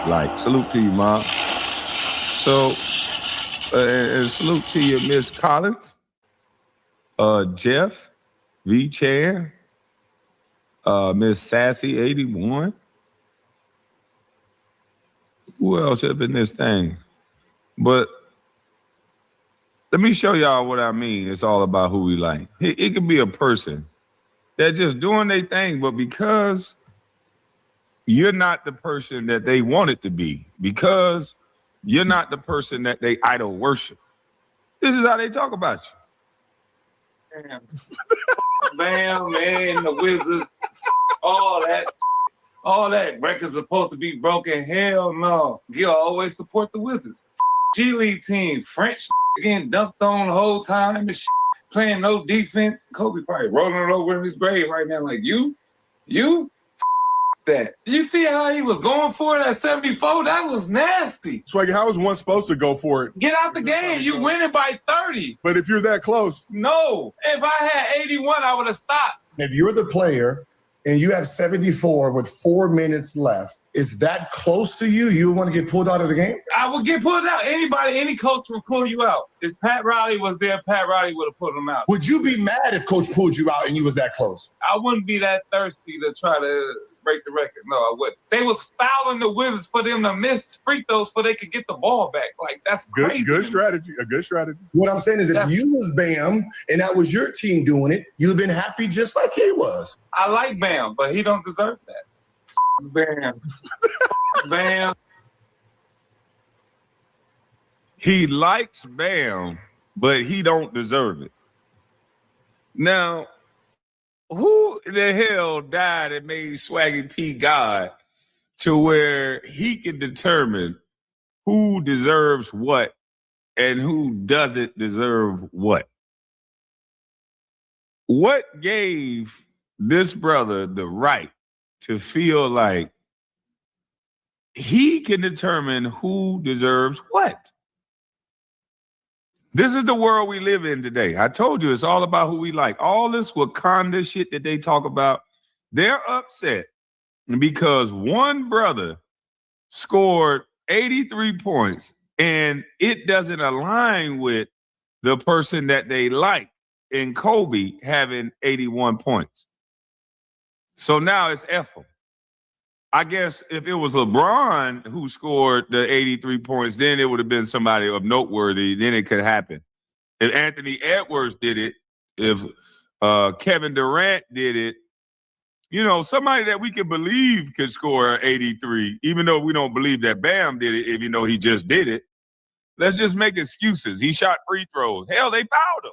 like. Salute to you, Mom. So, and salute to you, Miss Collins, Jeff, V. Chan, Miss Sassy 81. Who else up in this thing? But let me show y'all what I mean. It's all about who we like. It could be a person that just doing their thing, but because you're not the person that they want it to be, because you're not the person that they idol worship, this is how they talk about you. Bam, man, the Wizards, all that record's supposed to be broken. Hell no. You always support the Wizards. G League team, French getting dunked on the whole time and playing no defense. Kobe probably rolling over in his grave right now like, you, that. You see how he was going for it at 74? That was nasty. Swaggy, how is one supposed to go for it? Get out the game. You winning by 30. But if you're that close. No. If I had 81, I would have stopped. If you're the player and you have 74 with 4 minutes left, is that close to you? You want to get pulled out of the game? I would get pulled out. Anybody, any coach will pull you out. If Pat Riley was there, Pat Riley would have pulled him out. Would you be mad if coach pulled you out and you was that close? I wouldn't be that thirsty to try to break the record. No, I wouldn't. They was fouling the Wizards for them to miss free throws so they could get the ball back. Like, that's crazy. Good strategy. A good strategy. What I'm saying is if you was Bam and that was your team doing it, you'd have been happy just like he was. I like Bam, but he don't deserve that. Bam. Bam. He likes Bam, but he don't deserve it. Now, who the hell died and made Swaggy P God to where he can determine who deserves what and who doesn't deserve what? What gave this brother the right to feel like he can determine who deserves what? This is the world we live in today. I told you it's all about who we like. All this Wakanda shit that they talk about, they're upset because one brother scored 83 points and it doesn't align with the person that they like in Kobe having 81 points. So now it's F them. I guess if it was LeBron who scored the 83 points, then it would have been somebody of noteworthy. Then it could happen. If Anthony Edwards did it, if Kevin Durant did it, you know, somebody that we can believe could score 83, even though we don't believe that Bam did it, even though he just did it. Let's just make excuses. He shot free throws. Hell, they fouled him.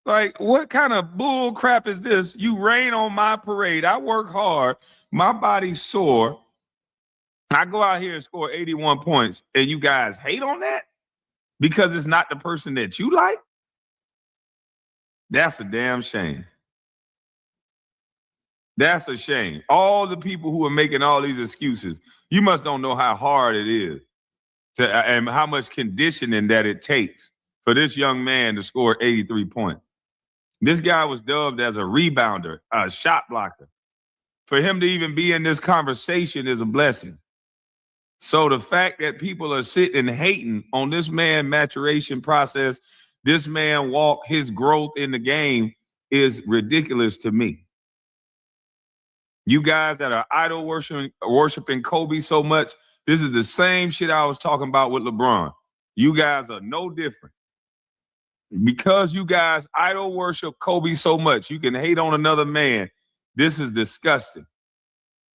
Like, what kind of bull crap is this? You rain on my parade. I work hard. My body's sore. I go out here and score 81 points, and you guys hate on that because it's not the person that you like? That's a damn shame. That's a shame. All the people who are making all these excuses, you must don't know how hard it is and how much conditioning that it takes for this young man to score 83 points. This guy was dubbed as a rebounder, a shot blocker. For him to even be in this conversation is a blessing. So the fact that people are sitting and hating on this man maturation process, this man walk, his growth in the game is ridiculous to me. You guys that are idol worshiping Kobe so much, this is the same shit I was talking about with LeBron. You guys are no different. Because you guys idol worship Kobe so much, you can hate on another man. This is disgusting.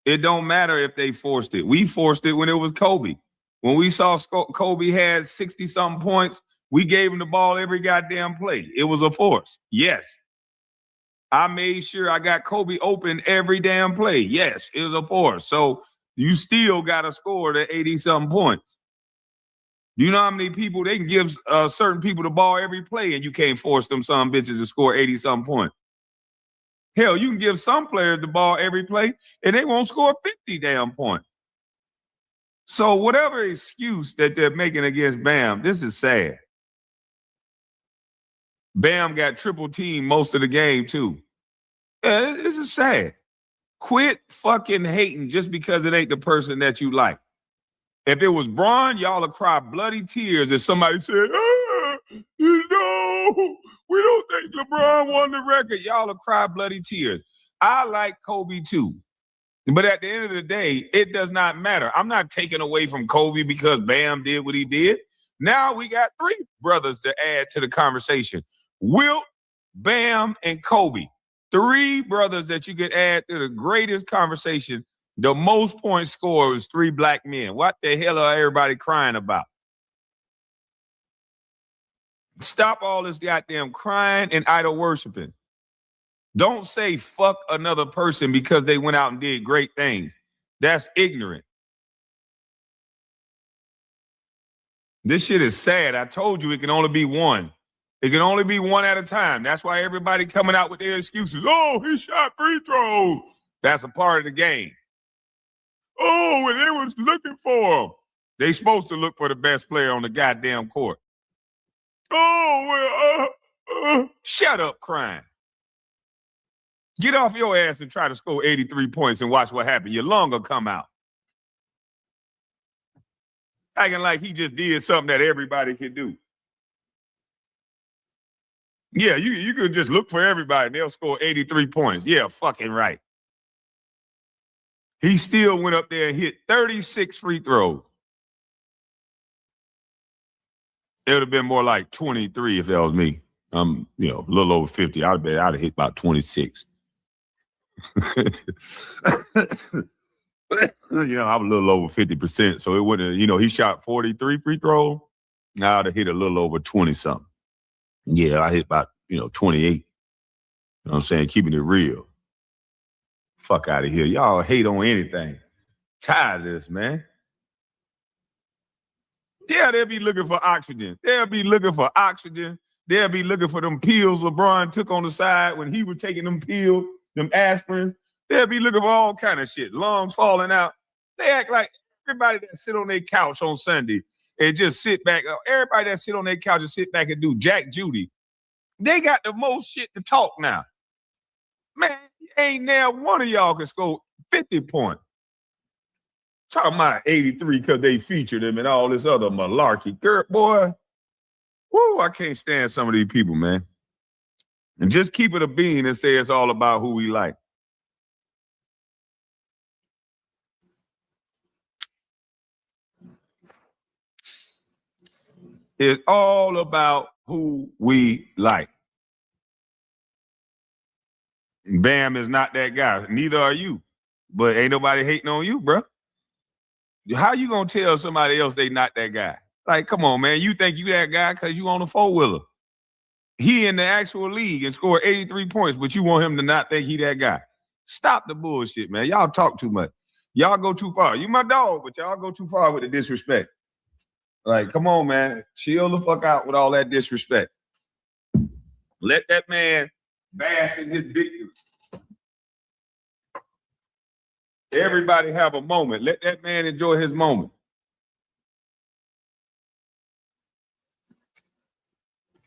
It don't matter if they forced it. We forced it when it was Kobe. When we saw Kobe had 60-something points, we gave him the ball every goddamn play. It was a force. Yes. I made sure I got Kobe open every damn play. Yes, it was a force. So you still got to score the 80-something points. Do you know how many people they can give certain people the ball every play and you can't force them some bitches to score 80-something points? Hell, you can give some players the ball every play and they won't score 50 damn points. So whatever excuse that they're making against Bam, this is sad. Bam got triple team most of the game too. Yeah, this is sad. Quit fucking hating just because it ain't the person that you like. If it was Bron, y'all would cry bloody tears if somebody said, no, we don't think LeBron won the record. Y'all would cry bloody tears. I like Kobe too. But at the end of the day, it does not matter. I'm not taking away from Kobe because Bam did what he did. Now we got 3 brothers to add to the conversation. Wilt, Bam, and Kobe. 3 brothers that you could add to the greatest conversation. The most point scorer was 3 black men. What the hell are everybody crying about? Stop all this goddamn crying and idol worshiping. Don't say fuck another person because they went out and did great things. That's ignorant. This shit is sad. I told you it can only be one. It can only be one at a time. That's why everybody coming out with their excuses. Oh, he shot free throws. That's a part of the game. Oh, and they was looking for him. They supposed to look for the best player on the goddamn court. Oh, well, shut up crying. Get off your ass and try to score 83 points and watch what happens. Your lung will come out. Acting like he just did something that everybody can do. Yeah, you could just look for everybody and they'll score 83 points. Yeah, fucking right. He still went up there and hit 36 free throws. It would have been more like 23 if that was me. I'm, a little over 50. I'd have hit about 26. I'm a little over 50%. So it wouldn't, he shot 43 free throws. Now I'd have hit a little over 20 something. Yeah, I hit about, 28. You know what I'm saying? Keeping it real. Fuck out of here. Y'all hate on anything. Tired of this, man. Yeah, they'll be looking for oxygen. They'll be looking for them pills LeBron took on the side when he was taking them pills, them aspirins. They'll be looking for all kind of shit. Lungs falling out. They act like everybody that sit on their couch on Sunday and just sit back. Everybody that sit on their couch and sit back and do Jack Judy. They got the most shit to talk now. Man, ain't now one of y'all can score 50 points. Talking about 83 because they featured him and all this other malarkey. Girl, boy, woo, I can't stand some of these people, man. And just keep it a bean and say it's all about who we like. It's all about who we like. Bam is not that guy. Neither are you. But ain't nobody hating on you, bro. How you gonna tell somebody else they not that guy? Like, come on, man. You think you that guy because you on a 4-wheeler. He in the actual league and scored 83 points, but you want him to not think he that guy. Stop the bullshit, man. Y'all talk too much. Y'all go too far. You my dog, but y'all go too far with the disrespect. Like, come on, man. Chill the fuck out with all that disrespect. Let that man bask in his victory. Everybody have a moment. Let that man enjoy his moment.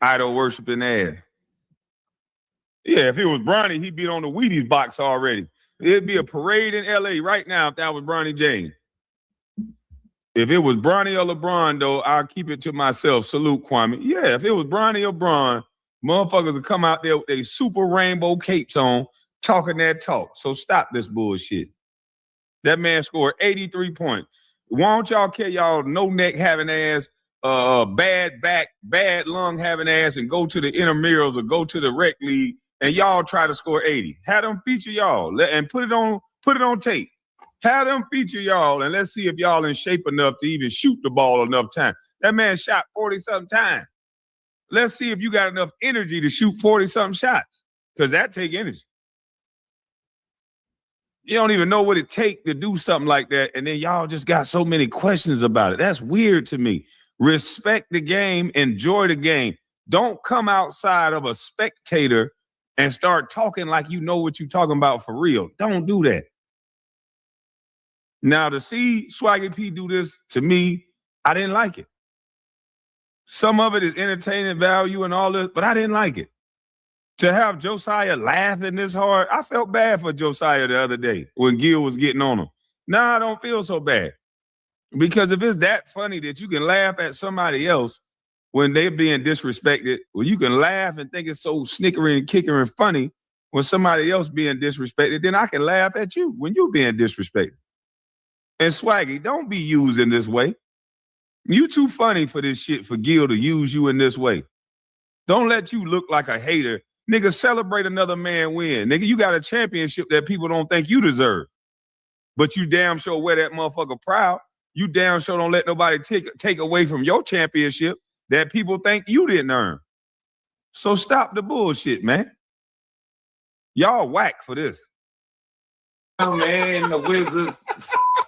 Idol worshiping ass. Yeah, if it was Bronny, he'd be on the Wheaties box already. It'd be a parade in LA right now if that was Bronny James. If it was Bronny or LeBron, though, I'll keep it to myself. Salute, Kwame. Yeah, if it was Bronny or Bron, motherfuckers would come out there with their super rainbow capes on, talking that talk. So stop this bullshit. That man scored 83 points. Why don't y'all care y'all no neck having ass, bad back, bad lung having ass, and go to the intramurals or go to the rec league and y'all try to score 80. Have them feature y'all and put it on tape. Have them feature y'all and let's see if y'all in shape enough to even shoot the ball enough time. That man shot 40-something times. Let's see if you got enough energy to shoot 40-something shots because that take energy. You don't even know what it takes to do something like that. And then y'all just got so many questions about it. That's weird to me. Respect the game. Enjoy the game. Don't come outside of a spectator and start talking like you know what you're talking about for real. Don't do that. Now, to see Swaggy P do this, to me, I didn't like it. Some of it is entertainment value and all this, but I didn't like it. To have Josiah laughing this hard, I felt bad for Josiah the other day when Gil was getting on him. Now I don't feel so bad. Because if it's that funny that you can laugh at somebody else when they're being disrespected, well, you can laugh and think it's so snickering and kicking and funny when somebody else being disrespected, then I can laugh at you when you're being disrespected. And Swaggy, don't be used in this way. You too funny for this shit for Gil to use you in this way. Don't let you look like a hater. Nigga, celebrate another man win. Nigga, you got a championship that people don't think you deserve. But you damn sure wear that motherfucker proud. You damn sure don't let nobody take away from your championship that people think you didn't earn. So stop the bullshit, man. Y'all whack for this. Man, the Wizards,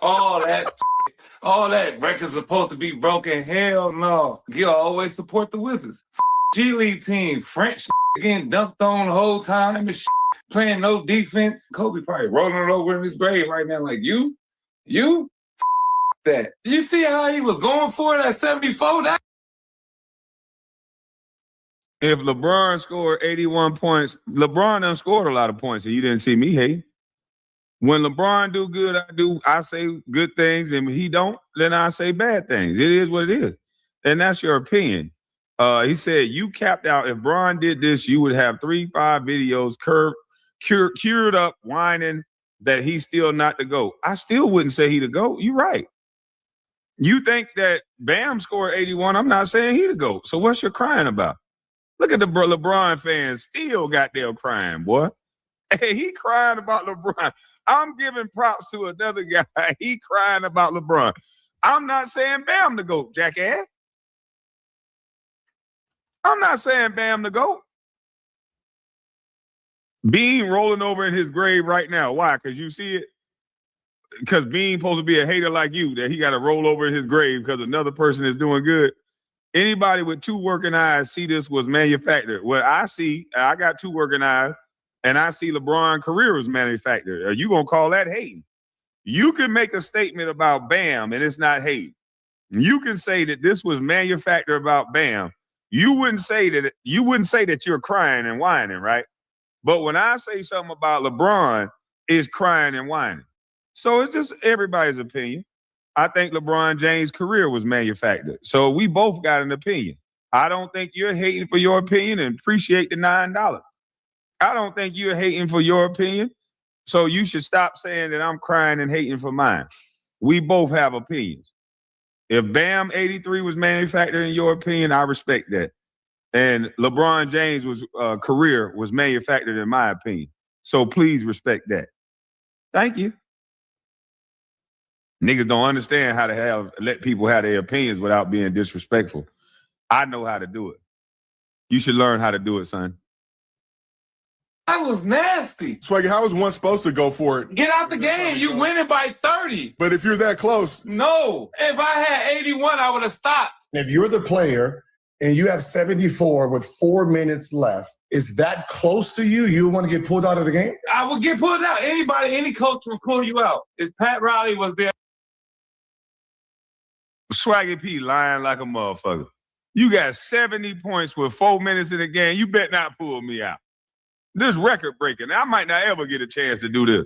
all that record's supposed to be broken. Hell no. Gil always support the Wizards. G League team, French getting dunked on the whole time and playing no defense. Kobe probably rolling it over in his grave right now like, you? That. Did you see how he was going for it at 74? If LeBron scored 81 points, LeBron done scored a lot of points and you didn't see me hate. When LeBron do good, I say good things, and when he don't, then I say bad things. It is what it is. And that's your opinion. He said, you capped out. If Bron did this, you would have 3-5 videos cured up, whining that he's still not the GOAT. I still wouldn't say he the GOAT. You're right. You think that Bam scored 81. I'm not saying he the GOAT. So what's your crying about? Look at the LeBron fans still goddamn crying, boy. Hey, he crying about LeBron. I'm giving props to another guy. He crying about LeBron. I'm not saying Bam the GOAT, jackass. I'm not saying Bam the GOAT. Bean rolling over in his grave right now. Why? Because you see it? Because Bean supposed to be a hater like you, that he got to roll over in his grave because another person is doing good. Anybody with two working eyes see this was manufactured. What I see, I got two working eyes, and I see LeBron's career was manufactured. Are you going to call that hating? You can make a statement about Bam, and it's not hate. You can say that this was manufactured about Bam. You wouldn't say that you're crying and whining, right? But when I say something about LeBron, it's crying and whining. So it's just everybody's opinion. I think LeBron James' career was manufactured. So we both got an opinion. I don't think you're hating for your opinion and appreciate the $9. I don't think you're hating for your opinion. So you should stop saying that I'm crying and hating for mine. We both have opinions. If Bam 83 was manufactured in your opinion, I respect that. And LeBron James' career was manufactured in my opinion. So please respect that. Thank you. Niggas don't understand how to let people have their opinions without being disrespectful. I know how to do it. You should learn how to do it, son. That was nasty. Swaggy, how is one supposed to go for it? Get out the game. You winning by 30. But if you're that close. No. If I had 81, I would have stopped. If you're the player and you have 74 with 4 minutes left, is that close to you? You want to get pulled out of the game? I would get pulled out. Anybody, any coach will pull you out. If Pat Riley was there. Swaggy P lying like a motherfucker. You got 70 points with 4 minutes in the game. You better not pull me out. This record breaking. I might not ever get a chance to do this.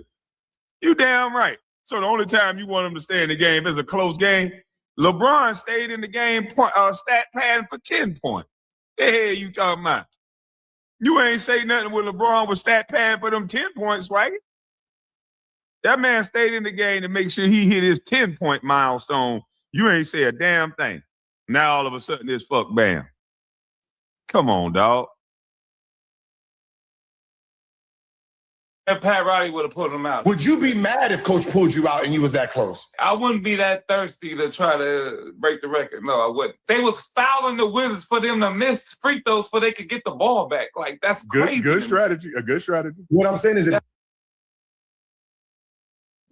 You damn right. So the only time you want him to stay in the game is a close game. LeBron stayed in the game stat padding for 10 points. The hell you talking about? You ain't say nothing with LeBron with stat padding for them 10 points, Swaggy. That man stayed in the game to make sure he hit his 10-point milestone. You ain't say a damn thing. Now all of a sudden it's fuck Bam. Come on, dog. And Pat Riley would have pulled him out. Would you be mad if Coach pulled you out and you was that close? I wouldn't be that thirsty to try to break the record. No, I wouldn't. They was fouling the Wizards for them to miss free throws so they could get the ball back. Like, that's crazy. Good strategy. A good strategy. What I'm saying is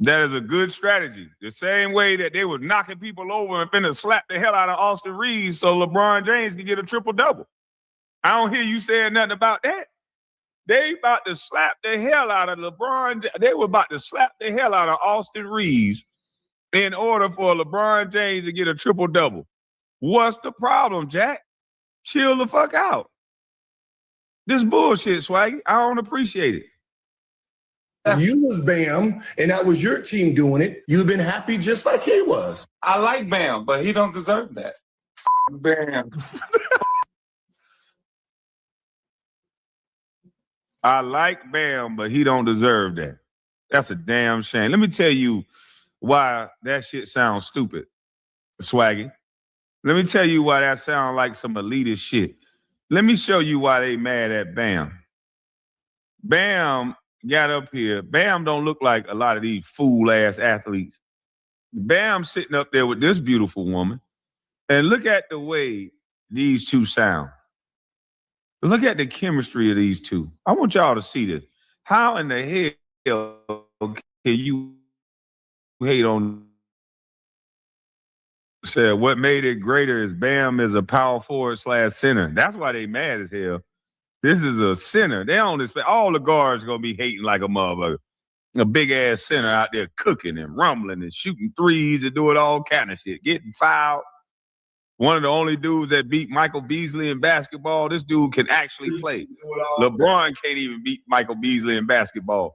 that is a good strategy. The same way that they was knocking people over and finna slap the hell out of Austin Reeves so LeBron James can get a triple-double. I don't hear you saying nothing about that. They about to slap the hell out of LeBron. They were about to slap the hell out of Austin Reeves in order for LeBron James to get a triple-double. What's the problem, Jack? Chill the fuck out. This bullshit, Swaggy. I don't appreciate it. You was Bam, and that was your team doing it. You've been happy just like he was. I like Bam, but he don't deserve that. Bam. I like Bam, but he don't deserve that. That's a damn shame. Let me tell you why that shit sounds stupid, Swaggy. Let me tell you why that sounds like some elitist shit. Let me show you why they mad at Bam. Bam got up here. Bam don't look like a lot of these fool-ass athletes. Bam sitting up there with this beautiful woman. And look at the way these two sound. Look at the chemistry of these two. I want y'all to see this. How in the hell can you hate on? Said what made it greater is Bam is a power forward / center. That's why they mad as hell. This is a center. They don't expect all the guards gonna be hating like a motherfucker. A big ass center out there cooking and rumbling and shooting threes and doing all kind of shit, getting fouled. One of the only dudes that beat Michael Beasley in basketball. This dude can actually play. LeBron can't even beat Michael Beasley in basketball.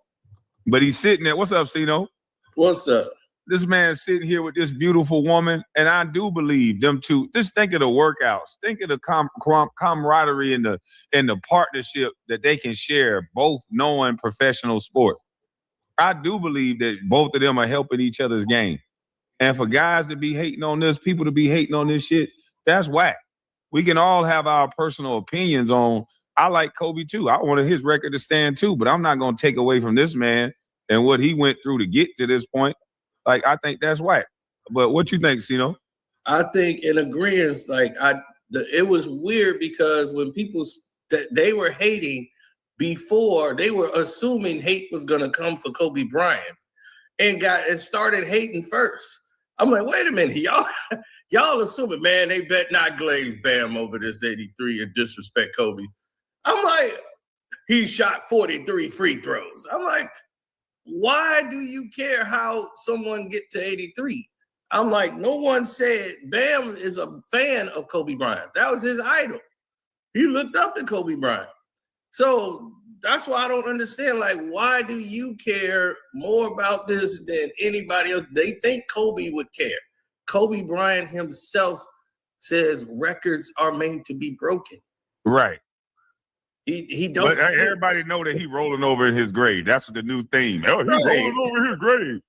But he's sitting there. What's up, Cino? What's up? This man's sitting here with this beautiful woman, and I do believe them two. Just think of the workouts. Think of the camaraderie and the partnership that they can share, both knowing professional sports. I do believe that both of them are helping each other's game. And for guys to be hating on this, people to be hating on this shit, that's whack. We can all have our personal opinions on. I like Kobe too. I wanted his record to stand too, but I'm not going to take away from this man and what he went through to get to this point. Like, I think that's whack. But what you think, Cino? I think in agreement, it was weird because when people they were hating before, they were assuming hate was gonna come for Kobe Bryant and started hating first. I'm like, wait a minute, y'all assuming, man, they bet not glaze Bam over this 83 and disrespect Kobe. I'm like, he shot 43 free throws. I'm like, why do you care how someone get to 83? I'm like, no one said Bam is a fan of Kobe Bryant. That was his idol. He looked up to Kobe Bryant. So that's why I don't understand, like, why do you care more about this than anybody else? They think Kobe would care. Kobe Bryant himself says records are made to be broken. Right. He don't. But everybody know that he rolling over in his grave. That's the new theme. Oh, he's rolling over his grave.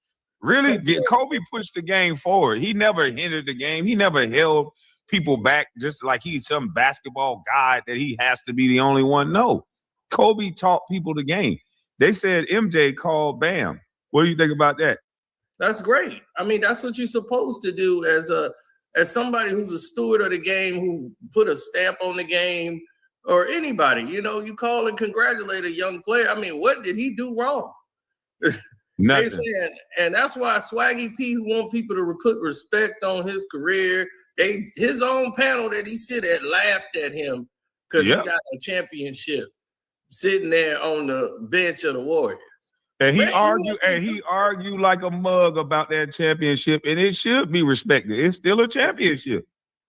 Really? Kobe pushed the game forward. He never hindered the game. He never held people back just like he's some basketball guy that he has to be the only one. No. Kobe taught people the game. They said MJ called Bam. What do you think about that? That's great. I mean, that's what you're supposed to do as somebody who's a steward of the game, who put a stamp on the game. Or anybody, you call and congratulate a young player. I mean, what did he do wrong? Nothing. And that's why Swaggy P, who want people to put respect on his career, his own panel that he sit at laughed at him because he got a championship sitting there on the bench of the Warriors. And he argued like a mug about that championship, and it should be respected. It's still a championship.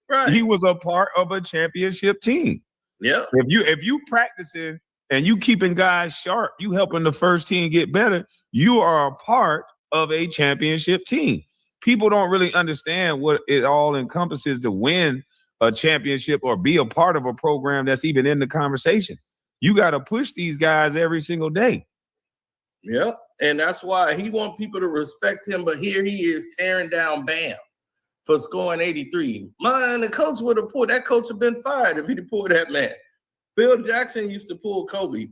Right. He was a part of a championship team. Yeah. If you practicing and you keeping guys sharp, you helping the first team get better, you are a part of a championship team. People don't really understand what it all encompasses to win a championship or be a part of a program that's even in the conversation. You got to push these guys every single day. Yep. And that's why he wants people to respect him, but here he is tearing down Bam for scoring 83. Man, the coach would have pulled, that coach have been fired if he'd have pulled that man. Phil Jackson used to pull Kobe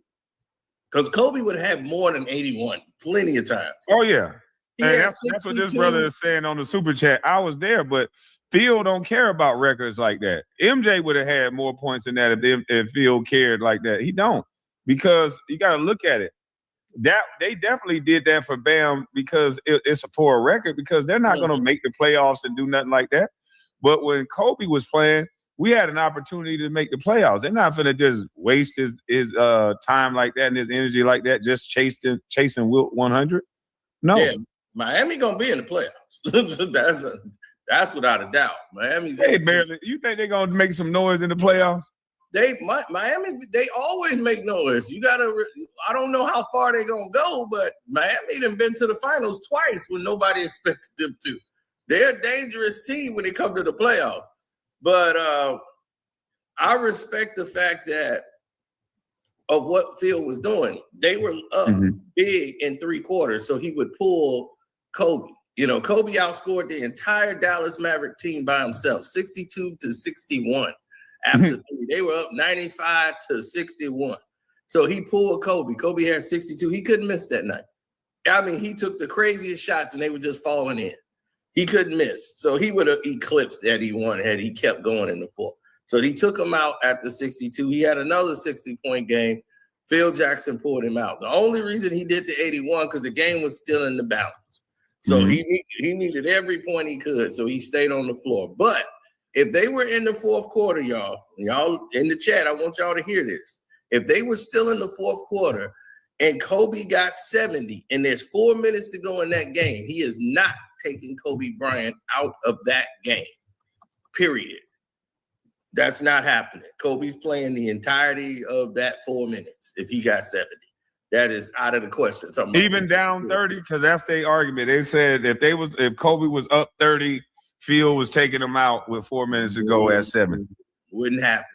because Kobe would have more than 81 plenty of times. Oh, yeah. And that's what this brother is saying on the super chat. I was there, but Phil don't care about records like that. MJ would have had more points than that if Phil cared like that. He don't, because you got to look at it. That they definitely did that for Bam because it's for a record, because they're not going to make the playoffs and do nothing like that. But when Kobe was playing, we had an opportunity to make the playoffs. They're not going to just waste his time like that and his energy like that, just chasing Wilt 100. No. Yeah, Miami going to be in the playoffs. That's without a doubt. Miami's barely. You think they're going to make some noise in the playoffs? Miami, they always make noise. I don't know how far they're going to go, but Miami done been to the finals twice when nobody expected them to. They're a dangerous team when they come to the playoffs. But I respect the fact that of what Phil was doing. They were up big in 3 quarters, so he would pull Kobe. Kobe outscored the entire Dallas Maverick team by himself, 62-61. After 3, they were up 95-61. So he pulled Kobe. Kobe had 62. He couldn't miss that night. I mean, he took the craziest shots and they were just falling in. He couldn't miss. So he would have eclipsed that he won had he kept going in the 4th. So he took him out at the 62. He had another 60-point game. Phil Jackson pulled him out. The only reason he did the 81 because the game was still in the balance. So he needed every point he could. So he stayed on the floor. But if they were in the 4th quarter, y'all in the chat, I want y'all to hear this. If they were still in the 4th quarter and Kobe got 70 and there's 4 minutes to go in that game, he is not taking Kobe Bryant out of that game, period. That's not happening. Kobe's playing the entirety of that 4 minutes if he got 70. That is out of the question. Even down 30, because that's their argument. They said if Kobe was up 30, Phil was taking him out with 4 minutes to go at 7. Wouldn't happen.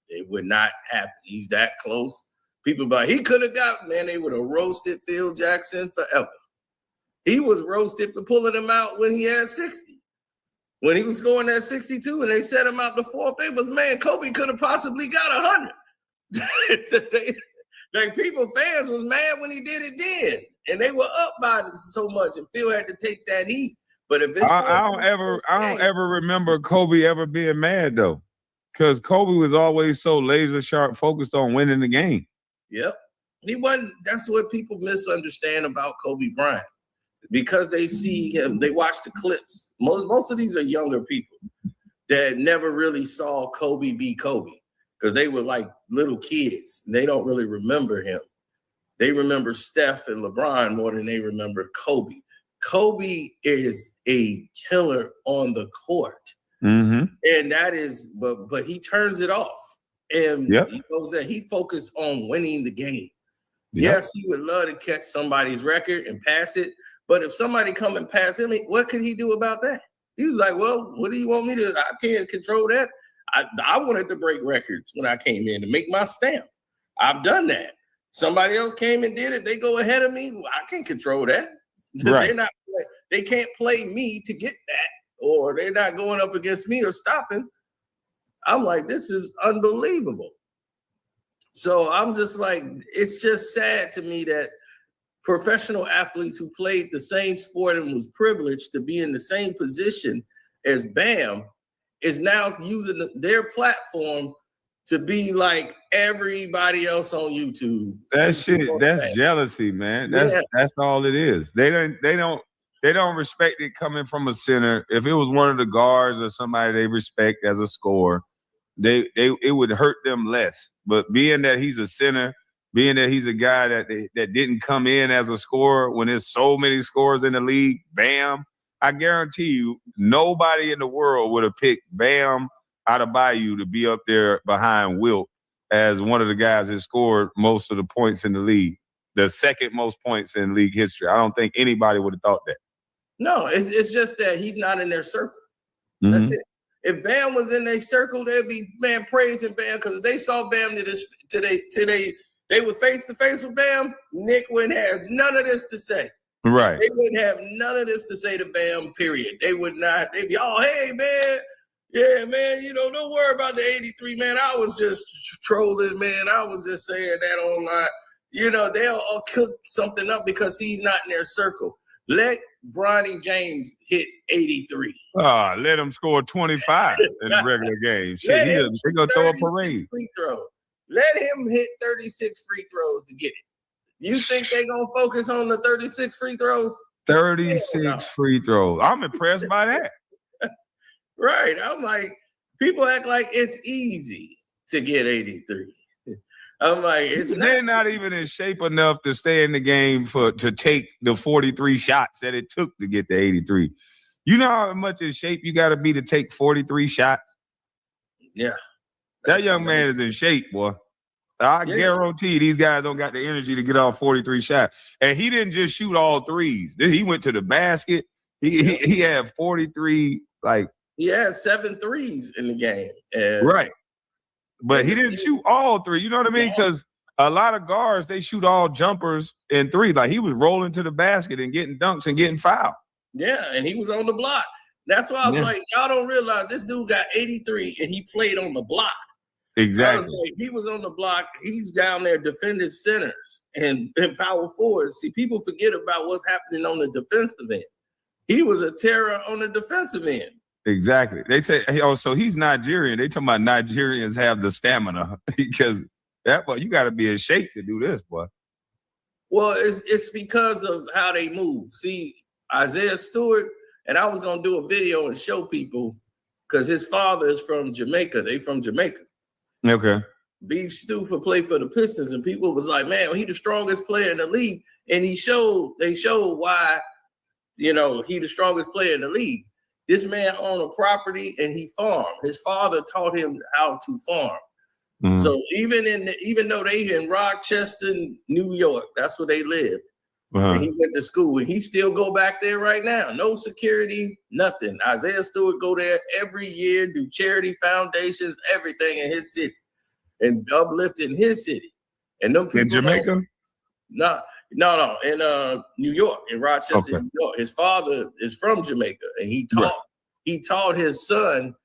It would not happen. He's that close. People he could have they would have roasted Phil Jackson forever. He was roasted for pulling him out when he had 60. When he was scoring at 62 and they set him out the 4th, they was, Kobe could have possibly got 100. Fans was mad when he did it then. And they were up by so much and Phil had to take that heat. But if I don't ever remember Kobe ever being mad though. Because Kobe was always so laser sharp focused on winning the game. Yep. He wasn't. That's what people misunderstand about Kobe Bryant. Because they see him, they watch the clips. Most of these are younger people that never really saw Kobe be Kobe because they were like little kids. They don't really remember him. They remember Steph and LeBron more than they remember Kobe. Kobe is a killer on the court. And that is, but he turns it off. And he goes there, he focused on winning the game. Yes, he would love to catch somebody's record and pass it. But if somebody come and pass him, what could he do about that? He was like, well, what do you want me to? I can't control that. I wanted to break records when I came in to make my stamp. I've done that. Somebody else came and did it. They go ahead of me. Well, I can't control that. Right. They can't play me to get that, or they're not going up against me or stopping. I'm like, this is unbelievable. So I'm just like, it's just sad to me that professional athletes who played the same sport and was privileged to be in the same position as Bam is now using their platform to be like everybody else on YouTube. That's jealousy, man. That's all it is. They don't respect it coming from a center. If it was one of the guards or somebody they respect as a scorer, it would hurt them less. But being that he's a center, being that he's a guy that didn't come in as a scorer when there's so many scorers in the league, Bam, I guarantee you nobody in the world would have picked Bam Adebayo to be up there behind Wilt as one of the guys that scored most of the points in the league, the second most points in league history. I don't think anybody would have thought that. No, it's just that he's not in their circle. That's it. If Bam was in their circle, they'd be praising Bam because if they saw Bam today, they were face to face with Bam. Nick wouldn't have none of this to say. Right. They wouldn't have none of this to say to Bam, period. They would not. They'd be, oh, hey, man. Yeah, man, don't worry about the 83, man. I was just trolling, man. I was just saying that online. They'll all cook something up because he's not in their circle. Let Bronny James hit 83. Let him score 25 in a regular game. Shit, they're going to throw a parade. Free throw. Let him hit 36 free throws to get it. You think they're going to focus on the 36 free throws? 36 free throws. I'm impressed by that. Right. I'm like, people act like it's easy to get 83. I'm like, they're not even in shape enough to stay in the game to take the 43 shots that it took to get the 83. You know how much in shape you got to be to take 43 shots? Yeah. That young man is in shape, boy. I guarantee these guys don't got the energy to get off 43 shots. And he didn't just shoot all threes. He went to the basket. He had 43, like. He had 7 threes in the game. And right. But he didn't shoot all 3. You know what I mean? Because a lot of guards, they shoot all jumpers and 3. Like, he was rolling to the basket and getting dunks and getting fouled. Yeah, and he was on the block. That's why I was like, y'all don't realize this dude got 83 and he played on the block. Exactly. Like, he was on the block. He's down there defending centers and power forwards. See, people forget about what's happening on the defensive end. He was a terror on the defensive end. Exactly. They say, oh, so he's Nigerian. They talking about Nigerians have the stamina because that boy, you got to be in shape to do this, boy. Well, it's because of how they move. See, Isaiah Stewart, and I was gonna do a video and show people because his father is from Jamaica. They from Jamaica. Okay. Beef Stew played for the Pistons, and people was like, man, he the strongest player in the league. And they showed why, he the strongest player in the league. This man owned a property and he farmed. His father taught him how to farm. Mm-hmm. So even though they in Rochester, New York, that's where they live. Uh-huh. And he went to school and he still go back there right now. No security, nothing. Isaiah Stewart go there every year, do charity foundations, everything in his city and uplifting his city. And them people in Jamaica? No, in New York, in Rochester, New York. His father is from Jamaica and he taught his son,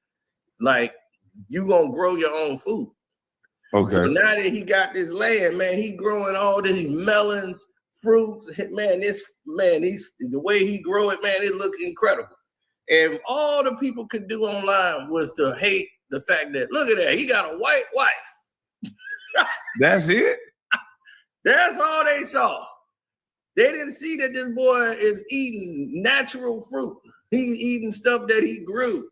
like, you gonna grow your own food. Okay. So now that he got this land, man, he growing all these melons, fruits, man, the way he grow it, man, it look incredible. And all the people could do online was to hate the fact that, look at that, he got a white wife. That's it? That's all they saw. They didn't see that this boy is eating natural fruit. He's eating stuff that he grew.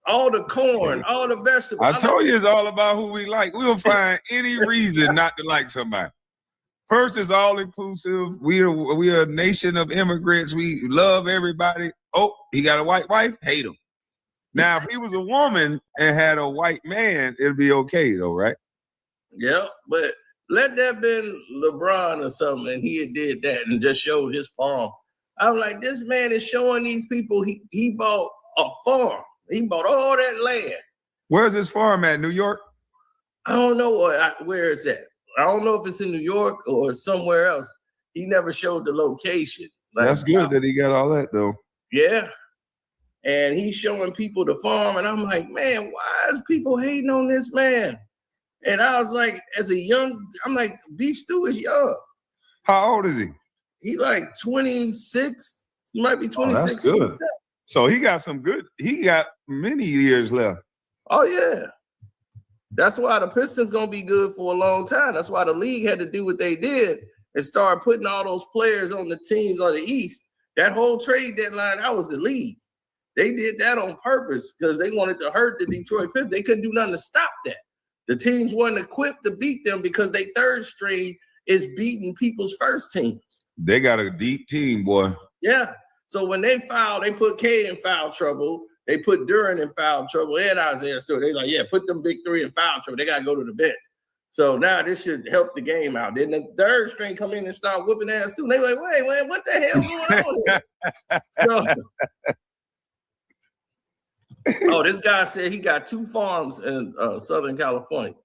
All the corn, all the vegetables. I told you it's all about who we like. We'll find any reason not to like somebody. First, it's all inclusive. We are a nation of immigrants. We love everybody. Oh, he got a white wife? Hate him. Now, if he was a woman and had a white man, it'd be okay though, right? Yeah, but let that been LeBron or something, and he did that and just showed his farm. I'm like, this man is showing these people he bought a farm. He bought all that land. Where's his farm at? New York? I don't know where it's at. I don't know if it's in New York or somewhere else. He never showed the location. Like, that's good that he got all that though. Yeah. And he's showing people the farm, and I'm like, man, why is people hating on this man? And I was like, I'm like, Beef Stew is young. How old is he? He like 26. He might be 26. That's good. So he got many years left. Oh, yeah. That's why the Pistons going to be good for a long time. That's why the league had to do what they did and start putting all those players on the teams on the East. That whole trade deadline, that was the league. They did that on purpose because they wanted to hurt the Detroit Pistons. They couldn't do nothing to stop that. The teams weren't equipped to beat them because their third string is beating people's first teams. They got a deep team, boy. Yeah. So when they foul, they put K in foul trouble. They put Duran in foul trouble and Isaiah Stewart. They're like, yeah, put them big three in foul trouble. They got to go to the bench. So now this should help the game out. Then the third string come in and start whooping ass too. They like, wait, what the hell going on here? Oh, this guy said he got 2 farms in Southern California.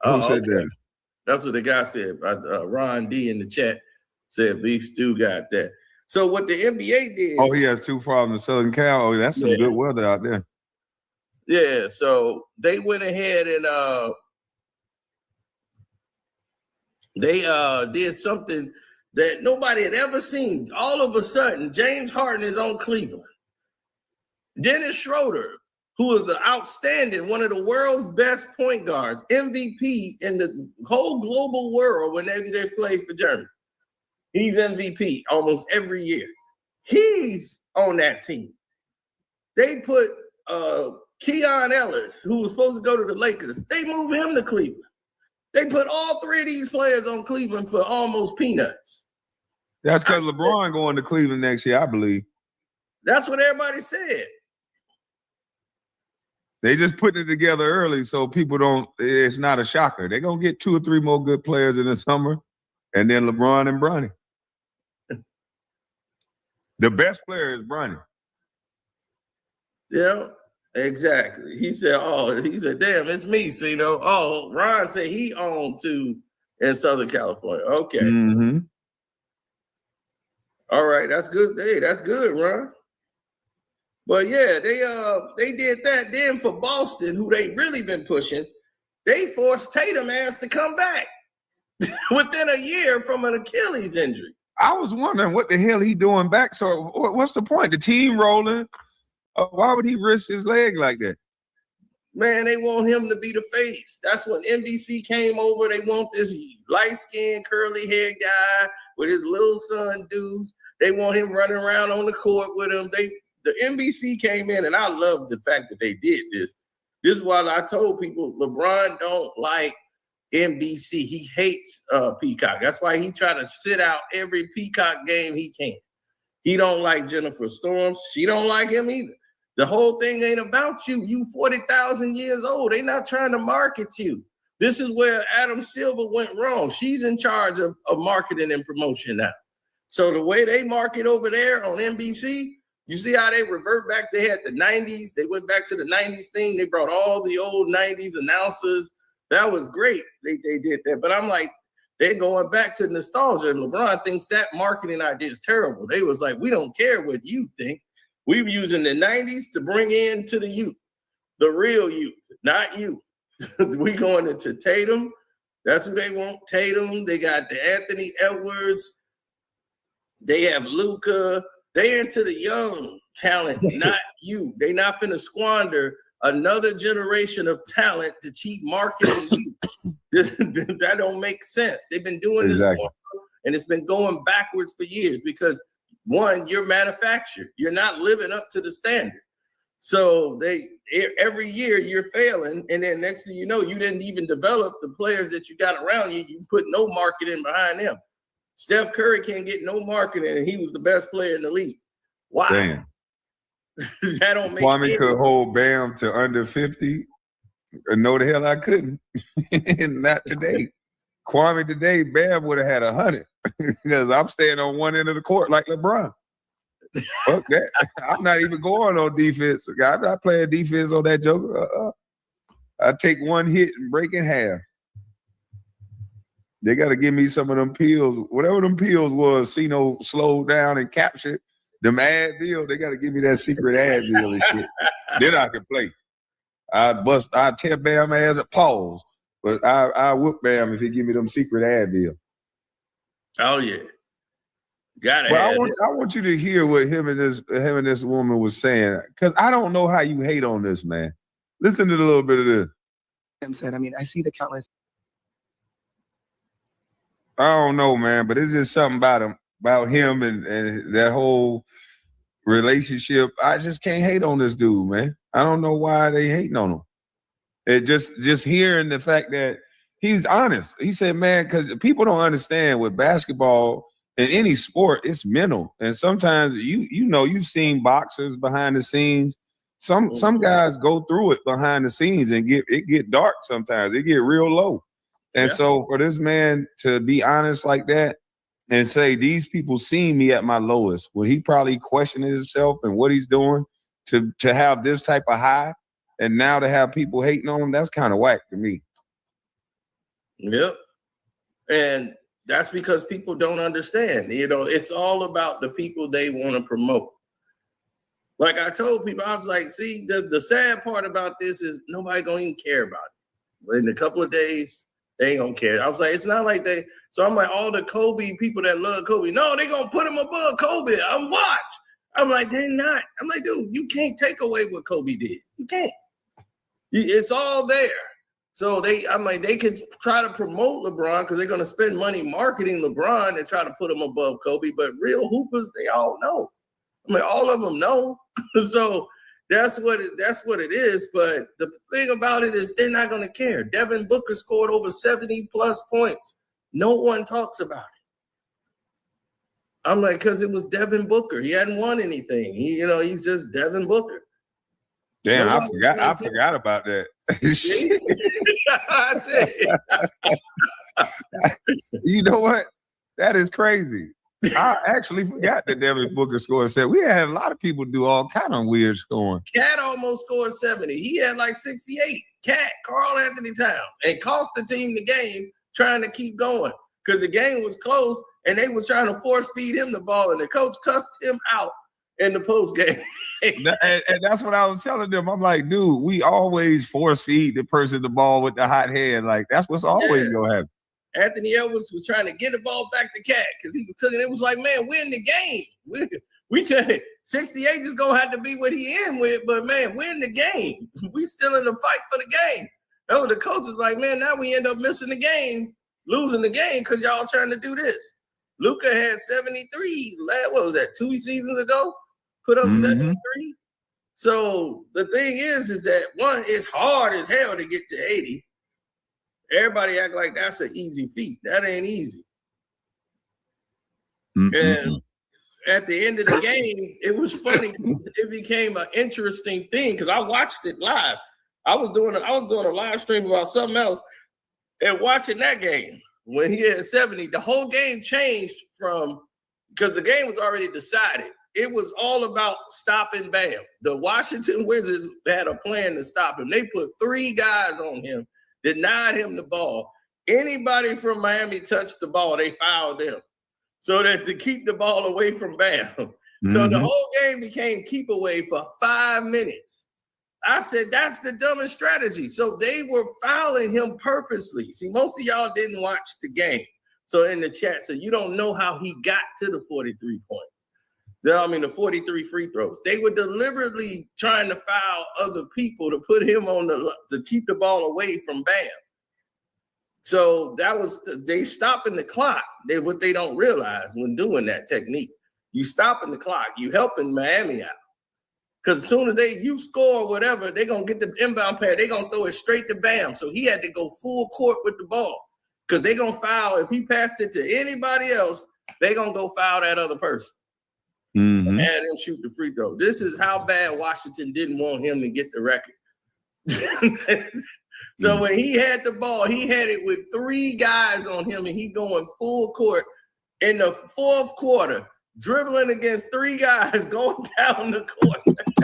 Who said that? That's what the guy said. Ron D in the chat said Beef Stew got that. So what the NBA did. Oh, he has 2 farms in Southern Cal. Oh, that's some good weather out there. Yeah, so they went ahead and they did something that nobody had ever seen. All of a sudden, James Harden is on Cleveland. Dennis Schroeder, who is the outstanding, one of the world's best point guards, MVP in the whole global world whenever they play for Germany. He's MVP almost every year. He's on that team. They put Keon Ellis, who was supposed to go to the Lakers. They moved him to Cleveland. They put all 3 of these players on Cleveland for almost peanuts. That's because LeBron going to Cleveland next year, I believe. That's what everybody said. They just putting it together early so people don't. It's not a shocker. They're gonna get 2 or 3 more good players in the summer, and then LeBron and Bronny. The best player is Bronny. Yeah, exactly. He said, damn, it's me, Cino. Oh, Ron said he owned 2 in Southern California. Okay. Mm-hmm. All right, that's good. Hey, that's good, Ron. But yeah, they did that. Then for Boston, who they really been pushing, they forced Tatum ass to come back within a year from an Achilles injury. I was wondering what the hell he doing back. So what's the point? The team rolling. Why would he risk his leg like that? Man, they want him to be the face. That's when NBC came over. They want this light-skinned, curly-haired guy with his little son dudes. They want him running around on the court with him. The NBC came in, and I love the fact that they did this. This is why I told people LeBron don't like NBC. He hates Peacock. That's why he tried to sit out every Peacock game he can. He don't like Jennifer Storms. She don't like him either. The whole thing ain't about you. You 40,000 years old. They not trying to market you. This is where Adam Silver went wrong. She's in charge of marketing and promotion now. So the way they market over there on NBC, you see how they revert back? They had the 90s. They went back to the 90s thing. They brought all the old 90s announcers. That was great. They did that. But I'm like, they're going back to nostalgia. And LeBron thinks that marketing idea is terrible. They was like, we don't care what you think. We're using the 90s to bring in to the youth, the real youth, not you. We going into Tatum. That's who they want, Tatum. They got the Anthony Edwards. They have Luka. They into the young talent, not you. They not finna squander another generation of talent to cheap marketing you. That don't make sense. They've been doing this for, and it's been going backwards for years because one, you're manufactured. You're not living up to the standard. So every year you're failing, and then next thing you know, you didn't even develop the players that you got around you. You put no marketing behind them. Steph Curry can't get no marketing, and he was the best player in the league. Why? Damn. That don't make Kwame sense. could hold Bam to under 50. No, the hell I couldn't. Not today. Kwame today, Bam would have had 100 because I'm staying on one end of the court like LeBron. Fuck that. I'm not even going on defense. I'm not playing defense on that joker. I take one hit and break in half. They got to give me some of them pills. Whatever them pills was, Cino slowed down and captured them Advil. They got to give me that secret Advil and shit. Then I can play. I'd tear Bam ass at pause. But I whoop Bam if he give me them secret Advil. Oh yeah, got it. But I want you to hear what him and this woman was saying, because I don't know how you hate on this man. Listen to a little bit of this. Him said, I mean, I see the countless. I don't know, man, but it's just something about him and that whole relationship. I just can't hate on this dude, man. I don't know why they hating on him. It just hearing the fact that he's honest. He said, man, because people don't understand with basketball in any sport, it's mental. And sometimes you've seen boxers behind the scenes. Some guys go through it behind the scenes and get dark sometimes. It get real low. And so for this man to be honest like that and say, these people seen me at my lowest, when he probably questioning himself and what he's doing to have this type of high, and now to have people hating on him, that's kind of whack to me. Yep. And that's because people don't understand. You know, it's all about the people they want to promote. Like I told people, I was like, see, the sad part about this is nobody gonna even care about it. But in a couple of days, they ain't gonna care. I was like, it's not like they. So I'm like, all the Kobe people that love Kobe, no, they gonna put him above Kobe. I'm like, they're not. I'm like, dude, you can't take away what Kobe did. You can't. It's all there. So I'm like, they can try to promote LeBron because they're gonna spend money marketing LeBron and try to put him above Kobe. But real hoopers, they all know. I mean, all of them know. So that's what it is. But the thing about it is they're not going to care. Devin Booker scored over 70 plus points. No one talks about it. I'm like, because it was Devin Booker. He hadn't won anything. He's just Devin Booker. Damn, No I one was forgot. I playing forgot about that. I tell you. You know what? That is crazy. I actually forgot that Devin Booker scored 7. We had a lot of people do all kind of weird scoring. Cat almost scored 70. He had like 68. Cat, Karl Anthony Towns, and cost the team the game trying to keep going because the game was close and they were trying to force feed him the ball, and the coach cussed him out in the post game. And that's what I was telling them. I'm like, dude, we always force feed the person the ball with the hot hand. Like, that's what's always going to happen. Anthony Edwards was trying to get the ball back to Cat because he was cooking. It was like, man, we're in the game. We 68 is gonna have to be what he in with, but man, we're in the game. We still in the fight for the game. Oh, the coach was like, man, now we end up missing the game, losing the game because y'all trying to do this. Luka had 73. What was that? 2 seasons ago, put up 73. So the thing is that one, it's hard as hell to get to 80. Everybody act like that's an easy feat. That ain't easy. And at the end of the game, it was funny. It became an interesting thing because I watched it live. I was doing a live stream about something else and watching that game when he had 70. The whole game changed from because the game was already decided. It was all about stopping Bam. The Washington Wizards had a plan to stop him. They put 3 guys on him. Denied him the ball. Anybody from Miami touched the ball, they fouled them. So that to keep the ball away from Bam. So the whole game became keep away for 5 minutes. I said, that's the dumbest strategy. So they were fouling him purposely. See, most of y'all didn't watch the game. So in the chat, so you don't know how he got to the 43 points. The 43 free throws. They were deliberately trying to foul other people to put him on to keep the ball away from Bam. So that was they stopping the clock. What they don't realize when doing that technique, you stopping the clock, you helping Miami out. Because as soon as you score or whatever, they're gonna get the inbound pass, they're gonna throw it straight to Bam. So he had to go full court with the ball. Because they're gonna foul. If he passed it to anybody else, they're gonna go foul that other person. And him shoot the free throw. This is how bad Washington didn't want him to get the record. So when he had the ball, he had it with 3 guys on him, and he going full court in the 4th quarter, dribbling against 3 guys going down the court.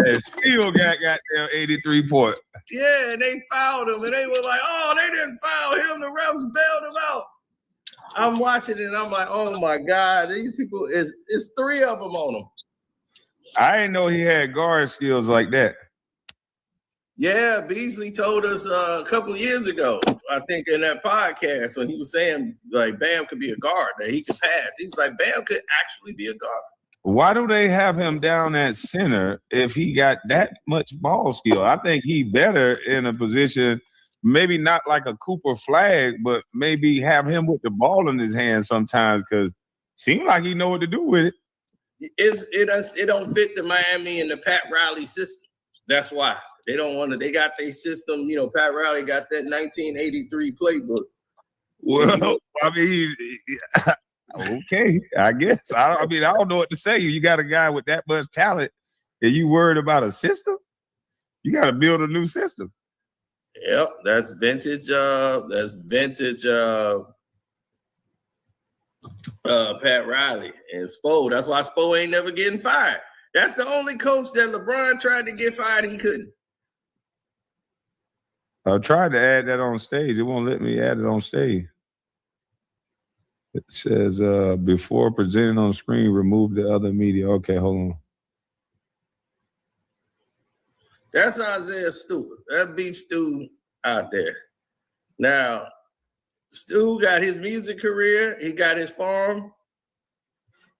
And still got goddamn 83 points. Yeah, and they fouled him, and they were like, oh, they didn't foul him. The refs bailed him out. I'm watching it, and I'm like, oh, my God. These people, it's 3 of them on them. I didn't know he had guard skills like that. Yeah, Beasley told us a couple of years ago, I think in that podcast, when he was saying, like, Bam could be a guard, that he could pass. He was like, Bam could actually be a guard. Why do they have him down at center if he got that much ball skill? I think he better in a position, maybe not like a Cooper Flag, but maybe have him with the ball in his hand sometimes because seems like he know what to do with it. It don't fit the Miami and the Pat Riley system. That's why they don't want to. They got their system. You know, Pat Riley got that 1983 playbook. Well, I mean, okay, I guess. I don't know what to say. You got a guy with that much talent, and you worried about a system? You got to build a new system. Yep, that's vintage. Pat Riley and Spo. That's why Spo ain't never getting fired. That's the only coach that LeBron tried to get fired and he couldn't. I tried to add that on stage. It won't let me add it on stage. It says, before presenting on screen, remove the other media. Okay, hold on. That's Isaiah Stewart. That beef Stu out there. Now, Stu got his music career. He got his farm.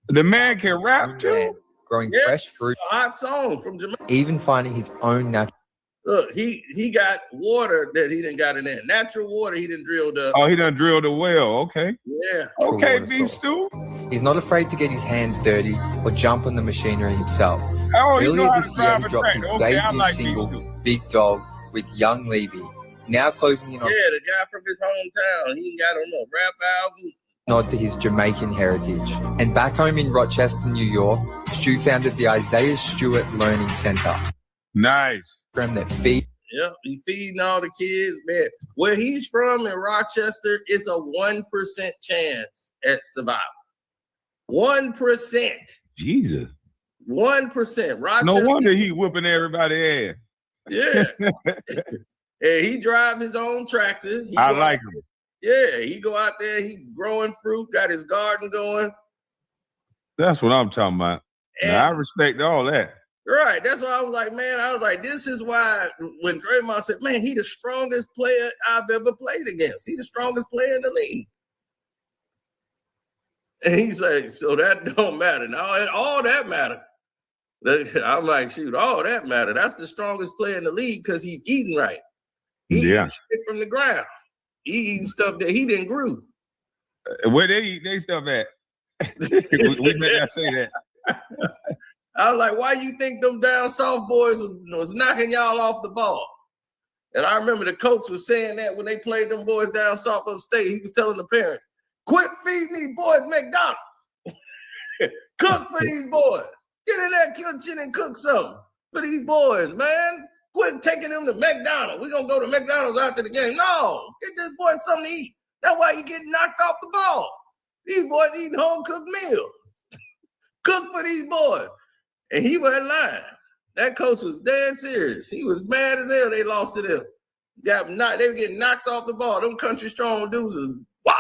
The man can rap too. Growing fresh fruit, a hot song from Jamaica. even finding his own natural. Look, he got water that he didn't got in there. Natural water he didn't drill the. Oh, he done drilled a well. Okay. Yeah. Okay, water beef source. stew. He's not afraid to get his hands dirty or jump on the machinery himself. Oh, he know Earlier how to this year, drive he a dropped track. his Okay, I debut like single, beef stew. Big Dog, with Young Levy. Now closing in on Yeah, the guy from his hometown. He ain't got no rap album. nod to his Jamaican heritage. And back home in Rochester, New York, Stu founded the Isaiah Stewart Learning Center. Nice. that feed. Yep, he feeding all the kids, man. Where he's from in Rochester, it's a 1% chance at survival. 1%. Jesus. 1%. Rochester. No wonder he whooping everybody ass. Yeah. And he drive his own tractor. I like him. Yeah, he go out there, he growing fruit, got his garden going. That's what I'm talking about. Now, I respect all that. Right. That's why I was like, man, this is why when Draymond said, man, he the strongest player I've ever played against. He's the strongest player in the league. And he's like, so that don't matter. Now, all that matter. I'm like, shoot, all that matter. That's the strongest player in the league because he's eating right. He's eating shit from the ground. He eating stuff that he didn't grew. Where they eat their stuff at? we may not say that. I was like, why you think them down south boys was knocking y'all off the ball? And I remember the coach was saying that when they played them boys down south upstate, he was telling the parents, quit feeding these boys McDonald's. Cook for these boys. Get in that kitchen and cook something for these boys, man. Quit taking them to McDonald's. We're going to go to McDonald's after the game. No, get this boy something to eat. That's why he getting knocked off the ball. These boys eating home-cooked meals. Cook for these boys. And he wasn't lying. That coach was dead serious. He was mad as hell they lost to them. They were getting knocked off the ball. Them country strong dudes was, wow.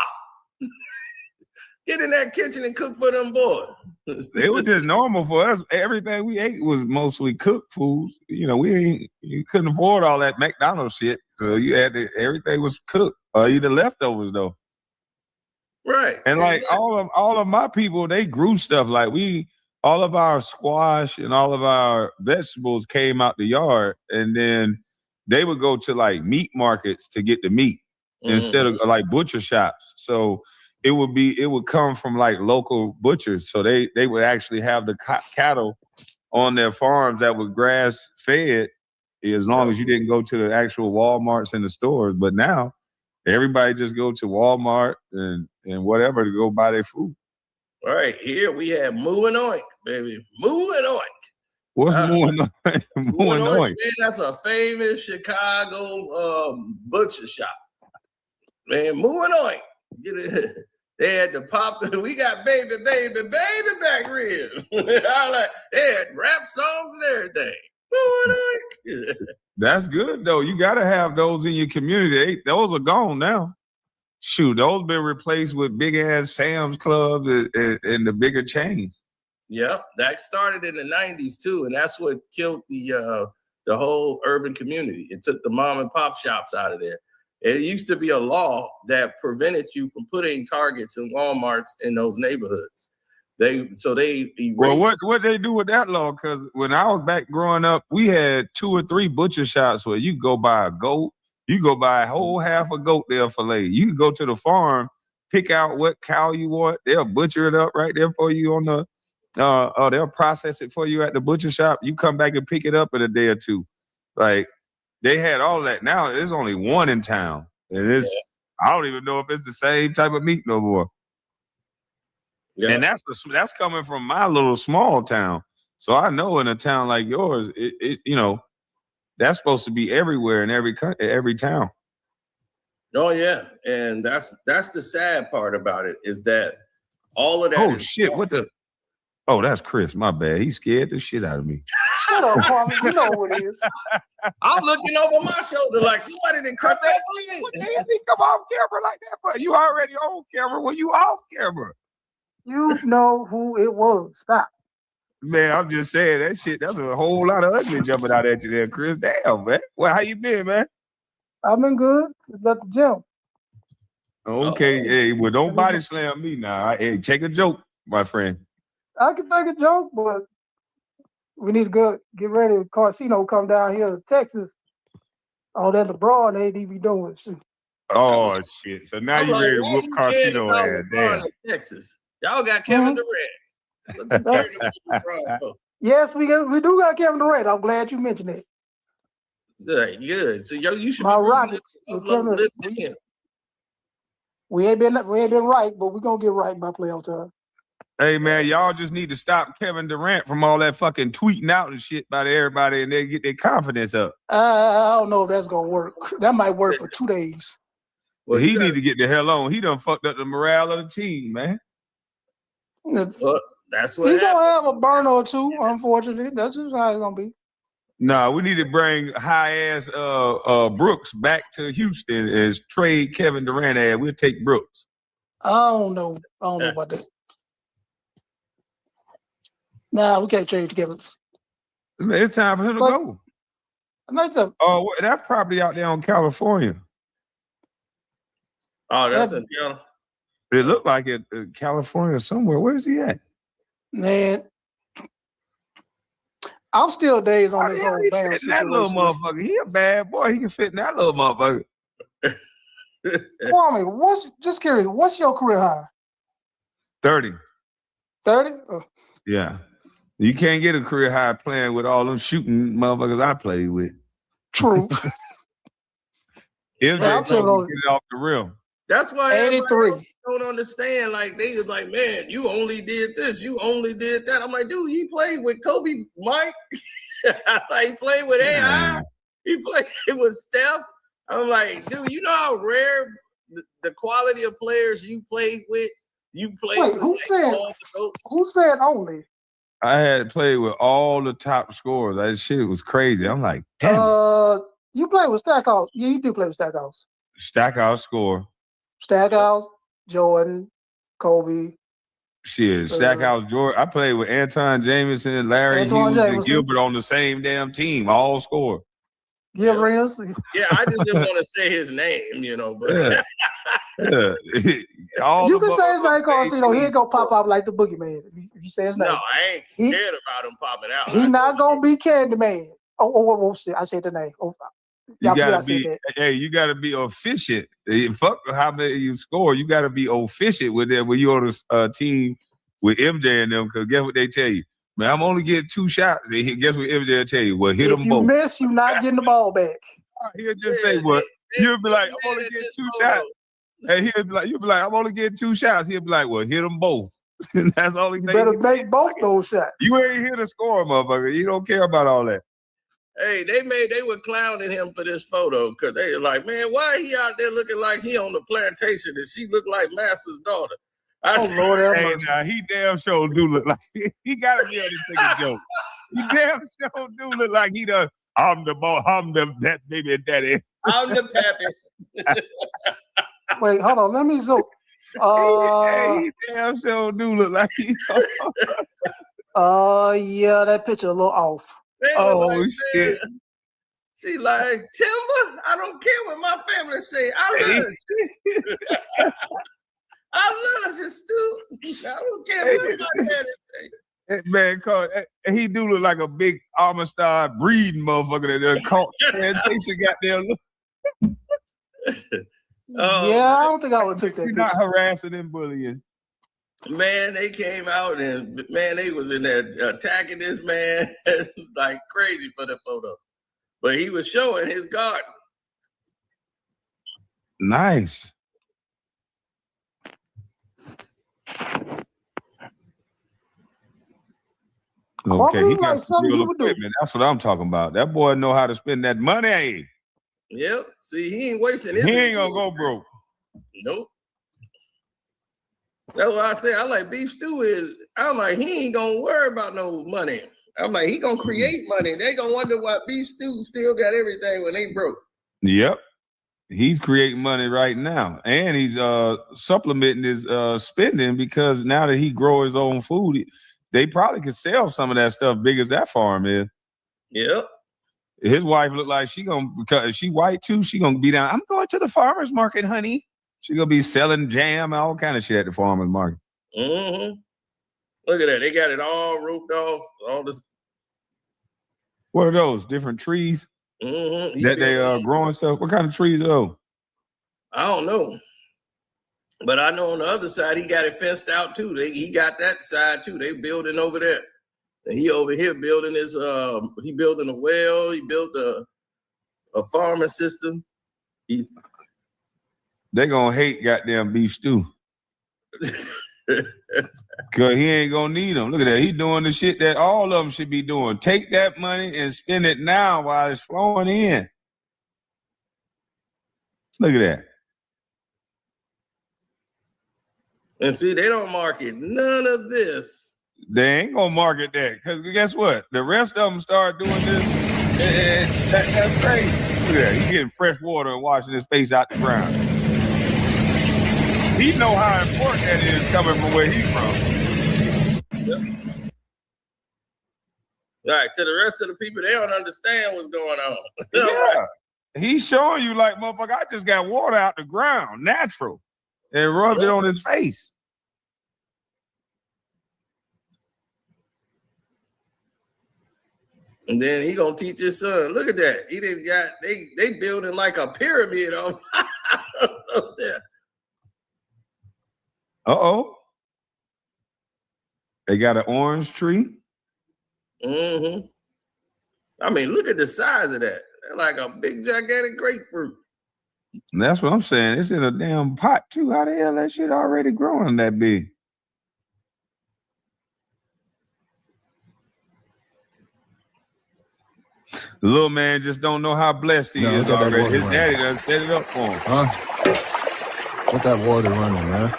Get in that kitchen and cook for them boys. It was just normal for us. Everything we ate was mostly cooked foods. You know, you couldn't afford all that McDonald's shit. So you had everything was cooked or either leftovers though. Right. And like all of my people, they grew stuff. Like all of our squash and all of our vegetables came out the yard, and then they would go to like meat markets to get the meat instead of like butcher shops. So it would come from like local butchers. So they would actually have the cattle on their farms that were grass fed as long as you didn't go to the actual Walmarts and the stores. But now everybody just go to Walmart and whatever to go buy their food. All right, here we have Moo and Oink, baby. Moo and Oink. What's Moo and Oink? Moo and Oink. Man, that's a famous Chicago butcher shop. Man, Moo and Oink. Get it. They had to pop. We got baby back ribs. They had rap songs and everything. Moo and Oink. That's good though. You got to have those in your community. Those are gone now. Shoot, those been replaced with big ass Sam's Clubs and the bigger chains. Yep, that started in the 90s too, and that's what killed the whole urban community. It took the mom and pop shops out of there. It used to be a law that prevented you from putting Targets and Walmarts in those neighborhoods. They erased. Well, what they do with that law? Because when I was back growing up, we had 2 or 3 butcher shops where you go buy a goat. You go buy a whole half a goat there fillet. You can go to the farm, pick out what cow you want. They'll butcher it up right there for you on the, they'll process it for you at the butcher shop. You come back and pick it up in a day or two. Like they had all that. Now there's only one in town, and I don't even know if it's the same type of meat no more. Yeah. And that's coming from my little small town. So I know in a town like yours, it you know. That's supposed to be everywhere in every town. Oh yeah, and that's the sad part about it is that all of that. Oh shit! What the? Oh, that's Chris. My bad. He scared the shit out of me. Shut up, Kwame. You know who it is. I'm looking over my shoulder like somebody didn't cut that. What the hell? He come off camera like that, but you already on camera when you off camera. You know who it was. Stop. Man, I'm just saying that shit. That's a whole lot of ugly jumping out at you there, Chris. Damn, man. Well, how you been, man? I've been good. Just at the gym. Okay, hey, well, don't body slam me now. Hey, take a joke, my friend. I can take a joke, but we need to go get ready. Karceno come down here to Texas. All that LeBron they be doing shit. Oh shit! So now you ready to whoop Karceno ass? Damn. Texas, y'all got Kevin Durant. Yes, we do got Kevin Durant. I'm glad you mentioned it. Good. So you should. My Rockets. We ain't been right, but we're gonna get right by playoff time. Hey man, y'all just need to stop Kevin Durant from all that fucking tweeting out and shit about everybody, and they get their confidence up. I don't know if that's gonna work. That might work for 2 days. Well, he need to get the hell on. He done fucked up the morale of the team, man. Well, that's what He's gonna have a burner or two, unfortunately. That's just how it's gonna be. Nah, we need to bring high ass Brooks back to Houston as trade Kevin Durant ad. We'll take Brooks. I don't know about that. Nah, we can't trade together. It's time for him to go. Oh, that property out there in California. Oh, that's in California. It looked like it California somewhere. Where is he at? Man, I'm still days on this whole Bam situation. That little motherfucker. He a bad boy. He can fit in that little motherfucker. Kwame, just curious, what's your career high? 30. 30? Oh. Yeah. You can't get a career high playing with all them shooting motherfuckers I played with. True. Get it off the rim. That's why 83 don't understand. Like they was like, man, you only did this, you only did that. I'm like, dude, he played with Kobe Mike. Like he played with AI. He played with Steph. I'm like, dude, you know how rare the quality of players you played with. You played. Wait, with who said only? I had played with all the top scorers. That shit was crazy. I'm like, damn. You play with Stackhouse. Yeah, you do play with Stackhouse. Stackhouse score. Stackhouse, Jordan, Kobe. Shit, Stackhouse, Jordan. I played with Anton Jameson, Larry Hughes, and Gilbert on the same damn team. All score. Yeah, Reyes. Yeah, I just didn't want to say his name, you know. But yeah. You can say his name, Karceno. He ain't gonna pop up like the boogeyman. If you say his name, no, I ain't scared about him popping out. He not gonna be Candyman. Oh, shit! I said the name. Oh, you gotta be. Hey, you gotta be efficient. Fuck how many you score. You gotta be efficient with them when you on a team with MJ and them. Because guess what they tell you? Man, I'm only getting 2 shots. Guess what MJ will tell you? Well, hit them both. If you miss, you're not getting the ball back. He'll just say what? You'll be like, I'm only getting 2 shots. Hey, you'll be like, I'm only getting 2 shots. He'll be like, well, hit them both. That's all he better make both those shots. You ain't here to score, motherfucker. You don't care about all that. Hey, they were clowning him for this photo because they were like, man, why he out there looking like he on the plantation and she looked like Master's daughter? Lord, hey, nah, he damn sure do look like he gotta be able to take a joke. He damn sure do look like he done. I'm that baby daddy. I'm the pappy. Wait, hold on. Let me zoom. He damn sure do look like he. Yeah, that picture a little off. Oh shit. She like, Timber, I don't care what my family say. I love you. I love you, Stu. I don't care what my daddy say. Man, he do look like a big Amistad breeding motherfucker that done caught plantation goddamn look. Yeah, I don't think I would take that. You're not harassing and bullying. Man, they came out and man, they was in there attacking this man like crazy for the photo. But he was showing his garden. Nice. Okay, he got some real equipment. That's what I'm talking about. That boy know how to spend that money. Yep. See, he ain't wasting it. He ain't gonna go broke. Nope. That's what I say. I like beef stew I'm like, he ain't gonna worry about no money. I'm like, he gonna create money. They gonna wonder why beef stew still got everything when they broke. Yep. He's creating money right now. And he's supplementing his spending because now that he grow his own food, they probably could sell some of that stuff big as that farm is. Yep. His wife look like because she white too, she gonna be down. I'm going to the farmer's market, honey. She gonna be selling jam, all kind of shit at the farmer's market. Mm-hmm. Look at that. They got it all roped off. All this. What are those? Different trees? Mm-hmm. That they growing stuff? What kind of trees are those? I don't know. But I know on the other side, he got it fenced out too. He got that side too. They building over there. And he over here building his, he building a well. He built a farming system. They gonna hate goddamn beef stew. Cause he ain't gonna need them. Look at that. He doing the shit that all of them should be doing. Take that money and spend it now while it's flowing in. Look at that. And see, they don't market none of this. They ain't gonna market that. Cause guess what? The rest of them start doing this. That's crazy. Look at that. He getting fresh water and washing his face out the ground. He know how important that is coming from where he's from. Yep. All right, to the rest of the people, they don't understand what's going on. Yeah. He's showing you like, motherfucker, I just got water out the ground, natural, and rubbed it on his face. And then he gonna teach his son. Look at that. He didn't got they building like a pyramid on up there. Uh-oh. They got an orange tree. Mm-hmm. I mean, look at the size of that. They're like a big gigantic grapefruit. And that's what I'm saying. It's in a damn pot too. How the hell that shit already growing that big? The little man just don't know how blessed he is already. His daddy done set it up for him. Huh? Let that water running, man.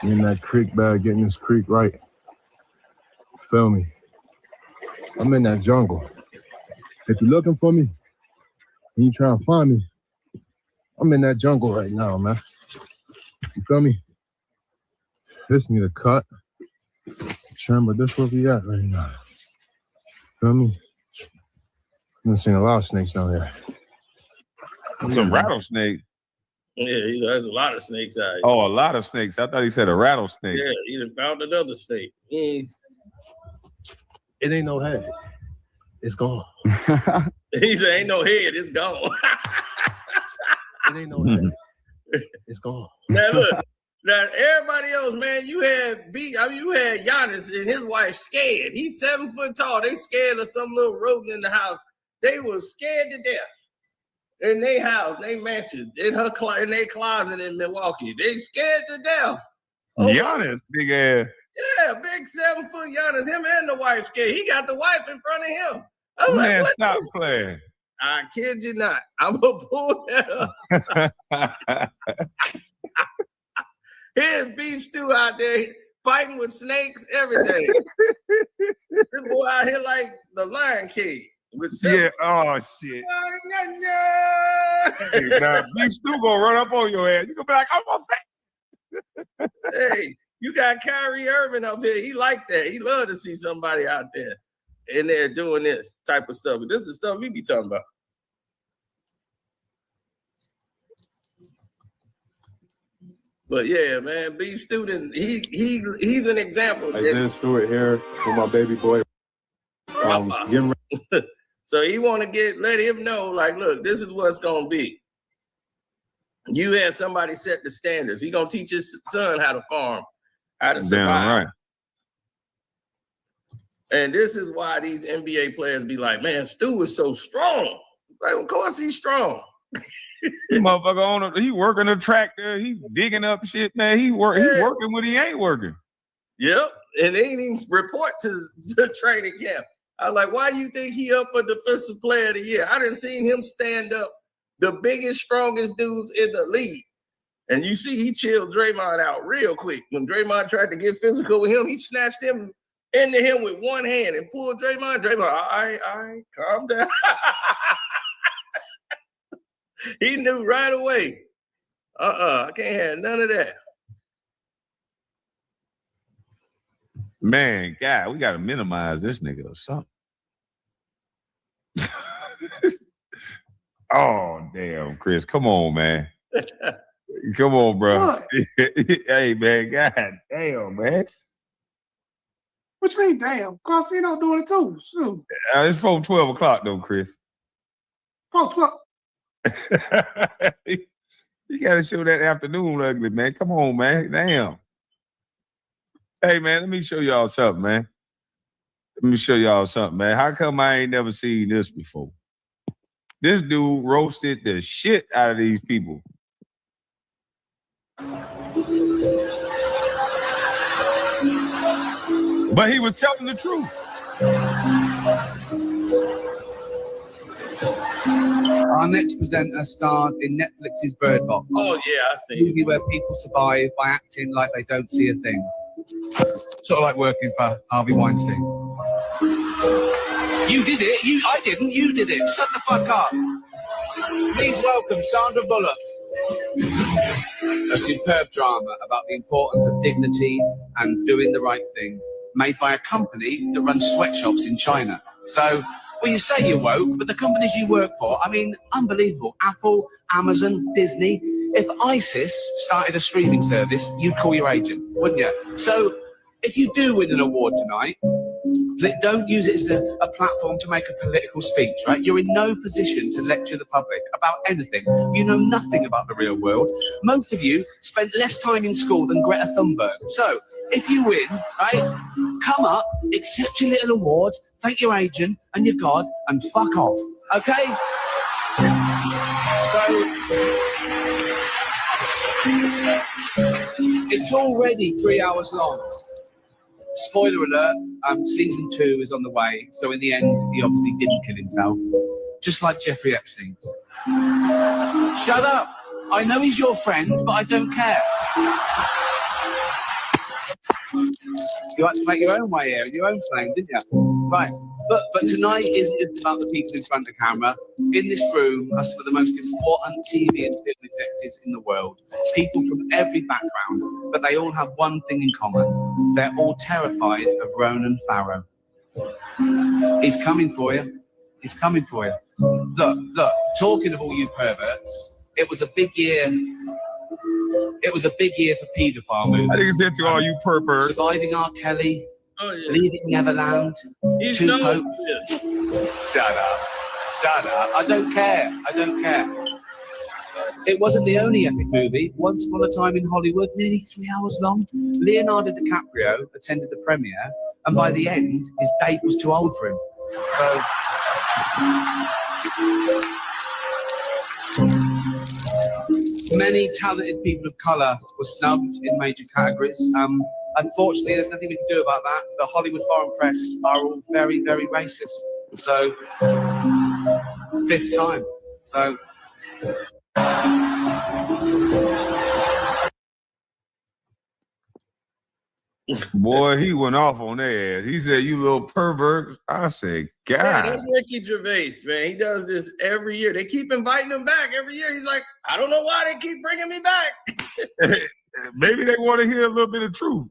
You in that creek bag, getting this creek right. Feel me? I'm in that jungle. If you're looking for me, and you trying to find me, I'm in that jungle right now, man. You feel me? This need a cut. Trim, but this where we at right now. Feel me? I've seen a lot of snakes down here. Some rattlesnake. Yeah, there's a lot of snakes out here. Oh, a lot of snakes. I thought he said a rattlesnake. Yeah, he done found another snake. It ain't no head. It's gone. He said, ain't no head, it's gone. It ain't no head. It's gone. Now look, now everybody else, man, you had Giannis and his wife scared. He's 7 foot tall. They scared of some little rodent in the house. They were scared to death. In their house, they mansion, in their closet in Milwaukee. They scared to death. Giannis, big ass. Yeah, big 7 foot Giannis. Him and the wife scared. He got the wife in front of him. I'm Man, like, stop playing. I kid you not. I'm gonna pull that up. Here's beef stew out there fighting with snakes, everything. This boy out here like the Lion King. Yeah, oh shit. Hey, now, beef stew gonna run up on your ass. You gonna be like, I'm gonna Hey, you got Kyrie Irving up here. He like that. He love to see somebody out there in there doing this type of stuff. But this is stuff we be talking about. But yeah, man, beef student, he's an example. I just threw it here for my baby boy. Getting ready. So he want to let him know, like, look, this is what's gonna be. You had somebody set the standards. He gonna teach his son how to farm, how to survive. Damn right. And this is why these NBA players be like, man, Stu is so strong. Like, of course he's strong. Motherfucker he working a tractor, he digging up shit, man. He working when he ain't working. Yep. And they ain't even report to the training camp. I was like, why do you think he up for defensive player of the year? I didn't see him stand up the biggest, strongest dudes in the league. And you see he chilled Draymond out real quick. When Draymond tried to get physical with him, he snatched him into him with one hand and pulled Draymond. All right, calm down. He knew right away. I can't have none of that. Man, God, we got to minimize this nigga or something. Oh, damn, Chris. Come on, man. Come on, bro. Hey, man. God damn, man. What you mean, damn? Karceno doing it too. Shoot. It's 4:12 o'clock, though, Chris. 4:12. You got to show that afternoon ugly, man. Come on, man. Damn. Hey, man, let me show y'all something, man. How come I ain't never seen this before? This dude roasted the shit out of these people. But he was telling the truth. Our next presenter starred in Netflix's Bird Box. Oh yeah, I A see. movie where people survive by acting like they don't see a thing. Sort of like working for Harvey Weinstein. You did it. I didn't. You did it. Shut the fuck up. Please welcome Sandra Bullock. A superb drama about the importance of dignity and doing the right thing, made by a company that runs sweatshops in China. So, well, you say you're woke, but the companies you work for, I mean, unbelievable. Apple, Amazon, Disney. If ISIS started a streaming service, you'd call your agent, wouldn't you? So, if you do win an award tonight, don't use it as a platform to make a political speech, right? You're in no position to lecture the public about anything. You know nothing about the real world. Most of you spent less time in school than Greta Thunberg. So, if you win, right, come up, accept your little award, thank your agent and your God, and fuck off, okay? So, it's already 3 hours long. Spoiler alert, season 2 is on the way, so in the end, he obviously didn't kill himself. Just like Jeffrey Epstein. Shut up! I know he's your friend, but I don't care. You had to make your own way here, your own plane, didn't you? Right, but tonight isn't just about the people in front of the camera. In this room are some of the most important TV and film executives in the world. People from every background, but they all have one thing in common. They're all terrified of Ronan Farrow. He's coming for you. He's coming for you. Look, talking of all you perverts, it was a big year. It was a big year for paedophile movies. I think it's into all you perverts. Surviving R. Kelly, Oh yeah. Leaving Neverland, He's Two known Popes. for this. Shut up. I don't care. It wasn't the only epic movie. Once Upon a Time in Hollywood, nearly 3 hours long. Leonardo DiCaprio attended the premiere, and by the end, his date was too old for him. So, many talented people of colour were snubbed in major categories. Unfortunately, there's nothing we can do about that. The Hollywood foreign press are all very, very racist. So, 5th time. So. Boy, he went off on their ass. He said, "You little pervert." I said, "God." Yeah, that's Ricky Gervais, man. He does this every year. They keep inviting him back every year. He's like, I don't know why they keep bringing me back. Maybe they want to hear a little bit of truth.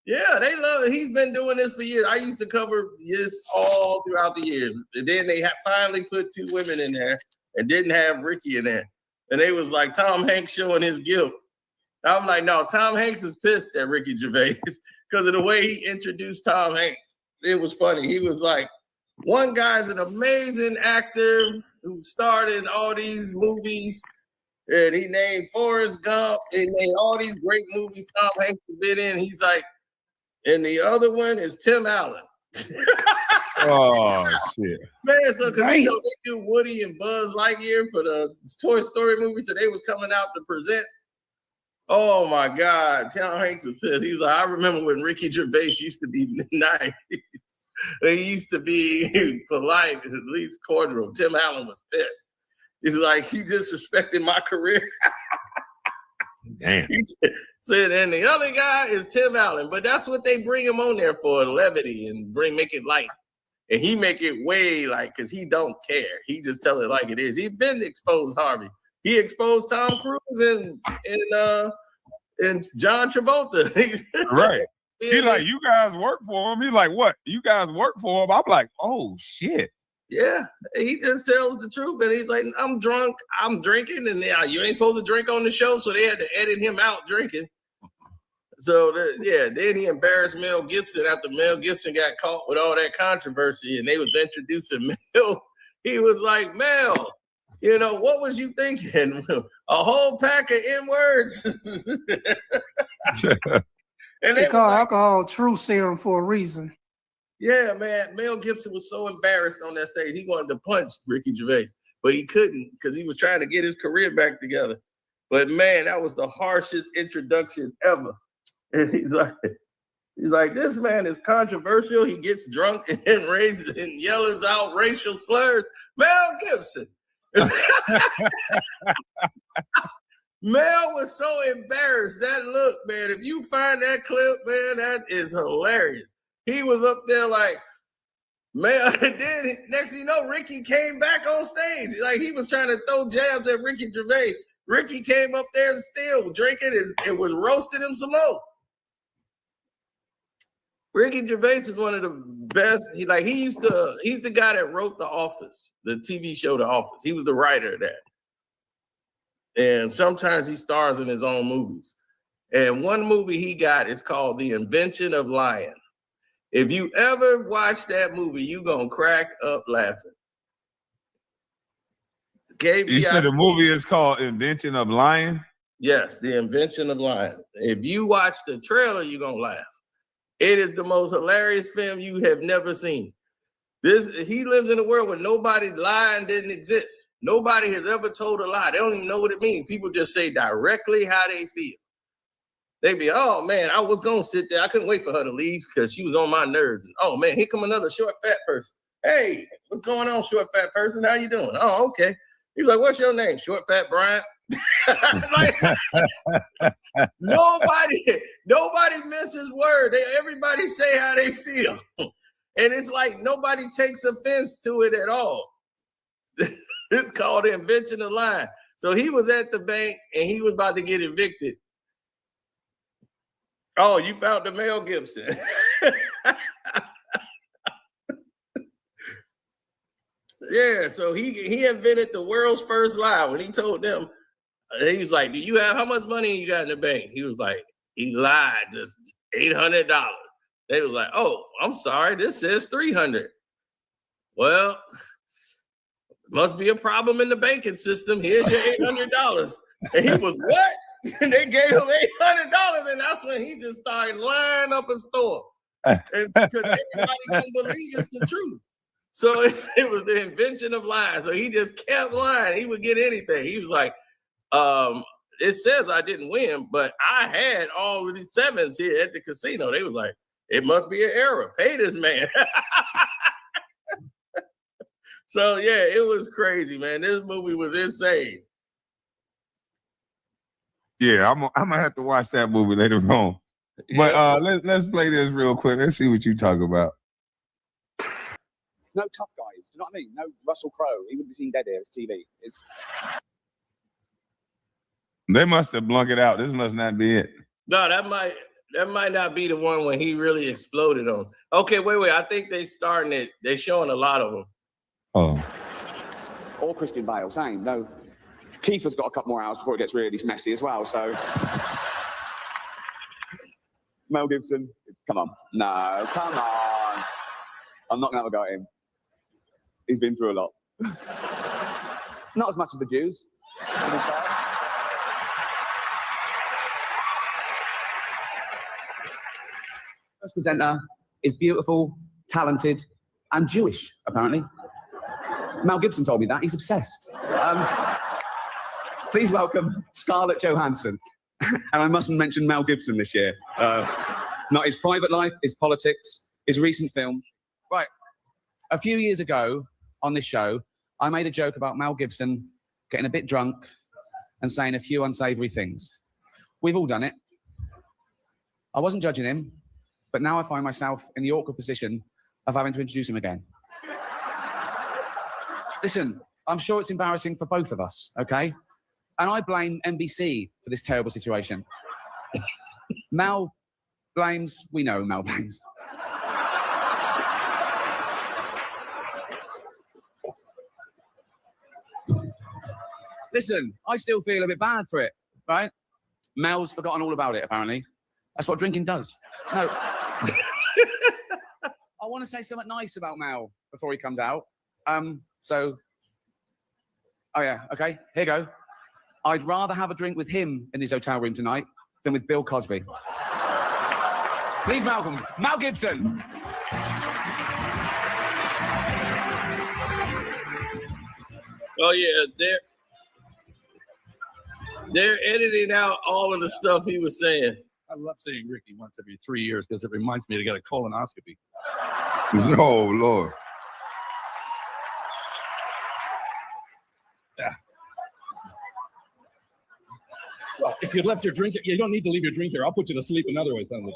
Yeah, they love it. He's been doing this for years. I used to cover this all throughout the years. And then they finally put 2 women in there and didn't have Ricky in there. And they was like, Tom Hanks showing his guilt. I'm like, no, Tom Hanks is pissed at Ricky Gervais because of the way he introduced Tom Hanks. It was funny. He was like, one guy's an amazing actor who starred in all these movies. And he named Forrest Gump. He named all these great movies Tom Hanks has been in. He's like, and the other one is Tim Allen. Oh, shit. Man, so because they do Woody and Buzz Lightyear for the Toy Story movie, so they was coming out to present. Oh my God, Tom Hanks was pissed. He was like, I remember when Ricky Gervais used to be nice. He used to be polite, at least cordial. Tim Allen was pissed. He's like, you disrespected my career. Damn. So then the other guy is Tim Allen, but that's what they bring him on there for, levity and make it light. And he make it way like, because he don't care. He just tell it like it is. He been exposed Harvey. He exposed Tom Cruise and John Travolta. Right. He like, you guys work for him. He like, what? You guys work for him? I'm like, oh shit. Yeah, he just tells the truth, and he's like, I'm drunk, I'm drinking, and you ain't supposed to drink on the show, so they had to edit him out drinking. So, then he embarrassed Mel Gibson after Mel Gibson got caught with all that controversy, and they was introducing Mel. He was like, Mel, what was you thinking? A whole pack of N-words. And they call alcohol truth serum for a reason. Yeah, man. Mel Gibson was so embarrassed on that stage. He wanted to punch Ricky Gervais, but he couldn't because he was trying to get his career back together. But man, that was the harshest introduction ever. And he's like, He's like, this man is controversial. He gets drunk and raises and yells out racial slurs. Mel Gibson. Mel was so embarrassed. That look, man, if you find that clip, man, that is hilarious. He was up there like, Mel, and then next thing you know, Ricky came back on stage. Like he was trying to throw jabs at Ricky Gervais. Ricky came up there still drinking and was roasting him some more. Ricky Gervais is one of the best. He's the guy that wrote The Office, the TV show The Office. He was the writer of that. And sometimes he stars in his own movies. And one movie he got is called The Invention of Lying. If you ever watch that movie, you're going to crack up laughing. You said the movie is called Invention of Lying? Yes, The Invention of Lying. If you watch the trailer, you're going to laugh. It is the most hilarious film you have never seen. He lives in a world where nobody lying didn't exist. Nobody has ever told a lie. They don't even know what it means. People just say directly how they feel. They be, oh man, I was gonna sit there. I couldn't wait for her to leave because she was on my nerves. And, oh man, here come another short fat person. Hey, what's going on, short fat person? How you doing? Oh, okay. He was like, what's your name? Short fat Bryant. Like, nobody misses word. Everybody say how they feel. And it's like nobody takes offense to it at all. It's called the invention of lying. So he was at the bank and he was about to get evicted. Oh, you found the Mel Gibson. Yeah, so he invented the world's first lie when he told them, he was like, how much money you got in the bank? He was like, he lied, just $800. They was like, oh, I'm sorry, this says $300. Well, must be a problem in the banking system. Here's your $800. And he was, what? And they gave him $800, and that's when he just started lining up a store. And because everybody couldn't believe it's the truth. So it was the invention of lying. So he just kept lying. He would get anything. He was like, it says I didn't win, but I had all of these sevens here at the casino. They was like, it must be an error. Pay this man. So yeah, it was crazy, man. This movie was insane. Yeah, I'm gonna have to watch that movie later on. But let's play this real quick. Let's see what you talk about. No tough guys. Do you know what I mean? No Russell Crowe. He wouldn't be seen dead here. It's TV. They must have blunked it out. This must not be it. No, that might not be the one when he really exploded on. Okay, wait. I think they starting it. They showing a lot of them. Oh. Or Christian Bale, same. No. Kiefer's got a couple more hours before it gets really messy as well, so. Mel Gibson, come on. No, come on. I'm not going to have a go at him. He's been through a lot. Not as much as the Jews. First presenter is beautiful, talented, and Jewish, apparently. Mel Gibson told me that. He's obsessed. Please welcome Scarlett Johansson. And I mustn't mention Mel Gibson this year. Not his private life, his politics, his recent films. Right. A few years ago on this show, I made a joke about Mel Gibson getting a bit drunk and saying a few unsavory things. We've all done it. I wasn't judging him, but now I find myself in the awkward position of having to introduce him again. Listen, I'm sure it's embarrassing for both of us, okay? And I blame NBC for this terrible situation. Mel blames, we know Mel blames. Listen, I still feel a bit bad for it, right? Mel's forgotten all about it, apparently. That's what drinking does. No. I want to say something nice about Mel before he comes out. Oh yeah, okay, here you go. I'd rather have a drink with him in his hotel room tonight than with Bill Cosby. Please welcome Mel Gibson. Oh yeah, they're editing out all of the stuff he was saying. I love seeing Ricky once every 3 years because it reminds me to get a colonoscopy. Oh, Lord. Yeah. Well, if you left your drink, you don't need to leave your drink here. I'll put you to sleep another way. Listen,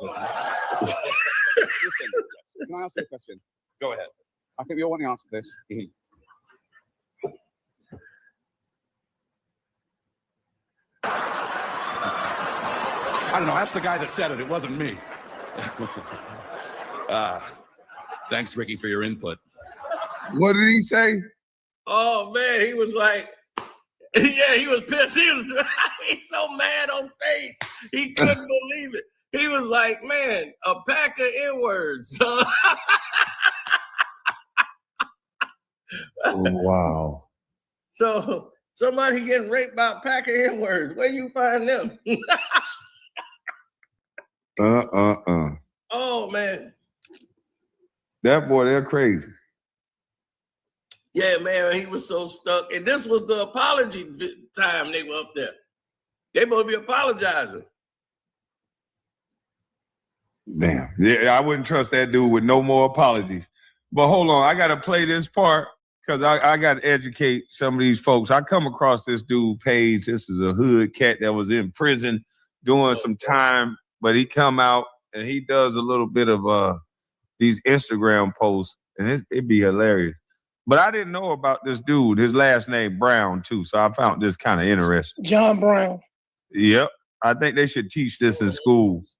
can I ask you a question? Go ahead. I think we all want to answer this. I don't know. Ask the guy that said it. It wasn't me. Thanks, Ricky, for your input. What did he say? Oh man, he was like, yeah, he was pissed. He's so mad on stage. He couldn't believe it. He was like, man, a pack of N-words. Wow. So somebody getting raped by a pack of N-words. Where you find them? Oh man. That boy, they're crazy. Yeah, man, he was so stuck. And this was the apology time they were up there. They supposed to be apologizing. Damn. Yeah, I wouldn't trust that dude with no more apologies. But hold on, I got to play this part because I got to educate some of these folks. I come across this dude, Page. This is a hood cat that was in prison doing some time, but he come out and he does a little bit of these Instagram posts, and it'd be hilarious. But I didn't know about this dude. His last name Brown, too, so I found this kind of interesting. John Brown. Yep. I think they should teach this in schools.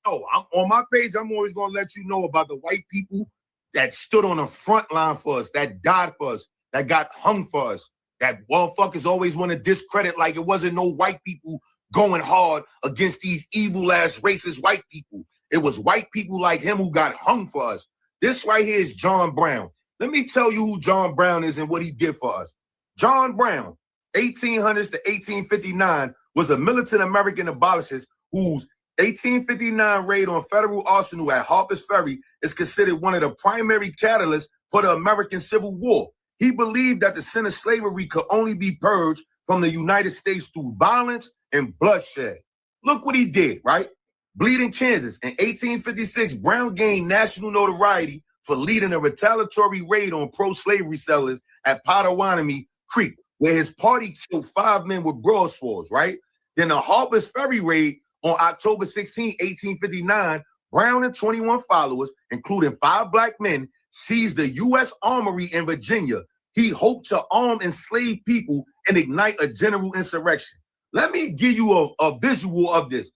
Oh, on my page, I'm always going to let you know about the white people that stood on the front line for us, that died for us, that got hung for us, that motherfuckers always want to discredit like it wasn't no white people going hard against these evil-ass racist white people. It was white people like him who got hung for us. This right here is John Brown. Let me tell you who John Brown is and what he did for us. John Brown, 1800s to 1859, was a militant American abolitionist whose 1859 raid on Federal Arsenal at Harper's Ferry is considered one of the primary catalysts for the American Civil War. He believed that the sin of slavery could only be purged from the United States through violence and bloodshed. Look what he did, right? Bleeding Kansas. In 1856, Brown gained national notoriety for leading a retaliatory raid on pro-slavery settlers at Pottawatomie Creek, where his party killed 5 men with broadswords, right? Then the Harper's Ferry raid on October 16, 1859, Brown and 21 followers, including 5 black men, seized the U.S. Armory in Virginia. He hoped to arm enslaved people and ignite a general insurrection. Let me give you a visual of this.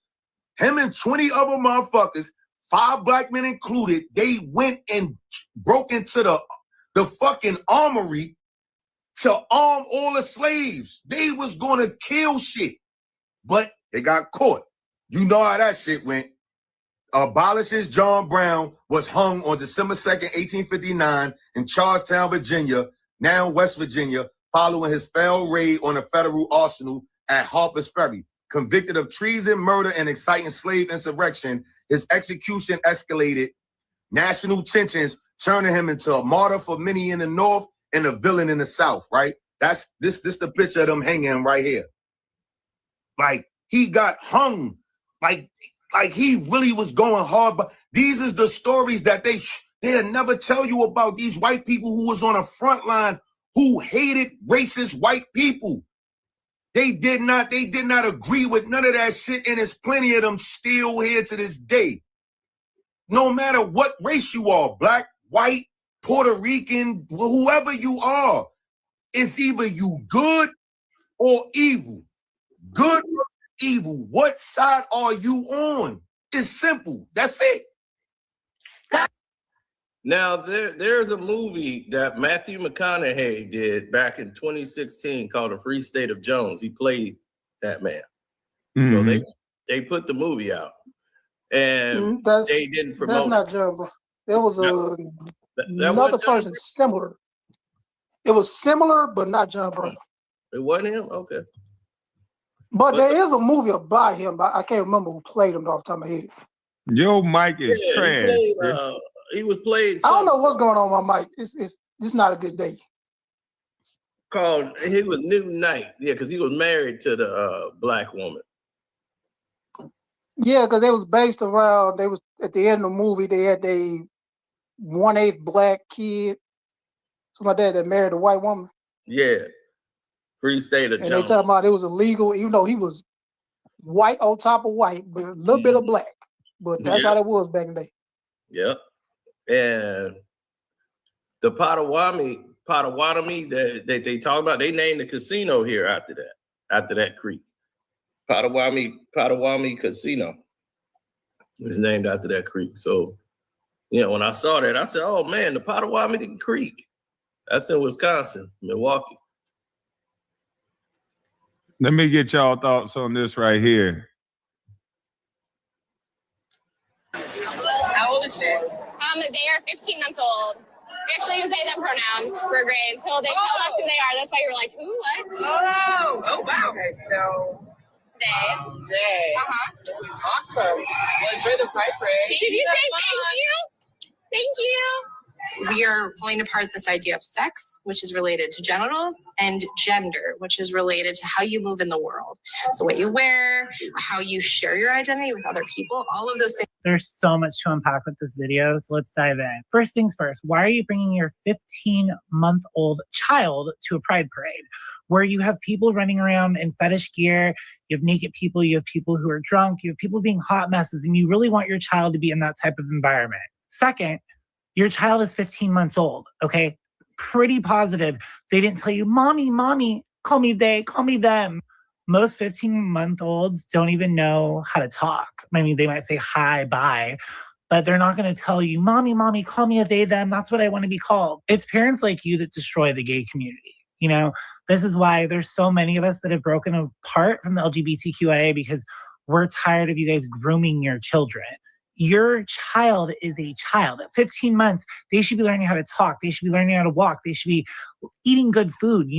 Him and 20 other motherfuckers, 5 black men included, they went and broke into the fucking armory to arm all the slaves. They was gonna kill shit, but they got caught. You know how that shit went. Abolishist John Brown was hung on December 2nd, 1859 in Charlestown, Virginia, now West Virginia, following his failed raid on a Federal Arsenal at Harper's Ferry. Convicted of treason, murder, and inciting slave insurrection, his execution escalated national tensions, turning him into a martyr for many in the North and a villain in the South, right? That's this the picture of them hanging right here. Like, he got hung. Like he really was going hard. But these is the stories that they'll never tell you about, these white people who was on the front line who hated racist white people. They did not agree with none of that shit, and there's plenty of them still here to this day. No matter what race you are, black, white, Puerto Rican, whoever you are, it's either you good or evil. Good or evil. What side are you on? It's simple. That's it. Now, there's a movie that Matthew McConaughey did back in 2016 called A Free State of Jones. He played that man. Mm-hmm. So they put the movie out. And they didn't promote That's not John Brown. There was another person similar. It was similar, but not John Brown. It wasn't him? Okay. But there is a movie about him, but I can't remember who played him off the top of my head. Yo, Mike is trash. He was played. I don't know what's going on with my mic. It's not a good day. He was New Knight. Yeah, because he was married to the black woman. Yeah, because they was based around. They was at the end of the movie. They had a 1/8 black kid, something like that married a white woman. Yeah, free state of And they jungle. talking about it was illegal, even though he was white on top of white, but a little bit of black. But that's how that was back in the day. Yep. And the Potawatomi that they talk about, they named the casino here after that creek. Potawatomi Casino is named after that creek. So, when I saw that, I said, oh man, the Potawatomi Creek. That's in Wisconsin, Milwaukee. Let me get y'all thoughts on this right here. How old is she? They are 15 months old. We actually use they, them pronouns for grade until they tell us who they are. That's why you were like, who, what? Oh, wow. Okay, so they. Awesome. Well, enjoy the Pride Parade. Did you say thank you? Thank you. We are pulling apart this idea of sex, which is related to genitals, and gender, which is related to how you move in the world. So what you wear, how you share your identity with other people, all of those things. There's so much to unpack with this video, so let's dive in. First things first, why are you bringing your 15-month-old child to a pride parade where you have people running around in fetish gear, you have naked people, you have people who are drunk, you have people being hot messes, and you really want your child to be in that type of environment? Second, your child is 15 months old, okay? Pretty positive. They didn't tell you, mommy, call me they, call me them. Most 15-month-olds don't even know how to talk. I mean, they might say hi, bye, but they're not going to tell you, mommy, call me a they, them. That's what I want to be called. It's parents like you that destroy the gay community. This is why there's so many of us that have broken apart from the LGBTQIA because we're tired of you guys grooming your children. Your child is a child. At 15 months, they should be learning how to talk. They should be learning how to walk. They should be eating good food.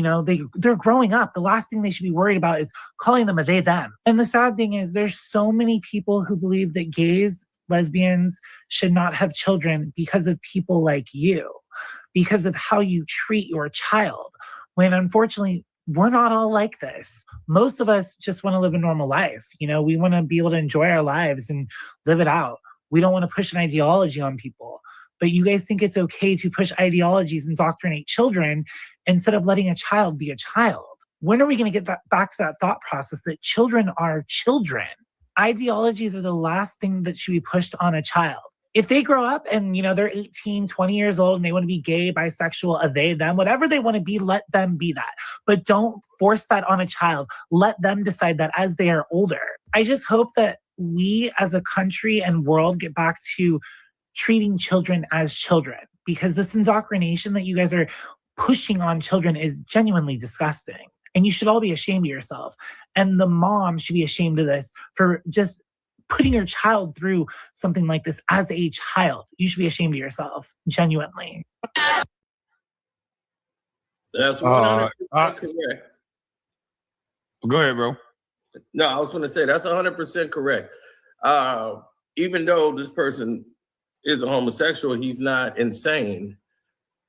They're growing up. The last thing they should be worried about is calling them a they, them. And the sad thing is there's so many people who believe that gays, lesbians should not have children because of people like you, because of how you treat your child, when unfortunately, we're not all like this. Most of us just want to live a normal life. We want to be able to enjoy our lives and live it out. We don't want to push an ideology on people. But you guys think it's okay to push ideologies and indoctrinate children instead of letting a child be a child. When are we going to get back to that thought process that children are children? Ideologies are the last thing that should be pushed on a child. If they grow up and, they're 18, 20 years old and they want to be gay, bisexual, a they, them, whatever they want to be, let them be that. But don't force that on a child. Let them decide that as they are older. I just hope that we as a country and world get back to treating children as children, because this indoctrination that you guys are pushing on children is genuinely disgusting. And you should all be ashamed of yourself. And the mom should be ashamed of this for just putting your child through something like this as a child. You should be ashamed of yourself, genuinely. That's 100% correct. Go ahead, bro. No, I was going to say that's 100% correct. Even though this person is a homosexual, he's not insane.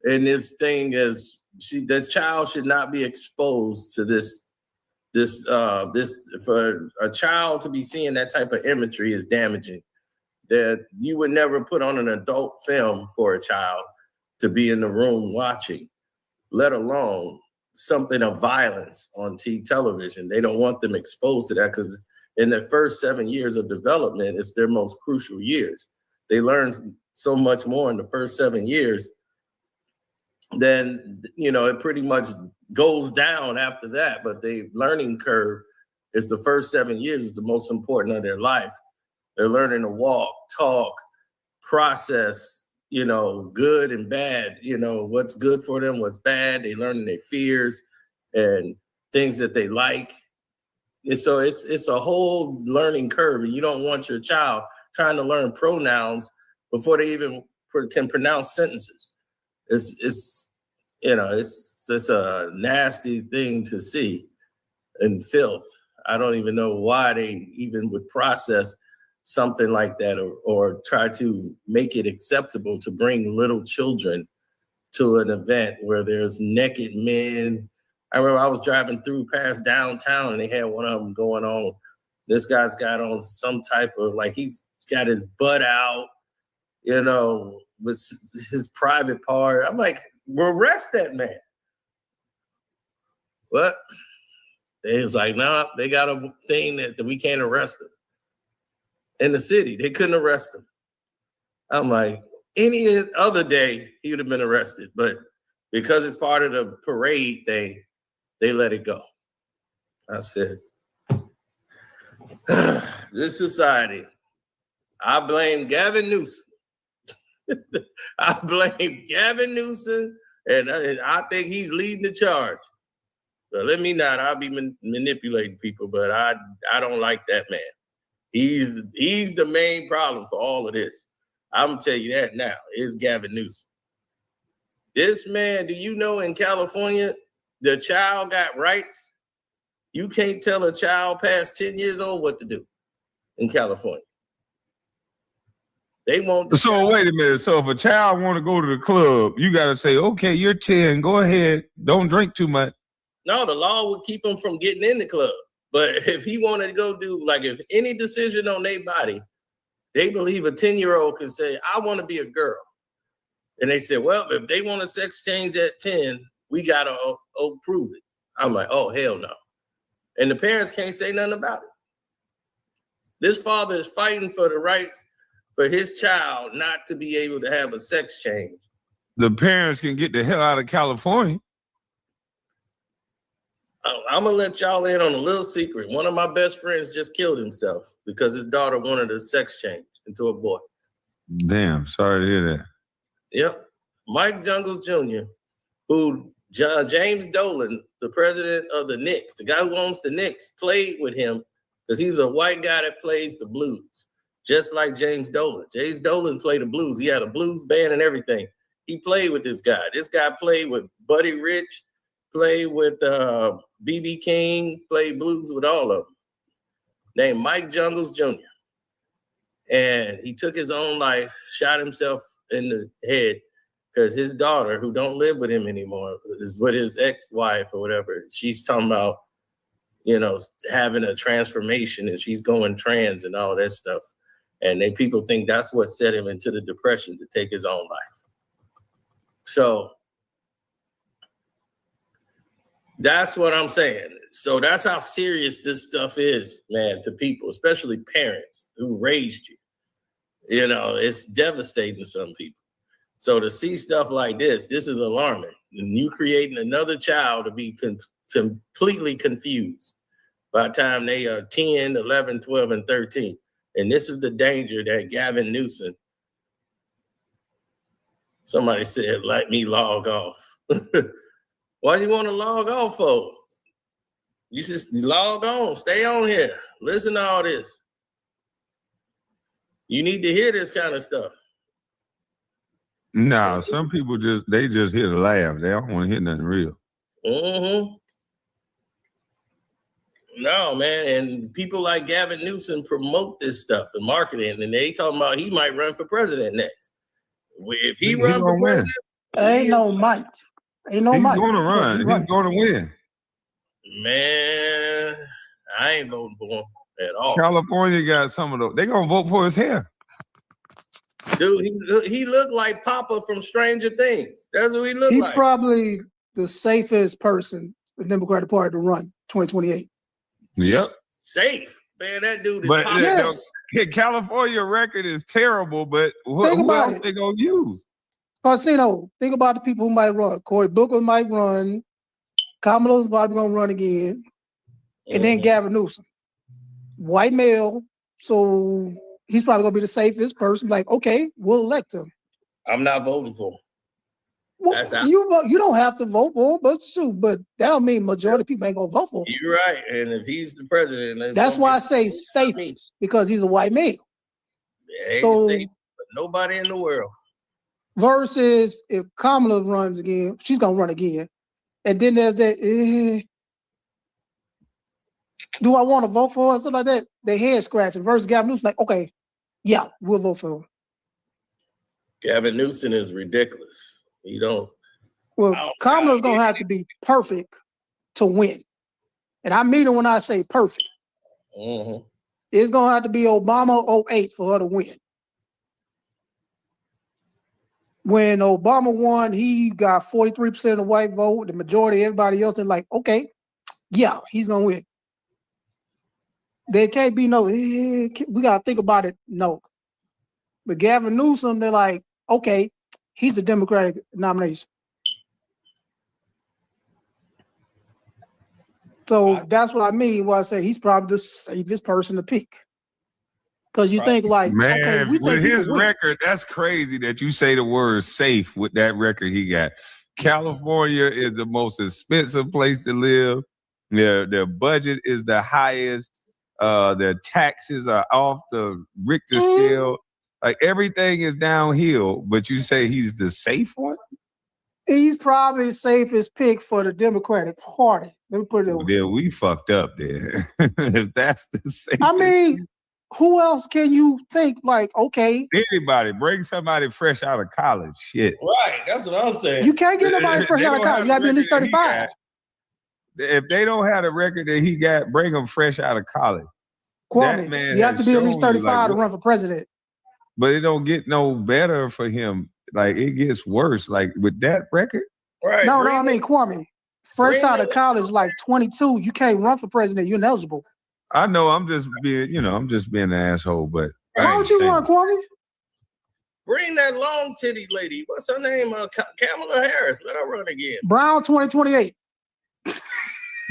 And this thing is, this child should not be exposed to this. For a child to be seeing that type of imagery is damaging. That you would never put on an adult film for a child to be in the room watching, let alone something of violence on television. They don't want them exposed to that because in their first 7 years of development, it's their most crucial years. They learn so much more in the first 7 years. Then, it pretty much goes down after that. But the learning curve is the first 7 years is the most important of their life. They're learning to walk, talk, process, good and bad, what's good for them, what's bad. They learning their fears and things that they like. And so it's a whole learning curve. And you don't want your child trying to learn pronouns before they even can pronounce sentences. It's a nasty thing to see and filth. I don't even know why they even would process something like that or try to make it acceptable to bring little children to an event where there's naked men. I remember I was driving through past downtown and they had one of them going on This guy's got on some type of, like, he's got his butt out, you know, with his private part. I'm like, arrest that man. What? They was like, nah, they got a thing that we can't arrest him. In the city, they couldn't arrest him. I'm like, any other day, he would have been arrested. But because it's part of the parade thing, they let it go. I said, this society, I blame Gavin Newsom. I blame Gavin Newsom, and I think he's leading the charge. So let me not, I'll be manipulating people, but I don't like that man. He's the main problem for all of this. I'm gonna tell you that now, is Gavin Newsom. This man, do you know in California, the child got rights? You can't tell a child past 10 years old what to do in California. They won't. So wait a minute. So if a child want to go to the club, you got to say, okay, you're 10, go ahead. Don't drink too much. No, the law would keep him from getting in the club. But if he wanted to go do, like, if any decision on their body, they believe a 10-year-old can say, I want to be a girl. And they said, well, if they want a sex change at 10, we got to approve it. I'm like, oh, hell no. And the parents can't say nothing about it. This father is fighting for the rights for his child not to be able to have a sex change. The parents can get the hell out of California. I'm going to let y'all in on a little secret. One of my best friends just killed himself because his daughter wanted a sex change into a boy. Damn, sorry to hear that. Yep. Mike Jungles Jr., who James Dolan, the president of the Knicks, the guy who owns the Knicks, played with him because he's a white guy that plays the blues, just like James Dolan. James Dolan played the blues. He had a blues band and everything. He played with this guy. This guy played with Buddy Rich, played with B.B. King, played blues with all of them, named Mike Jungles Jr. And he took his own life, shot himself in the head because his daughter, who don't live with him anymore, is with his ex-wife or whatever. She's talking about, you know, having a transformation and she's going trans and all that stuff. And people think that's what set him into the depression to take his own life. So that's what I'm saying. So that's how serious this stuff is, man, to people, especially parents who raised you. You know, it's devastating to some people. So to see stuff like this is alarming. And you creating another child to be completely confused by the time they are 10, 11, 12, and 13. And this is the danger that Gavin Newsom, somebody said, let me log off. Why do you want to log off for? You just log on, stay on here, listen to all this. You need to hear this kind of stuff. No, some people just hear to laugh. They don't want to hear nothing real. Mm-hmm. No, man, and people like Gavin Newsom promote this stuff and marketing, and they talking about he might run for president next. If he runs for president, ain't no might. Ain't no might. He's going to run. He's going to win. Man, I ain't voting for him at all. California got some of those. They're going to vote for his hair. Dude, he looked like Papa from Stranger Things. That's what he looked like. He's probably the safest person the Democratic Party to run 2028. Yep. Safe. Man, that dude is but yes. California record is terrible, but who else they going to use? Karceno, think about the people who might run. Cory Booker might run. Kamala's probably going to run again. And then Gavin Newsom. White male, so he's probably going to be the safest person. Like, okay, we'll elect him. I'm not voting for him. Well, you don't have to vote for him, but that don't mean majority of people ain't going to vote for him. You're right. And if he's the president... That's why I say safest, because he's a white male. Yeah, he's safe, but nobody in the world. Versus if Kamala runs again, she's going to run again. And then there's that, do I want to vote for her? Something like that. They head scratching. Versus Gavin Newsom, like, okay, yeah, we'll vote for her. Gavin Newsom is ridiculous. You don't. Well, Kamala's going to have to be perfect to win. And I mean it when I say perfect. It's gonna have to be Obama 08 for her to win. When Obama won, he got 43% of the white vote. The majority of everybody else is like, okay, yeah, he's gonna win. There can't be no, we gotta think about it. No. But Gavin Newsom, they're like, okay, he's the Democratic nomination. So that's what I mean when I say he's probably the safest person to pick. Because you think like, man, okay, we with think his record, that's crazy that you say the word safe with that record he got. California is the most expensive place to live. Their budget is the highest. Their taxes are off the Richter scale. Like everything is downhill, but you say he's the safe one? He's probably the safest pick for the Democratic Party. Let me put it Yeah, we fucked up there. If that's the safest. I mean, who else can you think like, okay? Anybody, bring somebody fresh out of college. Shit. Right, that's what I'm saying. You can't get nobody fresh out of college. You gotta be at least 35. If they don't have the record that he got, bring them fresh out of college. Kwame, you have to be at least 35 to run for president. But it don't get no better for him. Like it gets worse. Like with that record. Right. No, I mean Kwame. Fresh out of college, like 22, you can't run for president. You're ineligible. I know. I'm just being an asshole. But why would you run, Kwame? Bring that long titty lady. What's her name? Kamala Harris. Let her run again. Brown 2028.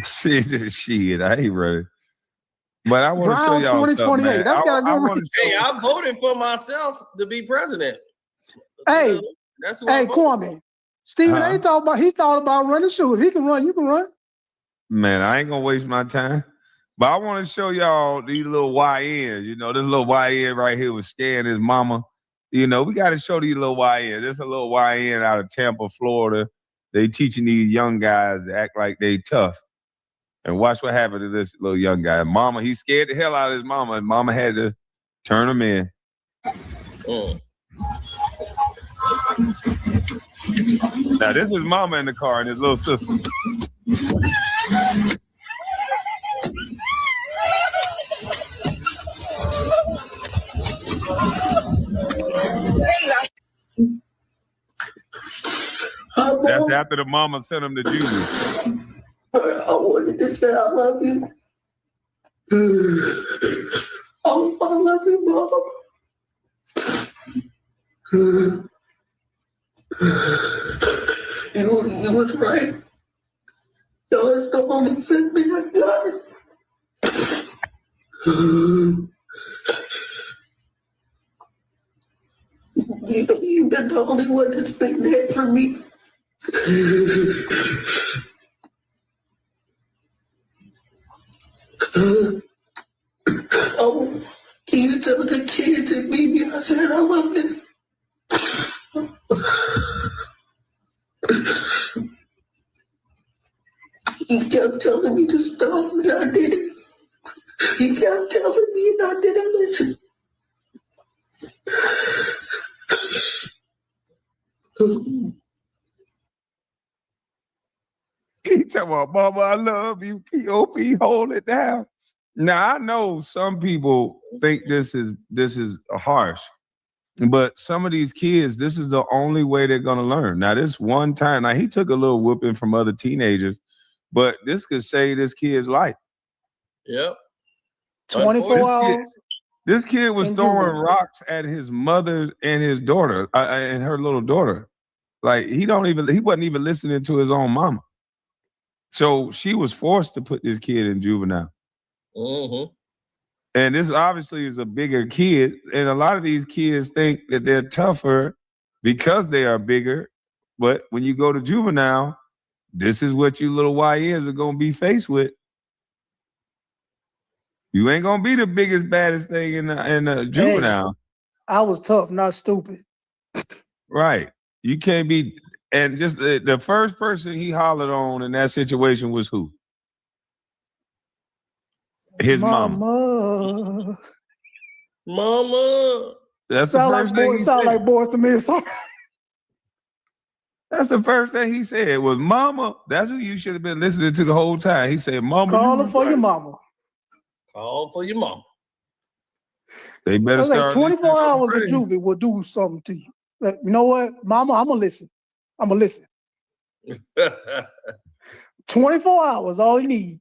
Shit, I ain't running. But I want to show y'all something, man. I voted for myself to be president. Hey, that's Kwame. Stephen A. thought about running. Shoot, if he can run, you can run. Man, I ain't gonna waste my time. But I want to show y'all these little YNs. You know, this little YN right here was scaring his mama. You know, we got to show these little YNs. There's a little YN out of Tampa, Florida. They teaching these young guys to act like they tough. And watch what happened to this little young guy. Mama, he scared the hell out of his mama, and mama had to turn him in. Now, this is mama in the car and his little sister. That's after the mama sent him to juvie. I wanted to say I love you. I love you, Mom. You was right. That was the only thing I got. You've been the only one that's been there for me. Oh, can you tell the kids and baby I said I love them? You kept telling me to stop and I didn't. You kept telling me and I didn't listen. He talking about, Mama, I love you. P.O.P. hold it down. Now I know some people think this is harsh, but some of these kids, this is the only way they're gonna learn. Now, this one time, now he took a little whooping from other teenagers, but this could save this kid's life. Yep. 24 hours. This kid was throwing rocks at his mother and his daughter and her little daughter. Like he wasn't even listening to his own mama. So she was forced to put this kid in juvenile. Mm-hmm. And this obviously is a bigger kid. And a lot of these kids think that they're tougher because they are bigger. But when you go to juvenile, this is what you little YNs are going to be faced with. You ain't going to be the biggest, baddest thing in the juvenile. Hey, I was tough, not stupid. Right. You can't be. And just the first person he hollered on in that situation was who? His mama. Mama. That's the first thing he said. Sound like Boys to Men. That's the first thing he said was mama. That's who you should have been listening to the whole time. He said, Mama. Call her for your mama. Call for your mom. They better It's like start 24 hours of listening. juvie will do something to you. Like, you know what, Mama, I'm gonna listen. 24 hours, all you need.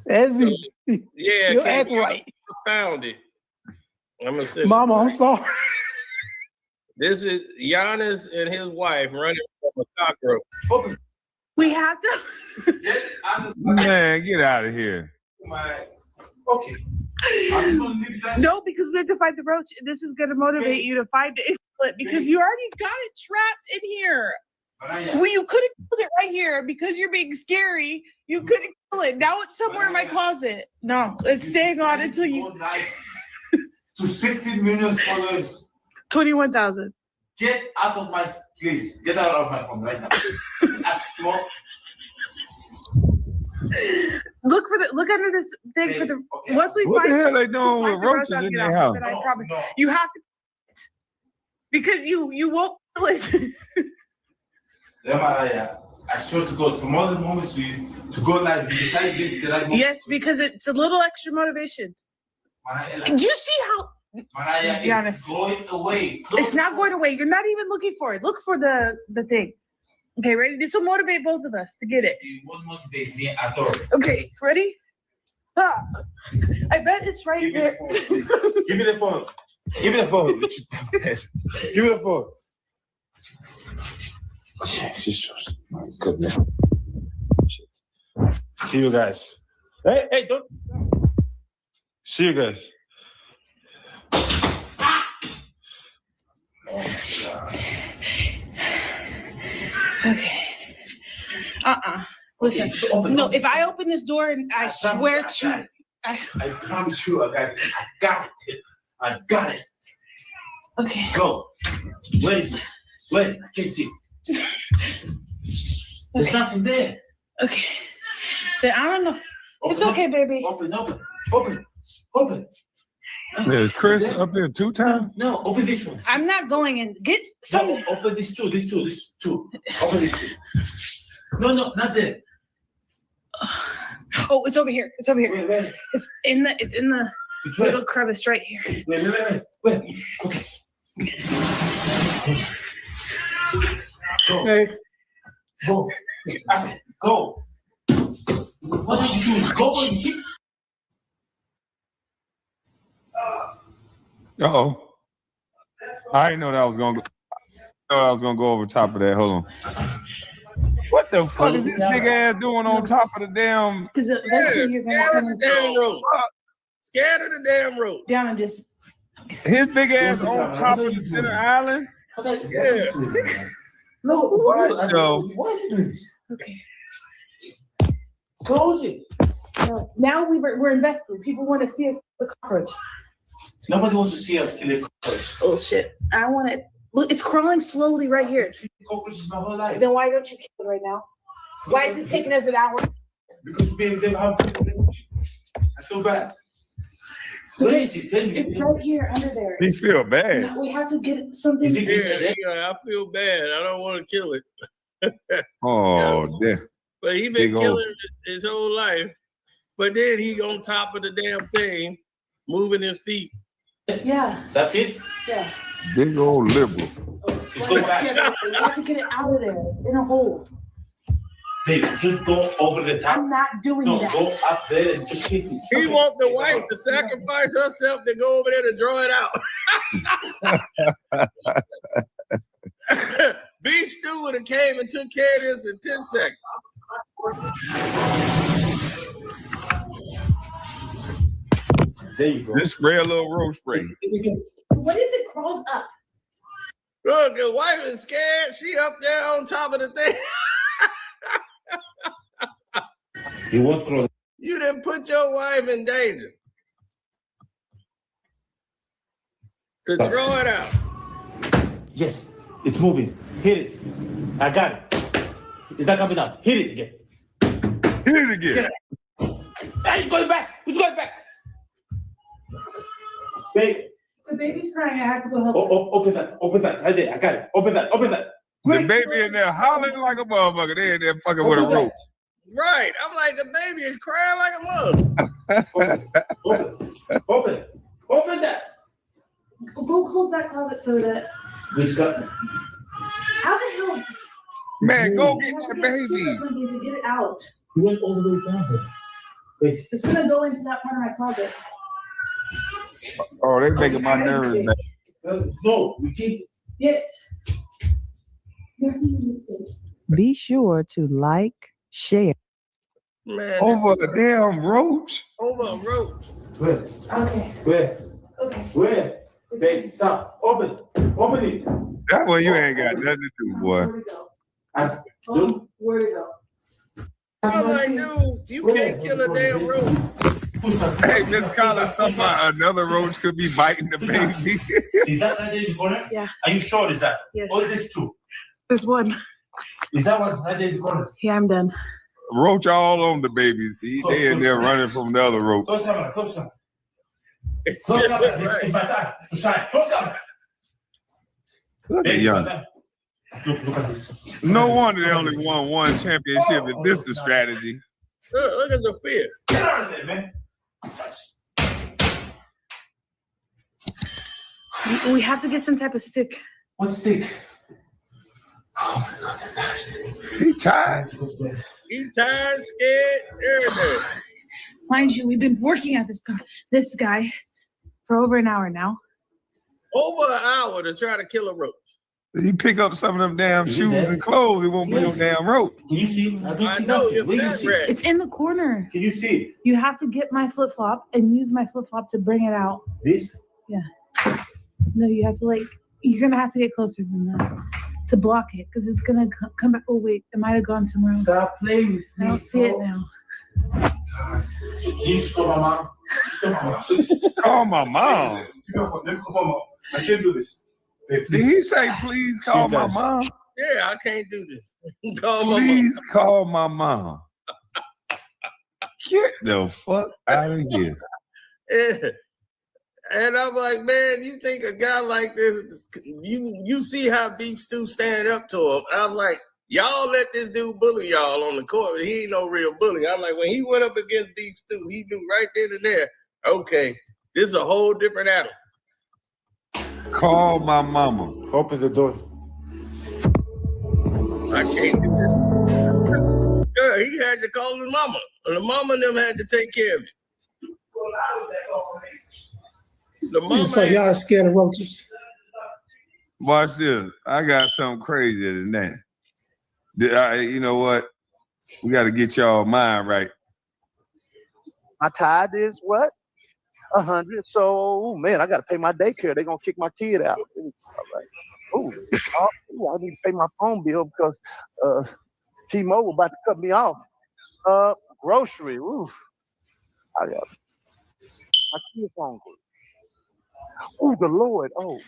That's it. Yeah, You act right. I found it. I'm gonna say, Mama, I'm sorry. This is Giannis and his wife running from a cockroach. We have to. Man, get out of here. Okay. No, because we have to fight the roach. This is going to motivate you to find it because you already got it trapped in here. Well, you couldn't kill it right here because you're being scary. You couldn't kill it. Now it's somewhere in my closet. No, it's staying on until you. To 16 million followers. 21,000. Get out of my place. Get out of my phone right now. Look under this thing for the. Once we What find the hell they doing find with the roaches roach, in I'll their get house? off, but I promise you have to because you won't kill it. Mariah, I swear to God, from all the moments to go live, you decide this is the right moment. Yes, because it's a little extra motivation. Mariah, Do you see how? Mariah, Be honest. it's going away. It's not going away. You're not even looking for it. Look for the thing. Okay, ready? This will motivate both of us to get it. It won't motivate me at all. Okay, ready? Ah, I bet it's right there. Give me the phone. Give me the phone. Give me the phone. Jesus, my goodness. Shit. See you guys. Hey, don't. See you guys. Okay. Listen. No, if I open this door and I swear to. I promise you, I got it. I got it. Okay. Go. Where is it? Where? I can't see. There's nothing there. Okay. Then I don't know. It's okay, baby. Open. Is Chris up here 2 times? No, open this one. I'm not going in. Get some. No, open this two. Open this two. No, not there. Oh, it's over here. It's over here. Where? It's in the little crevice right here. Wait. Okay. Go. Hey. Go. Go. What are you doing? Go and hit. Uh-oh. I didn't know that was gonna go over top of that. Hold on. What the fuck is this big ass doing on top of the damn? Because eventually you're gonna come and Damn road. Scared of the damn road. down and just. His big ass on top of the center island? Yeah. No, What the? why are you doing this? Okay. Close it. Now we're invested. People want to see us kill the cockroach. Nobody wants to see us kill a cockroach. Oh shit! I want it. Look, it's crawling slowly right here. Cockroaches my whole life. Then why don't you kill it right now? Why is it taking us an hour? Because me and them have. I feel bad. Where is it? Tell me. It's right here under there. He feel bad. No, we have to get something. Is it Yeah, I feel bad. I don't want to kill it. Oh, damn. But he been killing it his whole life. But then he on top of the damn thing, moving his feet. Yeah. That's it? Yeah. Big old liberal. We have to get it out of there in a hole. Baby, just go over the top. I'm not doing No, that. go up there and just hit me. He want the wife to sacrifice herself to go over there to draw it out. B. Stu would have came and took care of this in 10 seconds. There you go. Just spray a little road spray. What if it crawls up? Look, the wife is scared. She up there on top of the thing. He won't crawl. You didn't put your wife in danger. To throw it out. Yes, it's moving. Hit it. I got it. It's not coming out. Hit it again. Hit it again. Get it. Hey, he's going back. He's going back. Babe. The baby's crying. I have to go help. Open that. Open that. Right there. I got it. Open that. Open that. The baby in there hollering like a motherfucker. They in there fucking with a rope. Right. I'm like, the baby is crying like a mother. Open that. Go close that closet so that. Which got? How the hell? Man, go You get have that to get a stick baby. or something to get it out. You went all the way down there. Wait. It's gonna go into that part of my closet. Oh, they making my nerves bad. No, we keep. Yes. Be sure to like, share. Man, Over a damn roach? over a roach. Where? Okay. Where? Okay. Where? Baby, stop. Open. Open it. That one you ain't got nothing to do, boy. Where'd it go? Where'd it go? I'm like, dude, you can't kill a damn roach. Hey, Miss Collins, talking about another roach could be biting the baby. Is that right there in the corner? Yeah. Are you sure is that? Yes. Or is this two? This one. Is that one right there in the corner? Yeah, I'm done. Roach all on the baby. They in there running from the other roach. Close camera, close camera. Close camera. It's my time to shine. Close camera. Look at Hey, young. Look at this. No wonder they only won one championship. If this the strategy. Look at the fear. Get out of there, man. We have to get some type of stick. What stick? He tired. He tired, scared, everything. Mind you, we've been working at this guy for over an hour now. Over an hour to try to kill a roach. You pick up some of them damn shoes and clothes, it won't be no damn rope. Can you see? I don't I see know nothing. you're Where you that see? red. It's in the corner. Can you see it? You have to get my flip flop and use my flip flop to bring it out. This? Yeah. No, you have to you're gonna have to get closer than that to block it because it's gonna come back. Oh wait, it might have gone somewhere else. Stop playing with me. I don't see it now. Can you just call my mom? Call my mom. Let me call my mom. I can't do this. Hey, Did he say please call my mom? Yeah, I can't do this. Call my Please call my mom. Get the fuck out of here. Yeah. And I'm like, man, you think a guy like this, you see how Beef Stew stand up to him. I was like, y'all let this dude bully y'all on the court, but he ain't no real bully. I'm like, when he went up against Beef Stew, he knew right then and there, okay, this is a whole different animal. Call my mama. Open the door. I can't do this. Yeah, he had to call his mama, and the mama and them had to take care of it. The mama So y'all are scared of roaches. Watch this. I got something crazier than that. You know what? We got to get y'all mind right. My tithe is what? 100. So, man, I got to pay my daycare. They're going to kick my kid out. All right. I need to pay my phone bill because T-Mobile about to cut me off. Grocery. Ooh. I got my kid's hungry. Oh, the Lord. Oh.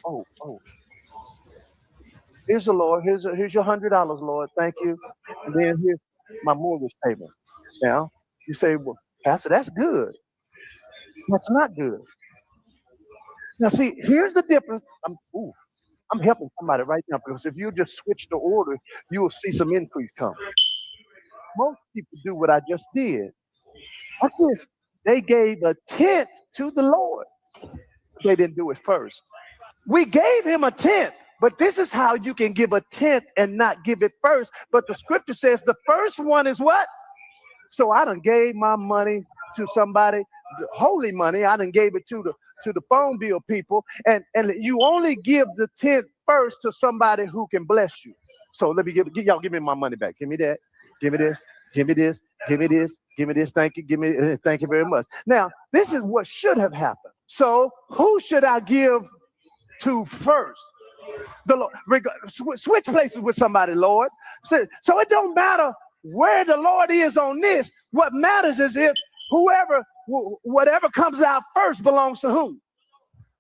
Here's the Lord. Here's your $100, Lord. Thank you. And then here's my mortgage payment. Now, you say, well, Pastor, that's good. That's not good. Now, see, here's the difference. I'm helping somebody right now because if you just switch the order, you will see some increase come. Most people do what I just did. Watch this. They gave a tenth to the Lord. They didn't do it first. We gave him a tenth, but this is how you can give a tenth and not give it first. But the scripture says the first one is what? So I done gave my money to somebody, holy money. I done gave it to the phone bill people, and you only give the tenth first to somebody who can bless you. So let me give me my money back. Give me that. Give me this. Give me this. Give me this. Give me this. Thank you. Thank you very much. Now, this is what should have happened. So who should I give to first? The Lord. Switch places with somebody, Lord. So it don't matter where the Lord is on this. What matters is if whatever comes out first belongs to who?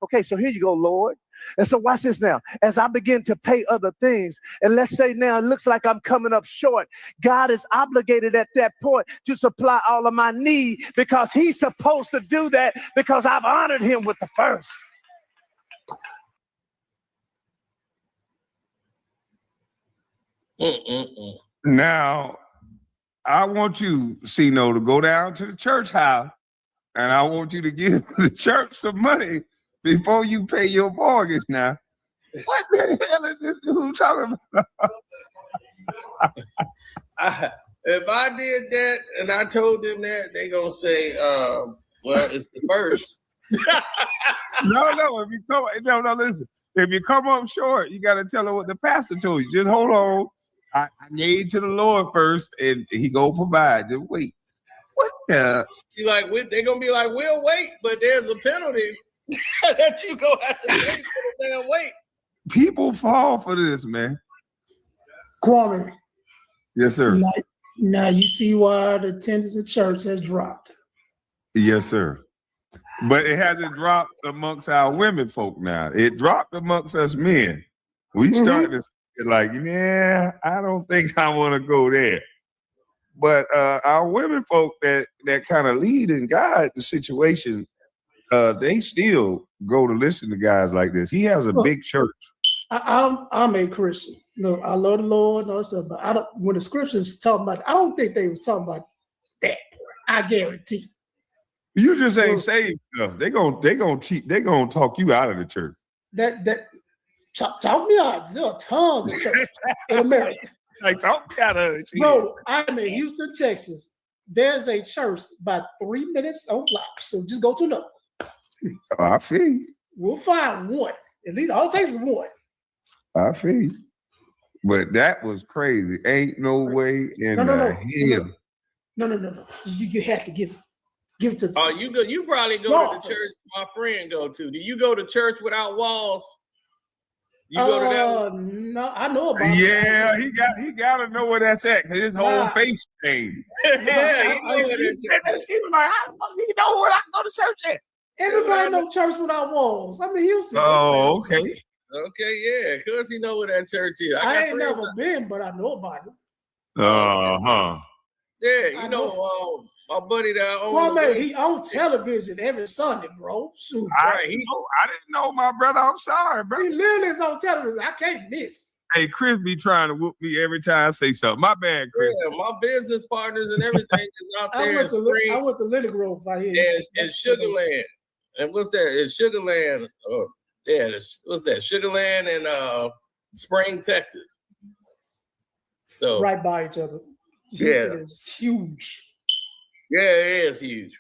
Okay, so here you go, Lord. And so watch this now. As I begin to pay other things, and let's say now it looks like I'm coming up short, God is obligated at that point to supply all of my need because he's supposed to do that because I've honored him with the first. Now, I want you, Cino, to go down to the church house, and I want you to give the church some money before you pay your mortgage. Now, what the hell is this dude talking about? If I did that and I told them that, they gonna say, well, it's the first. No, if you come, no, listen. If you come up short, you got to tell her what the pastor told you. Just hold on. I gave to the Lord first, and He gonna provide. Just wait. What the? You like, they gonna be like, we'll wait, but there's a penalty that you gonna have to pay for the damn wait. People fall for this, man. Kwame. Yes, sir. Now you see why the attendance at church has dropped. Yes, sir. But it hasn't dropped amongst our women folk now. It dropped amongst us men. We started to like, yeah, I don't think I want to go there. But our women folk that kind of lead and guide the situation, they still go to listen to guys like this. He has a big church. I'm a Christian. No, I love the Lord and all stuff, but I don't. When the scriptures talking about, I don't think they was talking about that. I guarantee. You just ain't saved enough. They gonna cheat. They gonna talk you out of the church. Talk me out. There are tons of churches in America. Like talk me out of it. Bro, I'm in Houston, Texas. There's a church about 3 minutes on block. So just go to another. I feel you. We'll find one. At least all it takes is one. I feel you. But that was crazy. Ain't no way in hell. No. You have to give it to. Oh, you probably go to the church my friend go to. Do you go to church without walls? You go to that one? No, I know about Yeah, he got to know where that's at because his whole face changed. Yeah, he knows where that's at. He was like, how the fuck do you know where I go to church at? Everybody know church without walls. I mean, Houston. Oh, okay. Okay, yeah, because he know where that church is. I ain't never been, but I know about it. Yeah, you know, my buddy that owns. Well, he on television every Sunday, bro. Shoot, I didn't know, my brother. I'm sorry, bro. He literally is on television. I can't miss. Hey, Chris be trying to whoop me every time I say something. My bad, Chris. Yeah, my business partners and everything is out there. I went to Lily Grove out here. And Sugarland. And what's that? It's Sugarland. What's that? Sugarland and Spring, Texas. So right by each other. Houston is huge. Yeah, it is huge.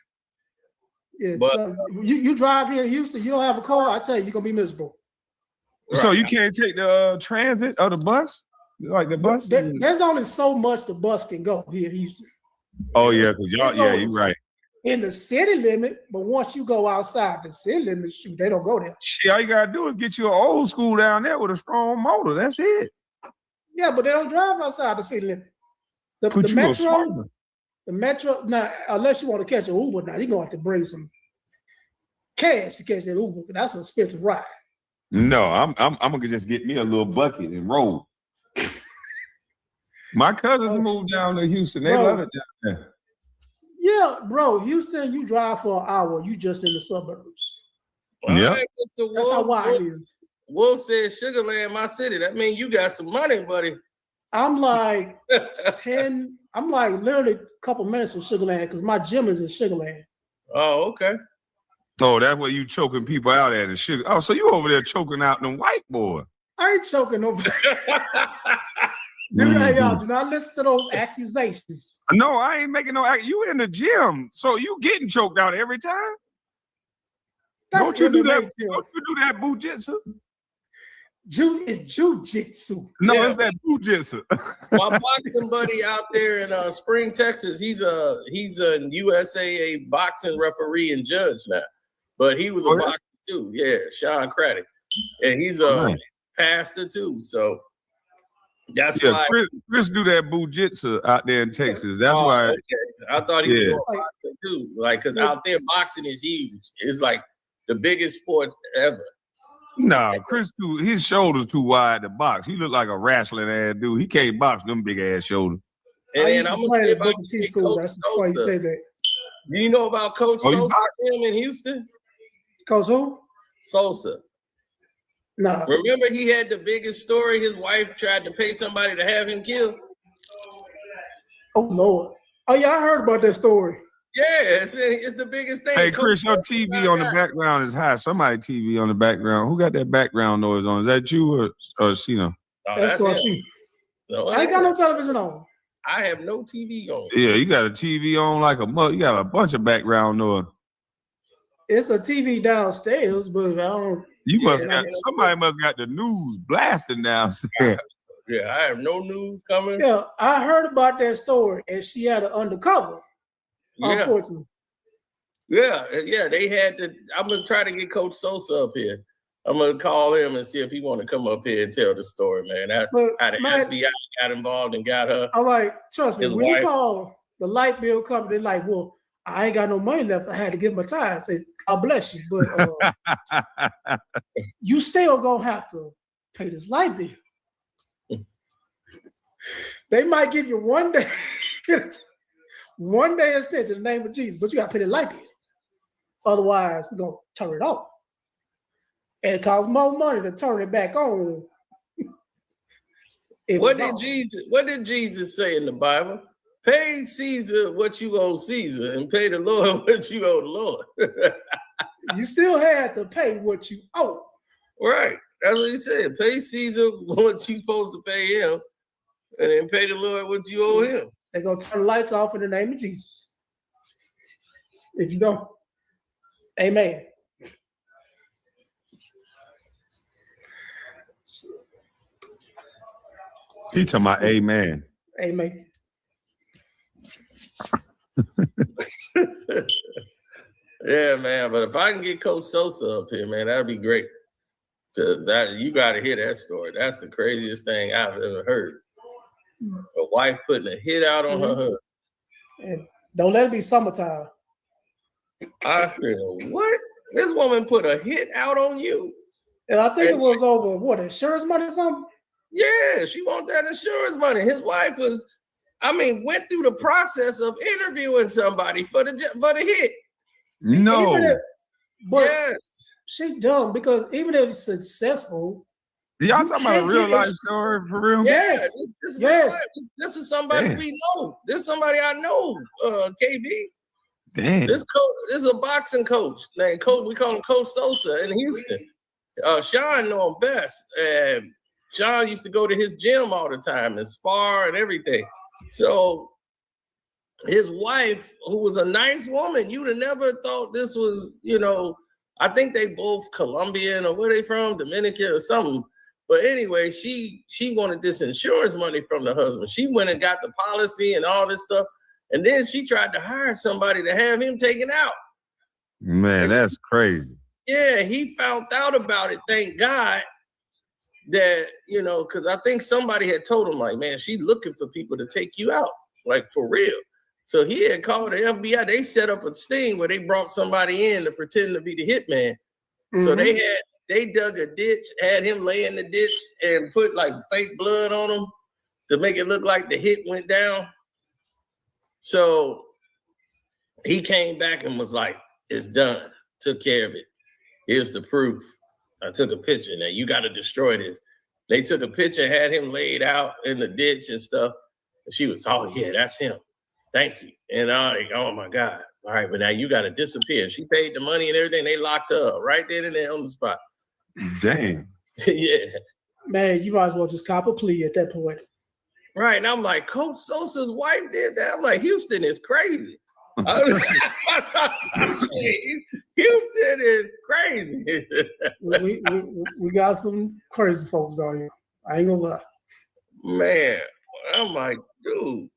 Yeah, but so you drive here in Houston, you don't have a car, I tell you, you're gonna be miserable. So you can't take the transit or the bus? Like the bus? There's only so much the bus can go here in Houston. Oh, yeah, because you're right. In the city limit, but once you go outside the city limit, shoot, they don't go there. Shit, all you gotta do is get you an old school down there with a strong motor. That's it. Yeah, but they don't drive outside the city limit. The metro, now, unless you want to catch an Uber, now you're going to have to bring some cash to catch that Uber, because that's an expensive ride. No, I'm gonna just get me a little bucket and roll. My cousins moved down to Houston. They love it down there. Yeah, bro, Houston, you drive for an hour, you just in the suburbs. Yeah. That's how wide it is. Wolf said Sugarland, my city. That means you got some money, buddy. I'm like literally a couple minutes from Sugarland because my gym is in Sugarland. Oh, okay. Oh, that's where you choking people out at the sugar. Oh, so you over there choking out them white boy. I ain't choking over there. Y'all do not listen to those accusations. No, I ain't making no. You in the gym, so you getting choked out every time. Don't you do that? Don't you do that bujitsu? It's jujitsu. No, it's that bujitsu. My boxing buddy out there in Spring, Texas, he's a USAA boxing referee and judge now, but he was a boxer too. Yeah, Sean Craddock, and he's a pastor too. So that's why Chris do that bujitsu out there in Texas. That's why. Okay. I thought he was a boxer too, like because out there boxing is huge. It's like the biggest sport ever. Nah, Chris, his shoulders too wide to box. He look like a wrestling ass dude. He can't box them big ass shoulders. And I'm gonna say about T school. That's why you say that. Do you know about Coach Sosa in Houston? Coach who? Sosa. No. Remember he had the biggest story. His wife tried to pay somebody to have him killed. Oh Lord. Oh yeah, I heard about that story. Yeah, it's the biggest thing. Hey, Chris, your TV on the background is high. Somebody TV on the background. Who got that background noise on? Is that you or Cena? Oh, That's what I him. see. No, I ain't got no television on. I have no TV on. Yeah, you got a TV on like a mug. You got a bunch of background noise. It's a TV downstairs, but I don't. You must got somebody must got the news blasting downstairs. Yeah, I have no news coming. Yeah, I heard about that story, and she had an undercover. Yeah. Unfortunately. Yeah, they had to. I'm gonna try to get Coach Sosa up here. I'm gonna call him and see if he want to come up here and tell the story, man. How the FBI got involved and got her. All right, trust me. His When wife. you call the light bill company, they're like, "Well, I ain't got no money left. I had to give my time." I say, "God bless you, but you still gonna have to pay this light bill." They might give you 1 day, 1 day extension in the name of Jesus, but you got to pay the light bill. Otherwise, we're gonna turn it off. And it costs more money to turn it back on. What did Jesus say in the Bible? Pay Caesar what you owe Caesar, and pay the Lord what you owe the Lord. You still had to pay what you owe. Right. That's what he said. Pay Caesar what you supposed to pay him, and then pay the Lord what you owe him. They're gonna turn the lights off in the name of Jesus. If you don't, amen. He talking about amen. Amen. Yeah, man. But if I can get Coach Sosa up here, man, that'd be great. Cause you got to hear that story. That's the craziest thing I've ever heard. A wife putting a hit out on her husband. And don't let it be summertime. I feel what? This woman put a hit out on you. And I think it was over what, insurance money or something? Yeah, she want that insurance money. His wife went through the process of interviewing somebody for the hit. No. But yes. She dumb because even if it's successful. Y'all talking about a real life story for real? Yes. Yes. This is somebody we know. This is somebody I know, KB. Damn. This is a boxing coach named Coach. We call him Coach Sosa in Houston. Sean know him best. And Sean used to go to his gym all the time and spar and everything. So his wife, who was a nice woman, you'd have never thought this was, I think they both Colombian or where they from, Dominican or something. But anyway, she wanted this insurance money from the husband. She went and got the policy and all this stuff. And then she tried to hire somebody to have him taken out. Man, that's crazy. Yeah, he found out about it. Thank God that, because I think somebody had told him, like, man, she's looking for people to take you out, like for real. So he had called the FBI. They set up a sting where they brought somebody in to pretend to be the hitman. Mm-hmm. So they dug a ditch, had him lay in the ditch and put like fake blood on him to make it look like the hit went down. So he came back and was like, it's done. Took care of it. Here's the proof. I took a picture. Now you got to destroy this. They took a picture, had him laid out in the ditch and stuff. And she was, oh yeah, that's him. Thank you. And I like, oh my God. All right, but now you got to disappear. She paid the money and everything. They locked her up right then and there on the spot. Dang. Yeah. Man, you might as well just cop a plea at that point. Right. And I'm like, Coach Sosa's wife did that. I'm like, Houston is crazy. Houston is crazy. we got some crazy folks down here. I ain't gonna lie. Man, I'm like, dude.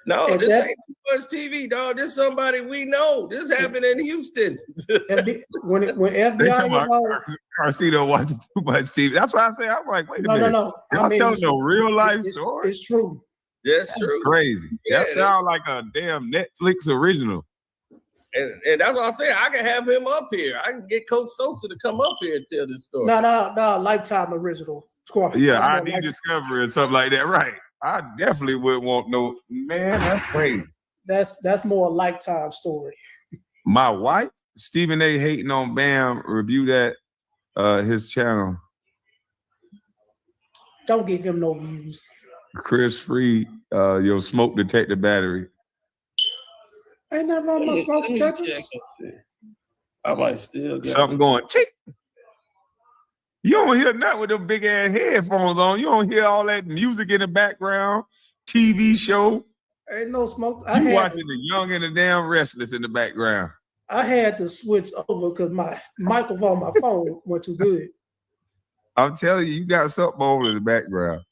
No, this ain't too much TV, dog. This somebody we know. This happened in Houston. when FBI Karceno watching too much TV. That's why I say I'm like, wait a minute. No. Y'all telling no real life story? It's true. That's true. Crazy. Yeah, that sounds like a damn Netflix original. And that's what I'm saying. I can have him up here. I can get Coach Sosa to come up here and tell this story. No, Lifetime original. Yeah, ID Discovery or something like that. Right. I definitely would want no, man, that's crazy. That's more a Lifetime story. My wife, Stephen A. hating on Bam, review that his channel. Don't give him no views. Chris Free, your smoke detector battery. Ain't nothing wrong with my smoke detectors. I might still got Something going tick. You don't hear nothing with them big ass headphones on. You don't hear all that music in the background, TV show. Ain't no smoke. You watching The Young and the Damn Restless in the background. I had to switch over because my microphone, my phone went too good. I'm telling you, you got something on in the background.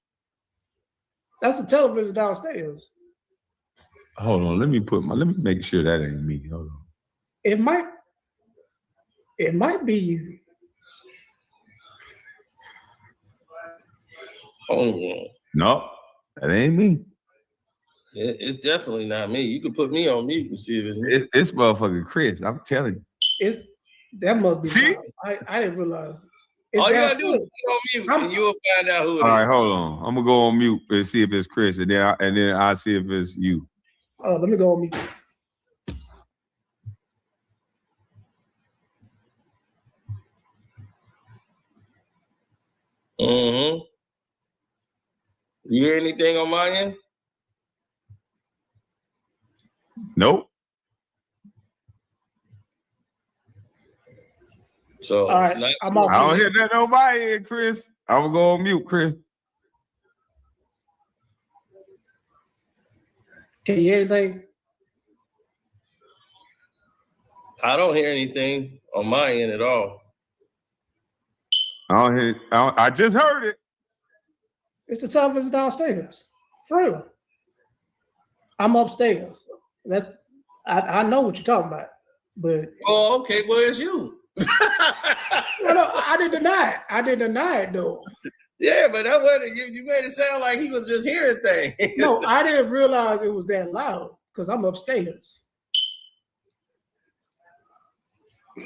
That's the television downstairs. Hold on, let me make sure that ain't me. Hold on. It might be you. Oh, no, that ain't me. It's definitely not me. You can put me on mute and see if it's me. It's motherfucking Chris. I'm telling you. That must be. See? I didn't realize. All you gotta do is put on mute, and you'll find out who it is. All right, hold on. I'm gonna go on mute and see if it's Chris, and then I'll see if it's you. Oh, let me go on mute. Mm-hmm. You hear anything on my end? Nope. So all right, I don't hear nothing on my end, Chris. I'm gonna go on mute, Chris. Can you hear anything? I don't hear anything on my end at all. I just heard it. It's the television downstairs. For real. I'm upstairs. I know what you're talking about. But oh, okay, well, it's you. no, I didn't deny it. I didn't deny it though. Yeah, but that wasn't you made it sound like he was just hearing things. No, I didn't realize it was that loud because I'm upstairs.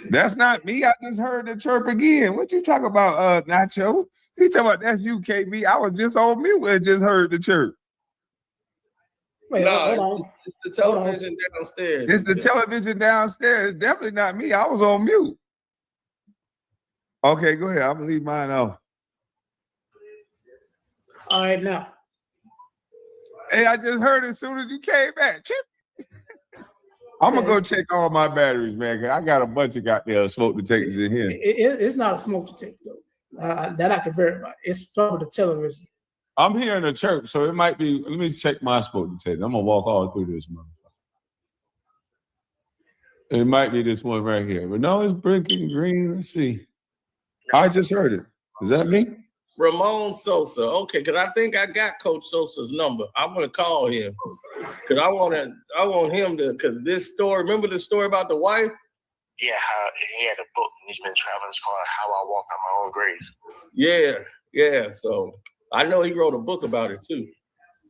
That's not me. I just heard the chirp again. What you talking about, Nacho? He talking about that's you, KB. I was just on mute and just heard the chirp. Wait, no, it's the television downstairs. It's the television downstairs. It's definitely not me. I was on mute. Okay, go ahead. I'm gonna leave mine off. All right, now. Hey, I just heard it as soon as you came back. Chip. I'm gonna go check all my batteries, man. Cause I got a bunch of goddamn smoke detectors in here. It's not a smoke detector. That I can verify. It's probably the television. I'm hearing a chirp, so it might be. Let me check my smoke detector. I'm gonna walk all through this, motherfucker. It might be this one right here, but no, it's blinking green. Let's see. I just heard it. Is that me? Ramon Sosa. Okay, because I think I got Coach Sosa's number. I'm gonna call him because I want him to. Because this story. Remember the story about the wife? Yeah, how he had a book and he's been traveling. It's called "How I Walk on My Own Grave." Yeah. So I know he wrote a book about it too.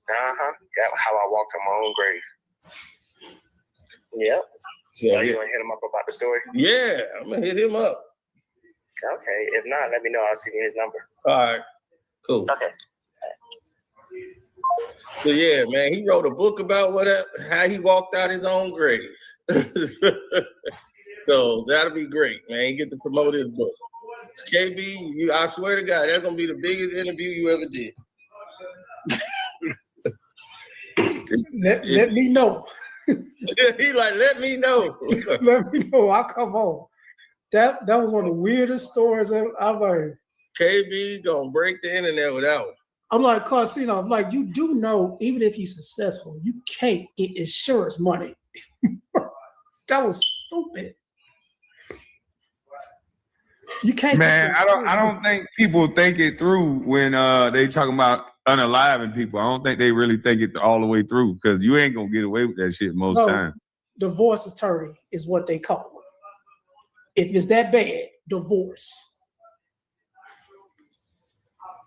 Yeah, how I walked on my own grave. Yep. So you gonna hit him up about the story? Yeah, I'm gonna hit him up. Okay. If not, let me know. I'll send you his number. All right. Cool. Okay. So yeah, man, he wrote a book about how he walked out his own grave. So that'll be great, man. You get to promote his book. KB, I swear to God, that's gonna be the biggest interview you ever did. Let me know. He like, let me know. Let me know. I'll come on. That was one of the weirdest stories I've heard. KB gonna break the internet without him. I'm like, Karceno, I'm like, you do know, even if you're successful, you can't get insurance money. That was stupid. You can't. Man, I don't think people think it through when they talking about unaliving people. I don't think they really think it all the way through because you ain't gonna get away with that shit most times. Divorce attorney is what they call it. If it's that bad, divorce.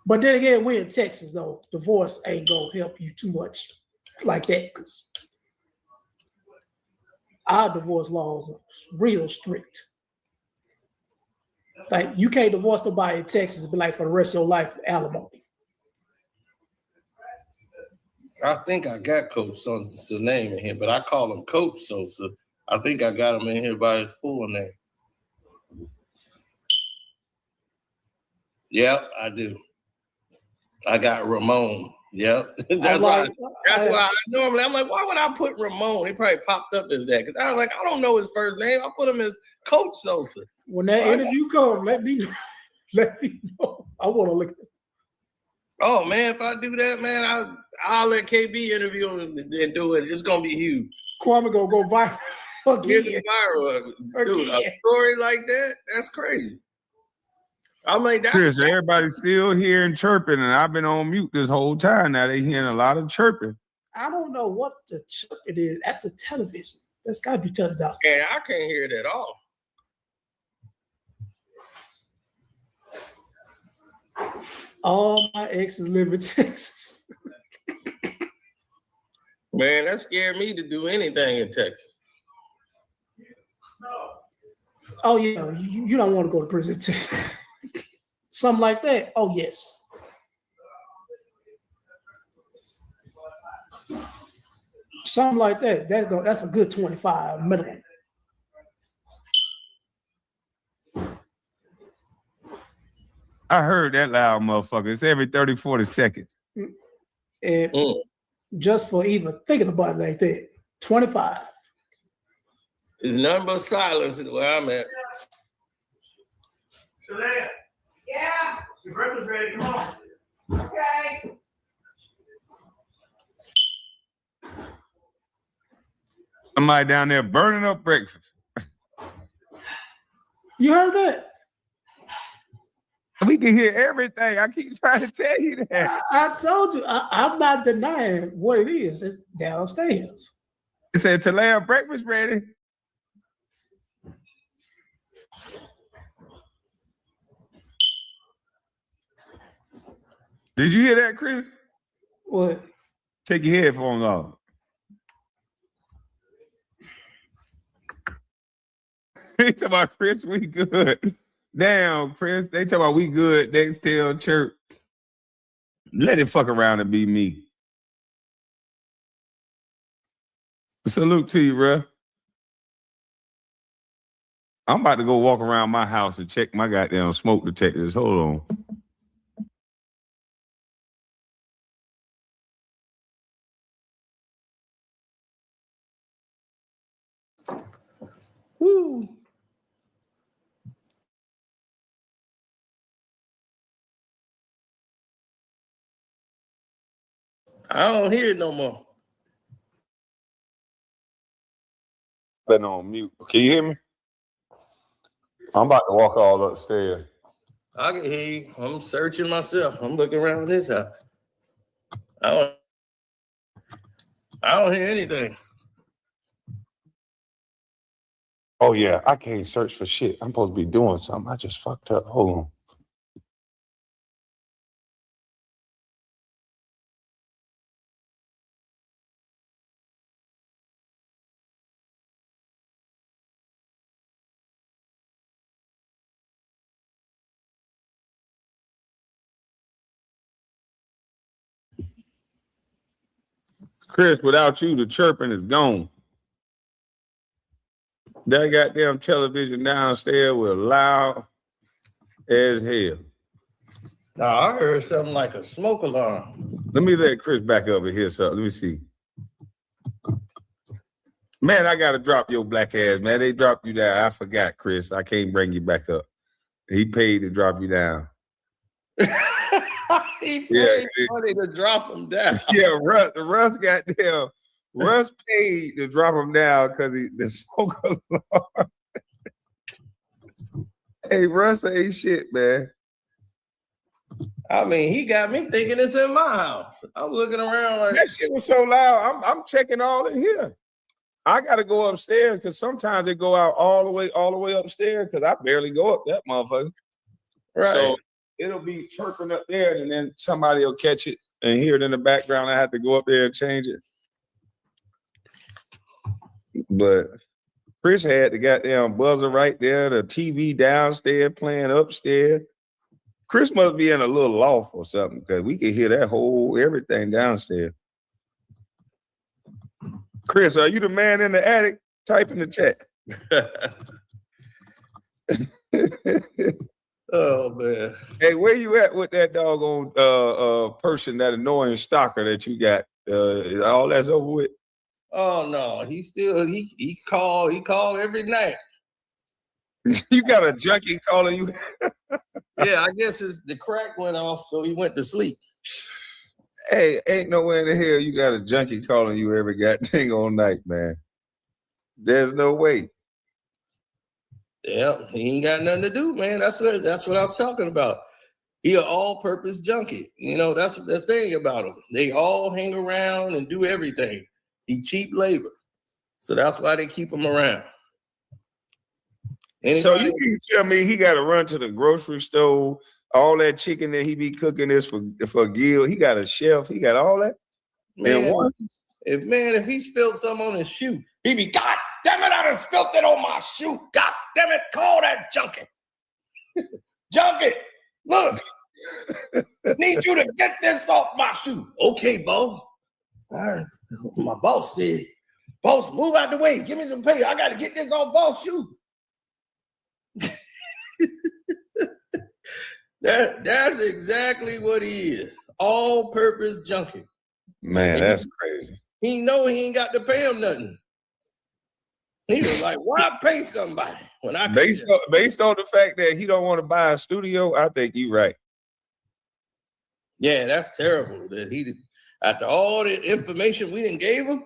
But then again, we're in Texas though. Divorce ain't gonna help you too much like that because our divorce laws are real strict. Like you can't divorce nobody in Texas and be like for the rest of your life alimony. I think I got Coach Sosa's name in here, but I call him Coach Sosa. I think I got him in here by his full name. Yep, I do. I got Ramon. Yep. That's why I normally I'm like, why would I put Ramon? He probably popped up as that because I was like, I don't know his first name. I put him as Coach Sosa. When that interview comes, let me know. I want to look at it. Oh man, if I do that, man, I'll let KB interview him and do it. It's gonna be huge. Kwame gonna go viral again. Get viral. Dude, a story like that, that's crazy. I mean, that's Chris, everybody's still hearing chirping, and I've been on mute this whole time. Now they hearing a lot of chirping. I don't know what the chirp it is. That's the television. That's got to be television. And I can't hear it at all. All my exes live in Texas. Man, that scared me to do anything in Texas. Oh yeah, you don't want to go to prison. Something like that. Oh yes. Something like that. That's a good 25 minimum. I heard that loud motherfucker. It's every 30, 40 seconds. And just for even thinking about it like that, 25. There's nothing but silence where I'm at. Yeah. The breakfast ready. Come on. Okay. Somebody down there burning up breakfast. You heard that? We can hear everything. I keep trying to tell you that. I told you. I'm not denying what it is. It's downstairs. It said Talaya breakfast ready. Did you hear that, Chris? What? Take your headphones off. They talk about Chris, we good. Damn, Chris, they talk about we good. Next tell church. Let it fuck around and be me. Salute to you, bro. I'm about to go walk around my house and check my goddamn smoke detectors. Hold on. Woo. I don't hear it no more. Been on mute. Can you hear me? I'm about to walk all upstairs. I can hear you. I'm searching myself. I'm looking around this house. I don't hear anything. Oh yeah, I can't search for shit. I'm supposed to be doing something. I just fucked up. Hold on. Chris, without you, the chirping is gone. That goddamn television downstairs was loud as hell. Now I heard something like a smoke alarm. Let me let Chris back up and hear something. Let me see. Man, I gotta drop your black ass, man. They dropped you down. I forgot, Chris. I can't bring you back up. He paid to drop you down. He paid money to drop him down. Yeah, Russ goddamn. Russ paid to drop him down because the smoke alarm. Hey, Russ ain't shit, man. I mean, he got me thinking it's in my house. I'm looking around like that shit was so loud. I'm checking all in here. I gotta go upstairs because sometimes they go out all the way upstairs because I barely go up that motherfucker. Right. So it'll be chirping up there, and then somebody will catch it and hear it in the background. I have to go up there and change it. But Chris had the goddamn buzzer right there, the TV downstairs playing upstairs. Chris must be in a little loft or something because we can hear that whole everything downstairs. Chris, are you the man in the attic? Type in the chat. Oh man. Hey, where you at with that doggone person, that annoying stalker that you got? All that's over with? Oh no, he called every night. You got a junkie calling you? Yeah, I guess the crack went off, so he went to sleep. Hey, ain't nowhere in the hell you got a junkie calling you every goddamn all night, man. There's no way. Yeah, he ain't got nothing to do, man. That's what I'm talking about. He an all-purpose junkie. You know, that's the thing about him. They all hang around and do everything. He cheap labor. So that's why they keep him around. Anybody? So you can tell me he got to run to the grocery store, all that chicken that he be cooking is for Gil. He got a chef. He got all that. Man, if he spilled some on his shoe, he'd be, God damn it, I done spilled it on my shoe. God damn it, call that junkie. Junkie, look, need you to get this off my shoe. Okay, boss. All right. My boss said, boss, move out the way. Give me some pay. I got to get this off boss shoe. That's exactly what he is. All-purpose junkie. Man, that's crazy. He know he ain't got to pay him nothing. He was like, why pay somebody when I based on the fact that he don't want to buy a studio? I think you're right. Yeah, that's terrible. That he, after all the information we done gave him,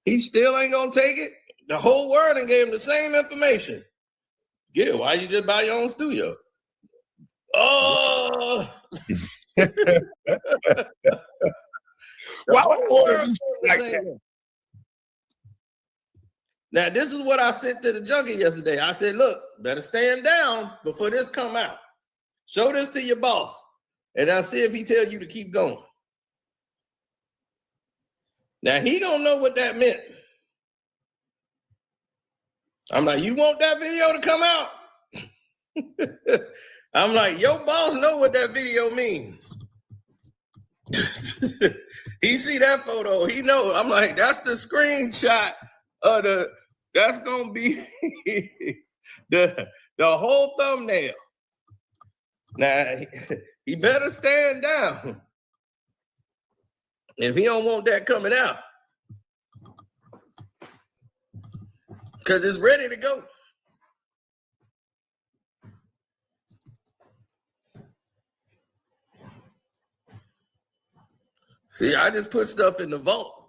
he still ain't gonna take it. The whole world done gave him the same information. Gil, why you just buy your own studio? Oh. Why would you like that? Now, this is what I said to the junkie yesterday. I said, look, better stand down before this come out. Show this to your boss, and I'll see if he tells you to keep going. Now, he gonna know what that meant. I'm like, you want that video to come out? I'm like, your boss know what that video means. He see that photo, he know. I'm like, that's the screenshot of that's gonna be the whole thumbnail. Now, he better stand down if he don't want that coming out, because it's ready to go. See, I just put stuff in the vault.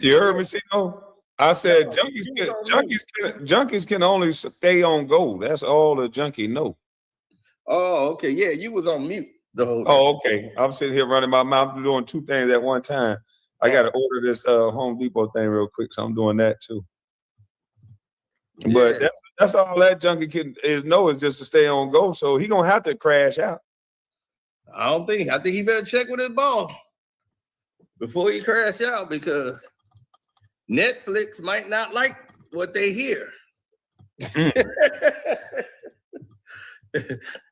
You heard me, Sino? I said junkies can only stay on go. That's all the junkie know. Oh, okay. Yeah, you was on mute the whole time. Oh, okay. I'm sitting here running my mouth doing two things at one time. I got to order this Home Depot thing real quick, so I'm doing that too. Yeah. But that's all that junkie can is just to stay on go. So he gonna have to crash out. I think he better check with his boss before he crash out, because Netflix might not like what they hear.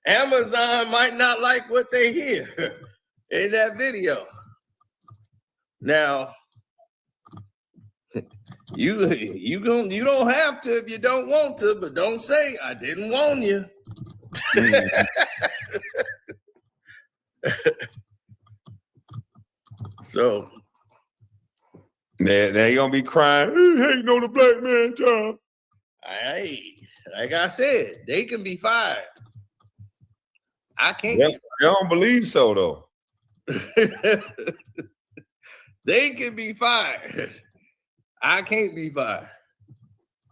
Amazon might not like what they hear in that video. Now, you don't have to if you don't want to, but don't say I didn't warn you. So now you gonna be crying, hating on the black man job. Hey, like I said, they can be fired. I can't. I don't believe so though. They can be fired. I can't be fired.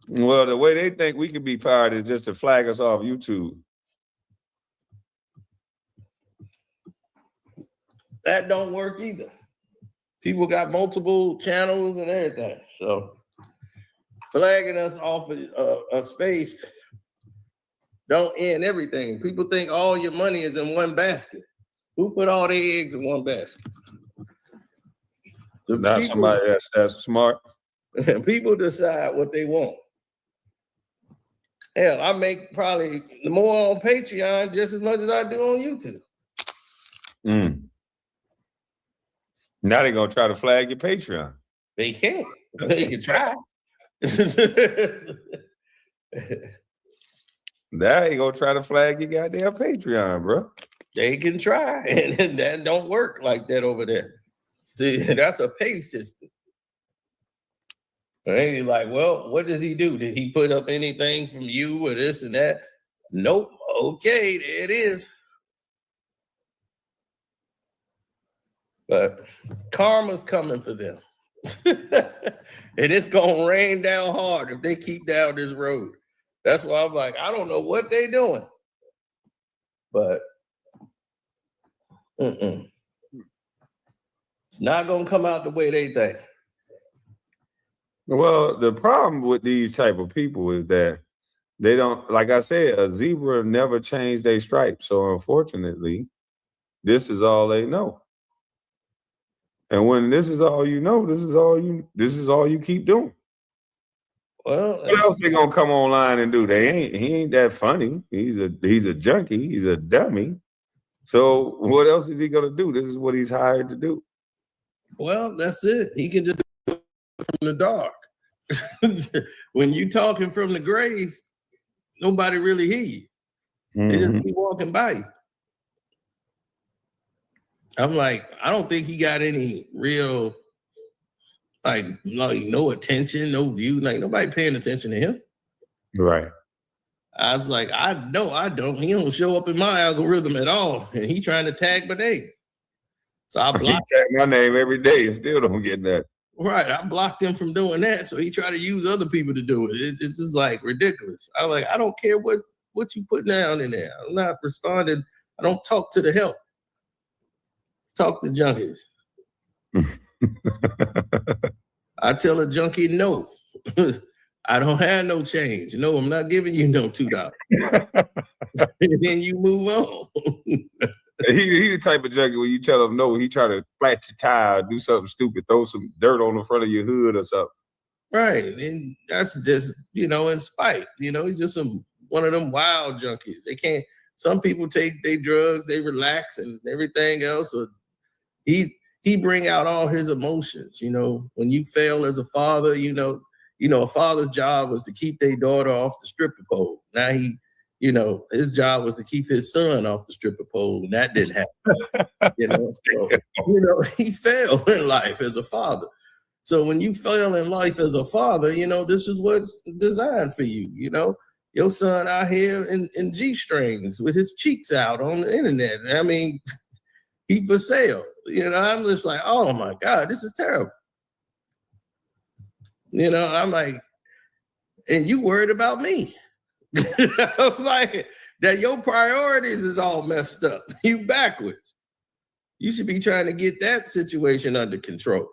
Well, the way they think we can be fired is just to flag us off YouTube. That don't work either. People got multiple channels and everything. So flagging us off a space don't end everything. People think all your money is in one basket. Who put all their eggs in one basket? Not somebody that's smart. People decide what they want. Hell, I make probably more on Patreon just as much as I do on YouTube. Now they're gonna try to flag your Patreon. They can't. They can try. Now they gonna try to flag your goddamn Patreon, bro. They can try, and that don't work like that over there. See, that's a pay system. And you're like, well, what did he do? Did he put up anything from you or this and that? Nope. Okay, there it is. But karma's coming for them. And it's gonna rain down hard if they keep down this road. That's why I'm like, I don't know what they doing. But it's not gonna come out the way they think. Well, the problem with these type of people is that they don't, like I said, a zebra never changed their stripes. So unfortunately, this is all they know. And when this is all you know, this is all you keep doing. Well, what else they gonna come online and do? He ain't that funny. He's a junkie, he's a dummy. So what else is he gonna do? This is what he's hired to do. Well, that's it. He can just do it from the dark. When you talking from the grave, nobody really hear you. They just keep walking by you. I'm like, I don't think he got any real, like no attention, no view. Like nobody paying attention to him. Right. I was like, I know I don't. He don't show up in my algorithm at all. And he trying to tag my name. So I blocked He tag my name every day and still don't get that. Right. I blocked him from doing that. So he tried to use other people to do it. It's just like ridiculous. I was like, I don't care what you put down in there. I'm not responding. I don't talk to the help. Talk to junkies. I tell a junkie, no, I don't have no change. No, I'm not giving you no $2. And then you move on. He the type of junkie when you tell him no, he try to flat your tire, do something stupid, throw some dirt on the front of your hood or something. Right. And that's just, in spite. He's just one of them wild junkies. They can't, some people take their drugs, they relax and everything else. Or he bring out all his emotions. When you fail as a father, a father's job was to keep their daughter off the stripper pole. Now his job was to keep his son off the stripper pole, and that didn't happen. So, he failed in life as a father. So when you fail in life as a father, this is what's designed for you. Your son out here in G-strings with his cheeks out on the internet. I mean, he for sale. I'm just like, oh my God, this is terrible. I'm like, and you worried about me. I'm like, that your priorities is all messed up. You backwards. You should be trying to get that situation under control.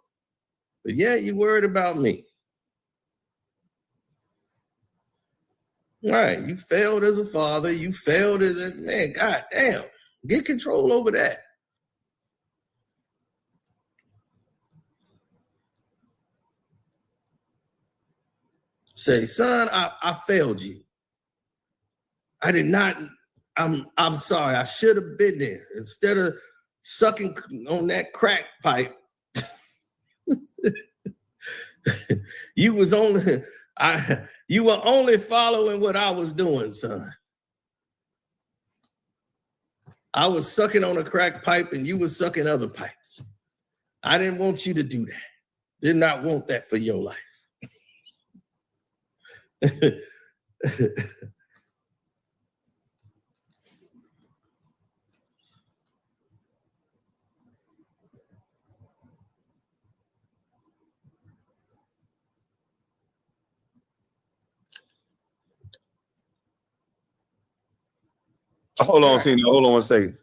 But yeah, you worried about me. Right. You failed as a father. You failed as a man. God damn. Get control over that. Say, son, I failed you. I did not. I'm sorry. I should have been there. Instead of sucking on that crack pipe, you were only following what I was doing, son. I was sucking on a crack pipe and you were sucking other pipes. I didn't want you to do that. Did not want that for your life. Hold on, Cena. Hold on one second.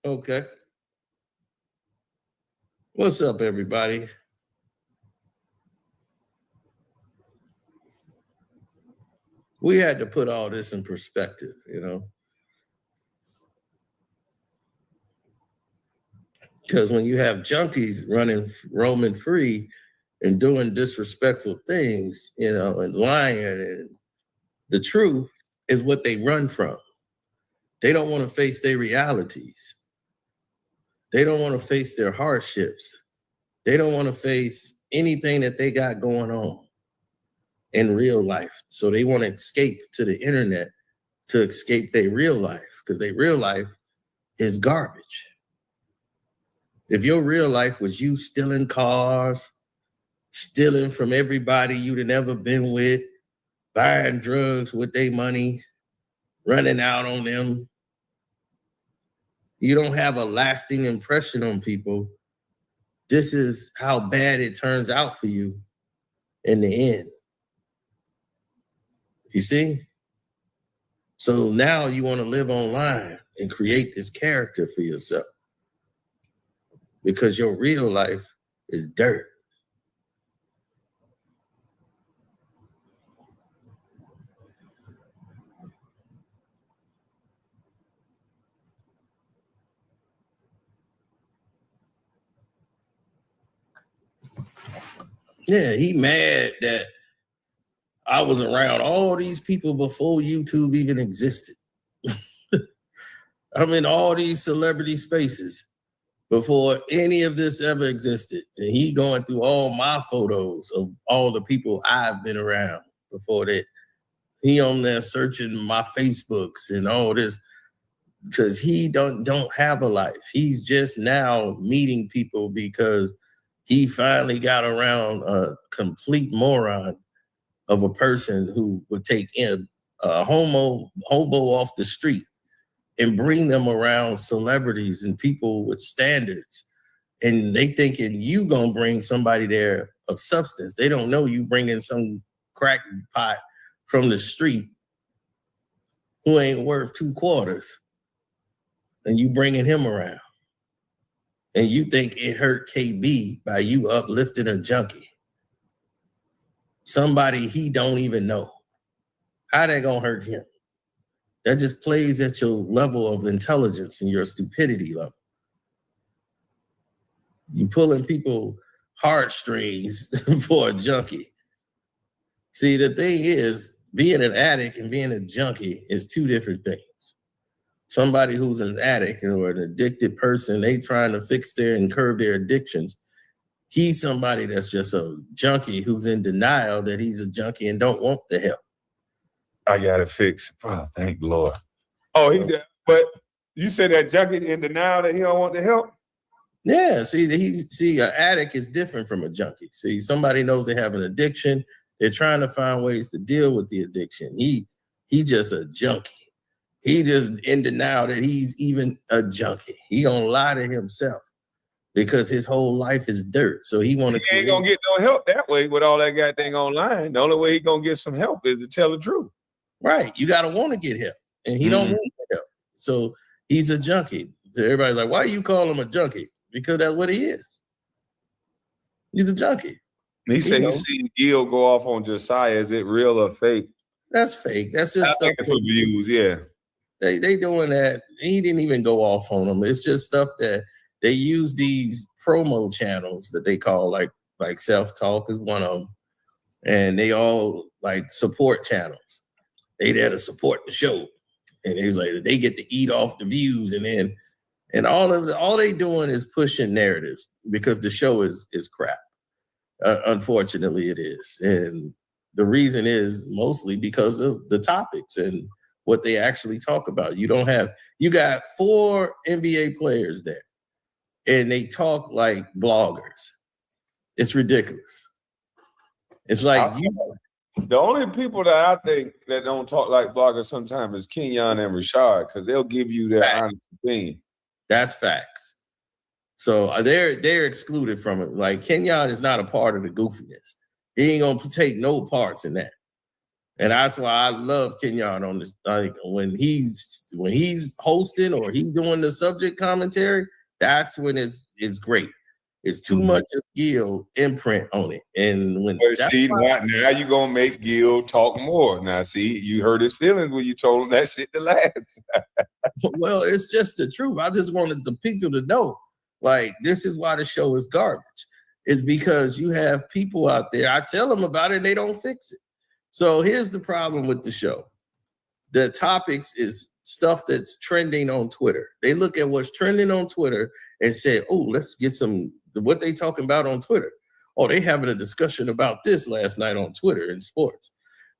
Okay. What's up, everybody? We had to put all this in perspective, Because when you have junkies roaming free and doing disrespectful things, and lying and the truth, is what they run from. They don't want to face their realities. They don't want to face their hardships. They don't want to face anything that they got going on in real life. So they want to escape to the internet to escape their real life, because their real life is garbage. If your real life was you stealing cars, stealing from everybody you'd have never been with, buying drugs with their money, running out on them, you don't have a lasting impression on people. This is how bad it turns out for you in the end. You see? So now you want to live online and create this character for yourself because your real life is dirt. Yeah, he mad that I was around all these people before YouTube even existed. I'm in all these celebrity spaces before any of this ever existed. And he going through all my photos of all the people I've been around before that. He on there searching my Facebooks and all this because he don't have a life. He's just now meeting people because he finally got around a complete moron of a person who would take in a hobo off the street and bring them around celebrities and people with standards. And they thinking you gonna bring somebody there of substance. They don't know you bringing some crackpot from the street who ain't worth 2 quarters. And you bringing him around. And you think it hurt KB by you uplifting a junkie. Somebody he don't even know. How that gonna hurt him? That just plays at your level of intelligence and your stupidity level. You pulling people heartstrings for a junkie. See, the thing is, being an addict and being a junkie is 2 different things. Somebody who's an addict or an addicted person, they trying to fix their and curb their addictions. He's somebody that's just a junkie who's in denial that he's a junkie and don't want the help. I got it fixed. Oh, thank Lord. Oh, he did. But you said that junkie in denial that he don't want the help? Yeah, see, an addict is different from a junkie. See, somebody knows they have an addiction. They're trying to find ways to deal with the addiction. He just a junkie. He just in denial that he's even a junkie. He gonna lie to himself because his whole life is dirt. So he want to. He ain't gonna get no help that way with all that goddamn online. The only way he gonna get some help is to tell the truth. Right. You gotta want to get help, and he don't want help. So he's a junkie. So everybody's like, "Why you call him a junkie?" Because that's what he is. He's a junkie. He said he seen Gil go off on Josiah. Is it real or fake? That's fake. That's just stuff that's what we use. Yeah. They doing that. He didn't even go off on them. It's just stuff that they use these promo channels that they call like Self-Talk is one of them. And they all like support channels. They there to support the show. And they was like, they get to eat off the views and all they doing is pushing narratives because the show is crap. Unfortunately it is. And the reason is mostly because of the topics and what they actually talk about. You got 4 NBA players there and they talk like bloggers. It's ridiculous. It's like the only people that I think that don't talk like bloggers sometimes is Kenyon and Rashad because they'll give you their honest opinion. That's facts. So they're excluded from it. Like Kenyon is not a part of the goofiness. He ain't gonna take no parts in that. And that's why I love Kenyon on this. Like when he's hosting or he's doing the subject commentary, that's when it's great. It's too much of Gil imprint on it. And when now you gonna make Gil talk more. Now see, you hurt his feelings when you told him that shit to last. Well, it's just the truth. I just wanted the people to know, like, this is why the show is garbage. It's because you have people out there, I tell them about it and they don't fix it. So here's the problem with the show. the topics is stuff that's trending on Twitter. They look at what's trending on Twitter and say, oh, let's get what they talking about on Twitter. Oh, they having a discussion about this last night on Twitter in sports.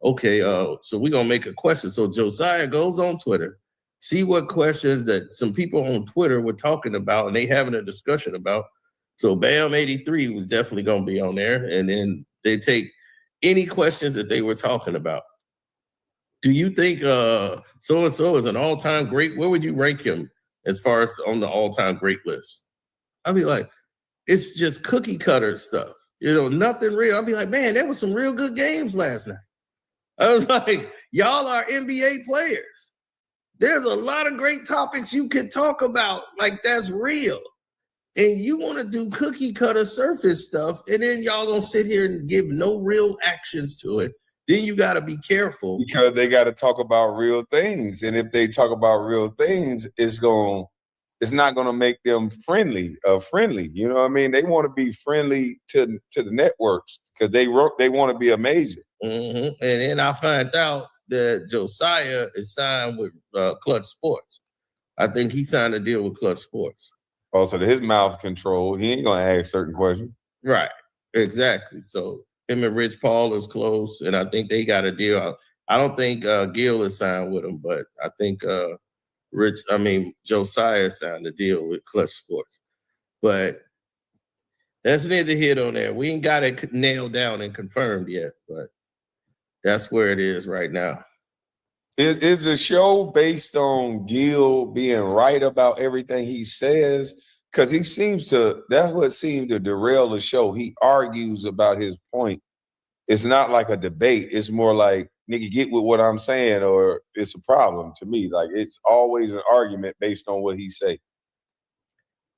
Okay, so we're going to make a question. So Josiah goes on Twitter, see what questions that some people on Twitter were talking about and they having a discussion about. So Bam 83 was definitely going to be on there. And then they take any questions that they were talking about. Do you think so-and-so is an all-time great? Where would you rank him as far as on the all-time great list? I'd be like, it's just cookie cutter stuff. Nothing real. I'd be like, man, there was some real good games last night. I was like, y'all are NBA players. There's a lot of great topics you could talk about. Like, that's real. And you want to do cookie cutter surface stuff, and then y'all gonna sit here and give no real actions to it. Then you got to be careful. Because they got to talk about real things. And if they talk about real things, it's not going to make them friendly. You know what I mean? They want to be friendly to the networks because they want to be a major. Mm-hmm. And then I find out that Josiah is signed with Clutch Sports. I think he signed a deal with Clutch Sports. Oh, so his mouth controlled. He ain't going to ask certain questions. Right. Exactly. So him and Rich Paul is close, and I think they got a deal. I don't think Gil is signed with him, but I think Josiah signed a deal with Clutch Sports. But that's neither here nor there. We ain't got it nailed down and confirmed yet, but that's where it is right now. Is the show based on Gil being right about everything he says? Because that's what seems to derail the show. He argues about his point. It's not like a debate. It's more like, nigga, get with what I'm saying, or it's a problem to me. Like, it's always an argument based on what he say.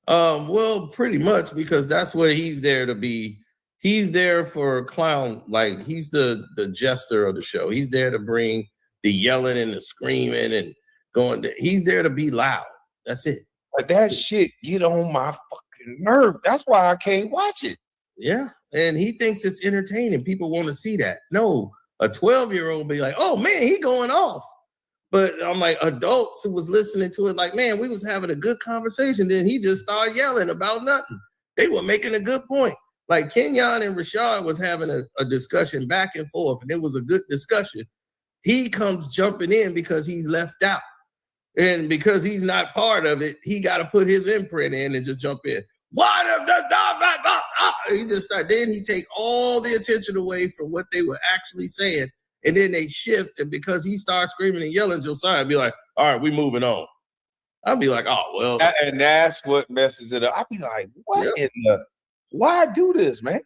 Well, pretty much, because that's what he's there to be. He's there for clown, like he's the jester of the show. He's there to bring the yelling and the screaming and he's there to be loud. That's it. But that shit get on my fucking nerve. That's why I can't watch it. Yeah. And he thinks it's entertaining. People want to see that. No, a 12-year-old be like, oh man, he going off. But I'm like, adults who was listening to it, like, man, we was having a good conversation. Then he just started yelling about nothing. They were making a good point. Like Kenyon and Rashad was having a discussion back and forth, and it was a good discussion. He comes jumping in because he's left out. And because he's not part of it, he got to put his imprint in and just jump in. He just started. Then he take all the attention away from what they were actually saying, and then they shift. And because he starts screaming and yelling, Josiah be like, "All right, we moving on." I'll be like, "Oh well," and that's what messes it up. I'll be like, "What in the? Why do this, man?"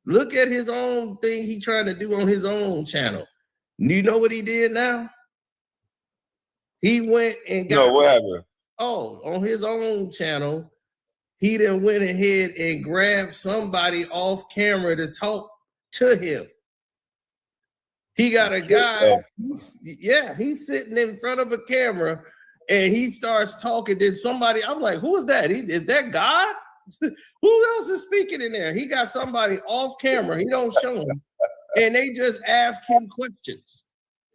Look at his own thing he trying to do on his own channel. You know what he did now? He went and got what happened? On his own channel, he then went ahead and grabbed somebody off camera to talk to him. He got a guy, he's sitting in front of a camera and he starts talking. Then somebody, I'm like, who is that? Is that God? Who else is speaking in there? He got somebody off camera. He don't show him. And they just ask him questions.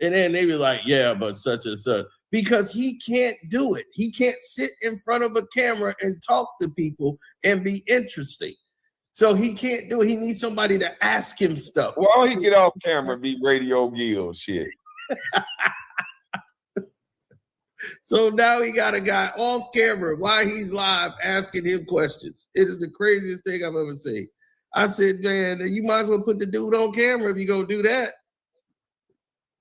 And then they be like, yeah, but such and such. Because he can't do it. He can't sit in front of a camera and talk to people and be interesting. So he can't do it. He needs somebody to ask him stuff. Why don't he get off camera and be Radio Gil shit? So now he got a guy off camera while he's live asking him questions. It is the craziest thing I've ever seen. I said, man, you might as well put the dude on camera if you're going to do that.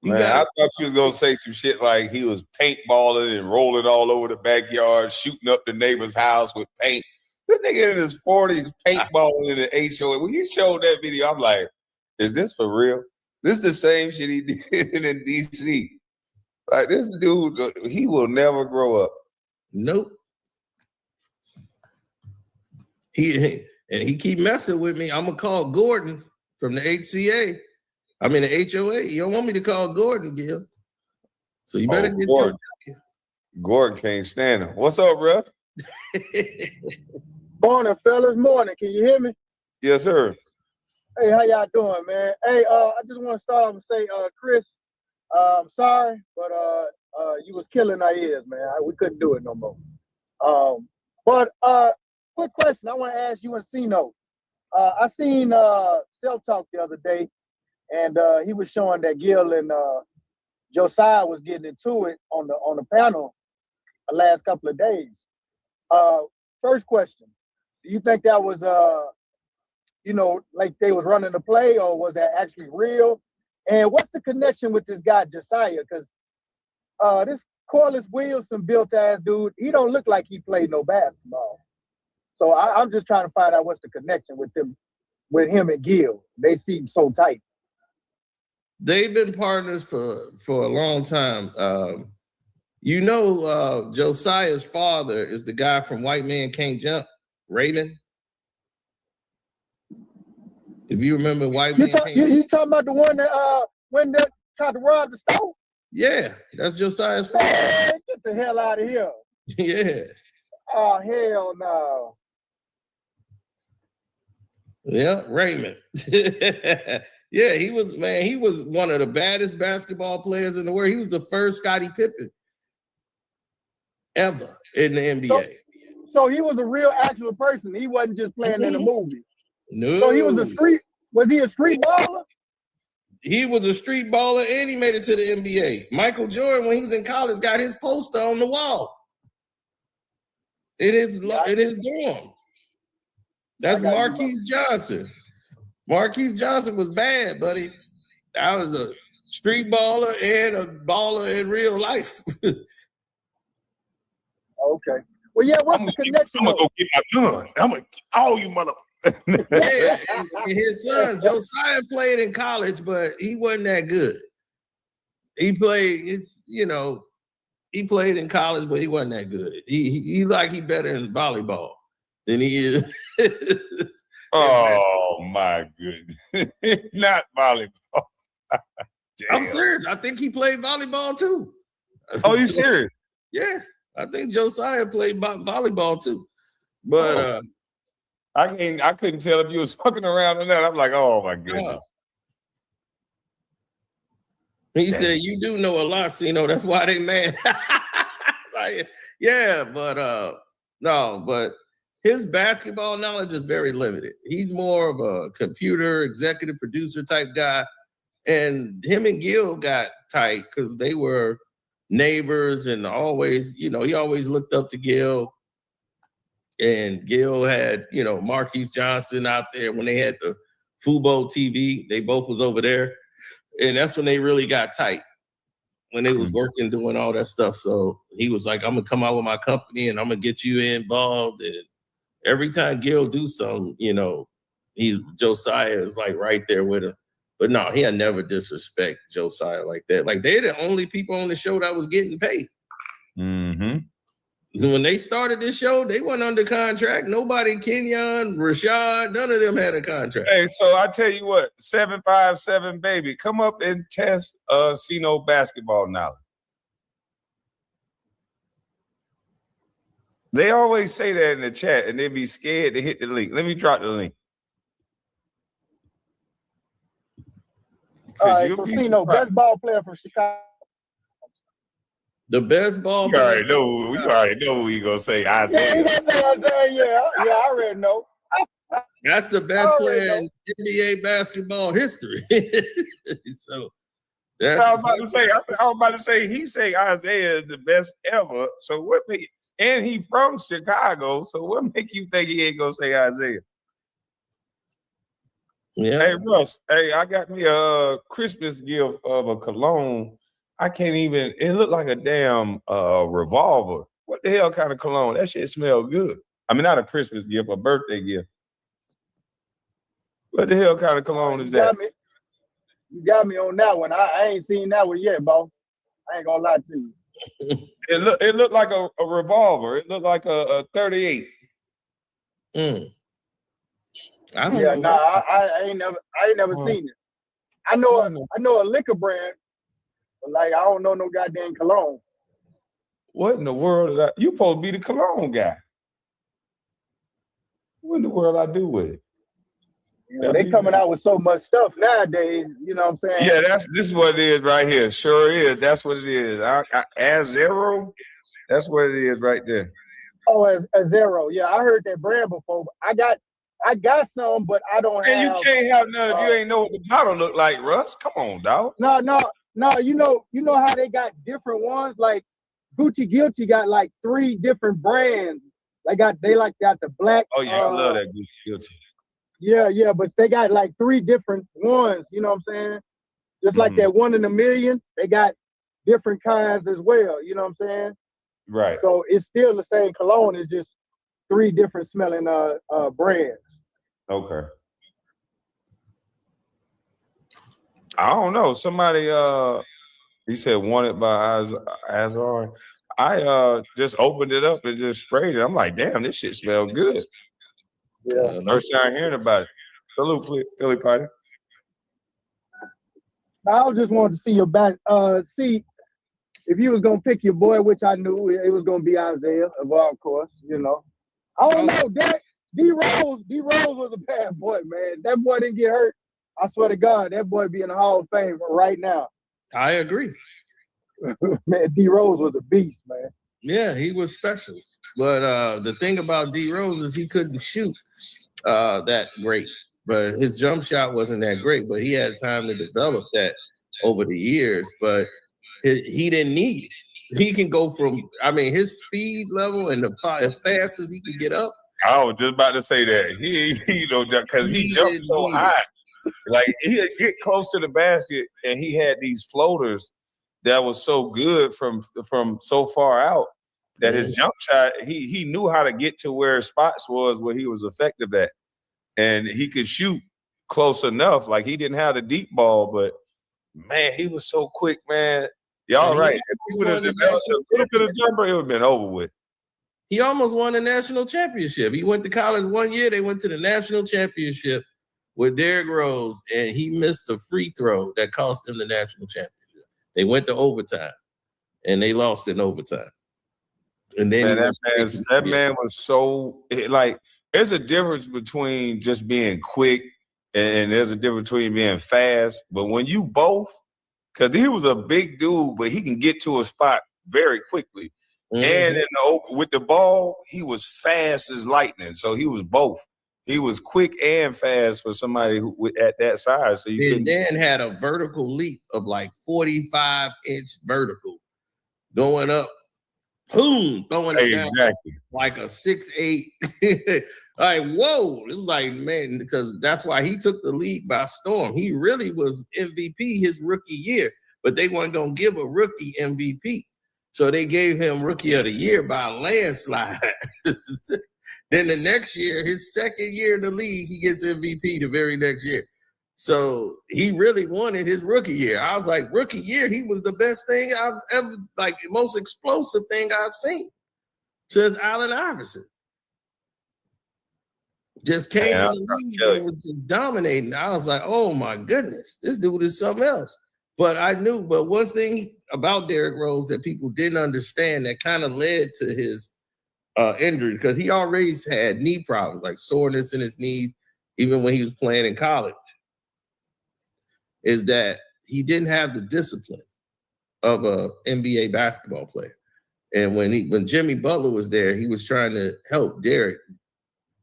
Man, I thought you was going to say some shit like he was paintballing and rolling all over the backyard, shooting up the neighbor's house with paint. This nigga in his 40s paintballing in the HOA. When you showed that video, I'm like, is this for real? This is the same shit he did in D.C. Like, this dude, he will never grow up. Nope. He keep messing with me. I'm going to call Gordon from the HCA. I'm in the HOA. You don't want me to call Gordon, Gil. So you better get Gordon. Gordon can't stand him. What's up, Ref? Morning, fellas. Morning. Can you hear me? Yes, sir. Hey, how y'all doing, man? Hey, I just want to start off and say, Chris, Sorry, but you was killing our ears, man. We couldn't do it no more. But quick question I want to ask you and Cino. I seen Self Talk the other day, and he was showing that Gil and Josiah was getting into it on the panel the last couple of days. First question: do you think that was like they was running the play, or was that actually real? And what's the connection with this guy Josiah? Because this Corliss Wilson built ass dude, he don't look like he played no basketball. So I'm just trying to find out what's the connection with him and Gil. They seem so tight. They've been partners for a long time. Josiah's father is the guy from White Man Can't Jump, Raymond. If you remember White Man Can't Jump. You talking about the one that when they tried to rob the store? Yeah, that's Josiah's father. Man, get the hell out of here. Yeah. Oh, hell no. Yeah, Raymond. Yeah, he was one of the baddest basketball players in the world. He was the first Scottie Pippen ever in the NBA. So he was a real actual person. He wasn't just playing in a movie. No. So he was was he a street baller? He was a street baller and he made it to the NBA. Michael Jordan, when he was in college, got his poster on the wall. In his dorm. That's Marquise Johnson. Marquise Johnson was bad, buddy. I was a street baller and a baller in real life. Okay. Well, yeah, what's the connection? I'm going to go get my gun. I'm going to get all you motherfuckers. Yeah, and his son, Josiah, played in college, but he wasn't that good. He played in college, but he wasn't that good. He better in volleyball than he is. Oh my goodness. Not volleyball. I'm serious. I think he played volleyball too. Oh, you serious? Yeah. I think Josiah played volleyball too. But I couldn't tell if you was fucking around or not. I'm like, oh my goodness. He said, you do know a lot, Cino. That's why they mad. But his basketball knowledge is very limited. He's more of a computer executive producer type guy. And him and Gil got tight because they were neighbors and always, he always looked up to Gil. And Gil had, Marquise Johnson out there when they had the Fubo TV. They both was over there. And that's when they really got tight, when they was working, doing all that stuff. So he was like, I'm going to come out with my company and I'm going to get you involved. And every time Gil do something, Josiah is like right there with him. But no, he'll never disrespect Josiah like that. Like they're the only people on the show that was getting paid. Mm-hmm. When they started this show, they weren't under contract. Nobody, Kenyon, Rashad, none of them had a contract. Hey, so I tell you what, 757 baby, come up and test Cino basketball knowledge. They always say that in the chat and they be scared to hit the link. Let me drop the link. All right, so Cino, best ball player from Chicago. The best ball player. You already know who you gonna say. Isaiah. Yeah, he gonna say Isaiah. Yeah, I already know. That's the best player in NBA basketball history. So that's I was about to say he say Isaiah is the best ever. So what make, and he from Chicago, so what make you think he ain't gonna say Isaiah? Yeah. Hey Russ, I got me a Christmas gift of a cologne. I can't even, it looked like a damn revolver. What the hell kind of cologne? That shit smell good. I mean, not a Christmas gift, a birthday gift. What the hell kind of cologne is that? You got me on that one. I ain't seen that one yet, boss. I ain't gonna lie to you. It looked like a revolver. It looked like a 38. I ain't never seen it. I know a liquor brand, but like I don't know no goddamn cologne. What in the world did you supposed to be the cologne guy? What in the world I do with it? You know, they coming out with so much stuff nowadays. You know what I'm saying? Yeah, this is what it is right here. Sure is. That's what it is. As zero, that's what it is right there. Oh, as zero. Yeah, I heard that brand before. I got some, but I don't have. And you can't have none if you ain't know what the bottle look like, Russ. Come on, dog. No. You know how they got different ones. Like Gucci Guilty got like 3 different brands. They got the black. Oh yeah, I love that Gucci Guilty. Yeah, but they got like 3 different ones. You know what I'm saying? Just like that 1 in a million, they got different kinds as well. You know what I'm saying? Right. So it's still the same cologne. It's just 3 different smelling brands. Okay. I don't know. Somebody he said wanted by Azar. I just opened it up and just sprayed it. I'm like, damn, this shit smells good. Yeah. First time hearing about it. Salute, Philly Party. I just wanted to see your back. See if you was gonna pick your boy, which I knew it was gonna be Isaiah, of course. You know, I don't know. D Rose was a bad boy, man. That boy didn't get hurt. I swear to God, that boy be in the Hall of Fame right now. I agree. Man, D Rose was a beast, man. Yeah, he was special. But the thing about D Rose is he couldn't shoot that great. But his jump shot wasn't that great. But he had time to develop that over the years. But he didn't need it. He can go from, his speed level and as fast as he can get up. I was just about to say that. Because he jumped so high. Like, he'd get close to the basket, and he had these floaters that was so good from so far out that his jump shot, he knew how to get to where spots was where he was effective at. And he could shoot close enough. Like, he didn't have the deep ball, but, man, he was so quick, man. Y'all right. If he would have developed a little bit of jumper, it would have been over with. He almost won the national championship. He went to college one year. They went to the national championship with Derrick Rose, and he missed a free throw that cost him the national championship. They went to overtime, and they lost in overtime. And then that man was so, like, there's a difference between just being quick and there's a difference between being fast. But when you both, because he was a big dude, but he can get to a spot very quickly. And with the ball, he was fast as lightning. So he was both. He was quick and fast for somebody who at that size. So you Dan had a vertical leap of like 45-inch vertical going up, boom, throwing it down like a 6'8". Like, whoa. It was like, man, because that's why he took the league by storm. He really was MVP his rookie year, but they weren't going to give a rookie MVP. So they gave him Rookie of the Year by a landslide. Then the next year, his second year in the league, he gets MVP the very next year. So he really wanted his rookie year. I was like, rookie year, he was the best thing I've ever, like, the most explosive thing I've seen since Allen Iverson. Just came in the league and was just dominating. I was like, oh my goodness, this dude is something else. But one thing about Derrick Rose that people didn't understand that kind of led to his injury, because he always had knee problems, like soreness in his knees, even when he was playing in college, is that he didn't have the discipline of a NBA basketball player. And when Jimmy Butler was there, he was trying to help Derrick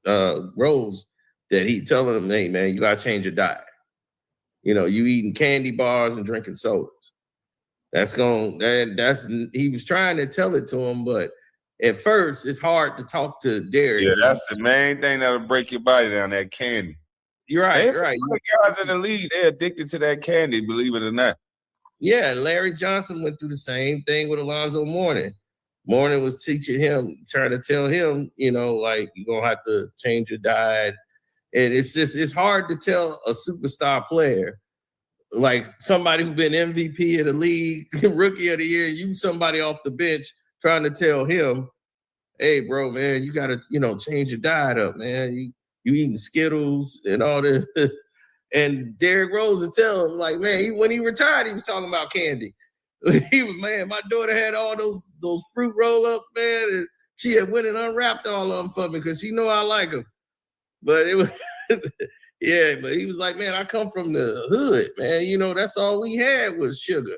Rose, that he telling him, hey man, you gotta change your diet. You know, you eating candy bars and drinking sodas. He was trying to tell it to him, but at first it's hard to talk to Derrick. Yeah, that's the main thing that'll break your body down, that candy. You're right, There's some guys in the league, they're addicted to that candy, believe it or not. Yeah, Larry Johnson went through the same thing with Alonzo Mourning. Mourning was teaching him, trying to tell him, you know, like, you're going to have to change your diet. And it's hard to tell a superstar player, like somebody who's been MVP of the league, rookie of the year, you somebody off the bench trying to tell him, hey, bro, man, you got to, change your diet up, man. You eating Skittles and all this. And Derrick Rose would tell him, like, man, when he retired, he was talking about candy. He was, man, my daughter had all those fruit roll-ups, man, and she had went and unwrapped all of them for me because she know I like them. But it Yeah, but he was like, man, I come from the hood, man. You know, that's all we had was sugar.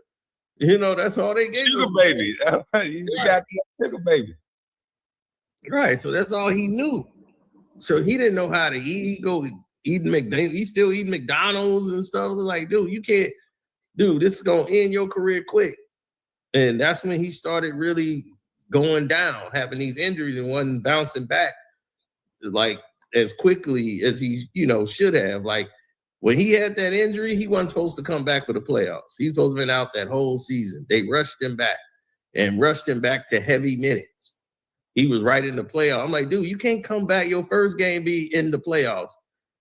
You know, that's all they gave us. Sugar baby. You got sugar baby. Right, so that's all he knew. So he didn't know how to eat. He go eating McDonald's. He still eating McDonald's and stuff. Like, dude, you can't, dude, this is gonna end your career quick. And that's when he started really going down, having these injuries and wasn't bouncing back like as quickly as he, should have. Like when he had that injury, he wasn't supposed to come back for the playoffs. He's supposed to have been out that whole season. They rushed him back to heavy minutes. He was right in the playoffs. I'm like, dude, you can't come back. Your first game be in the playoffs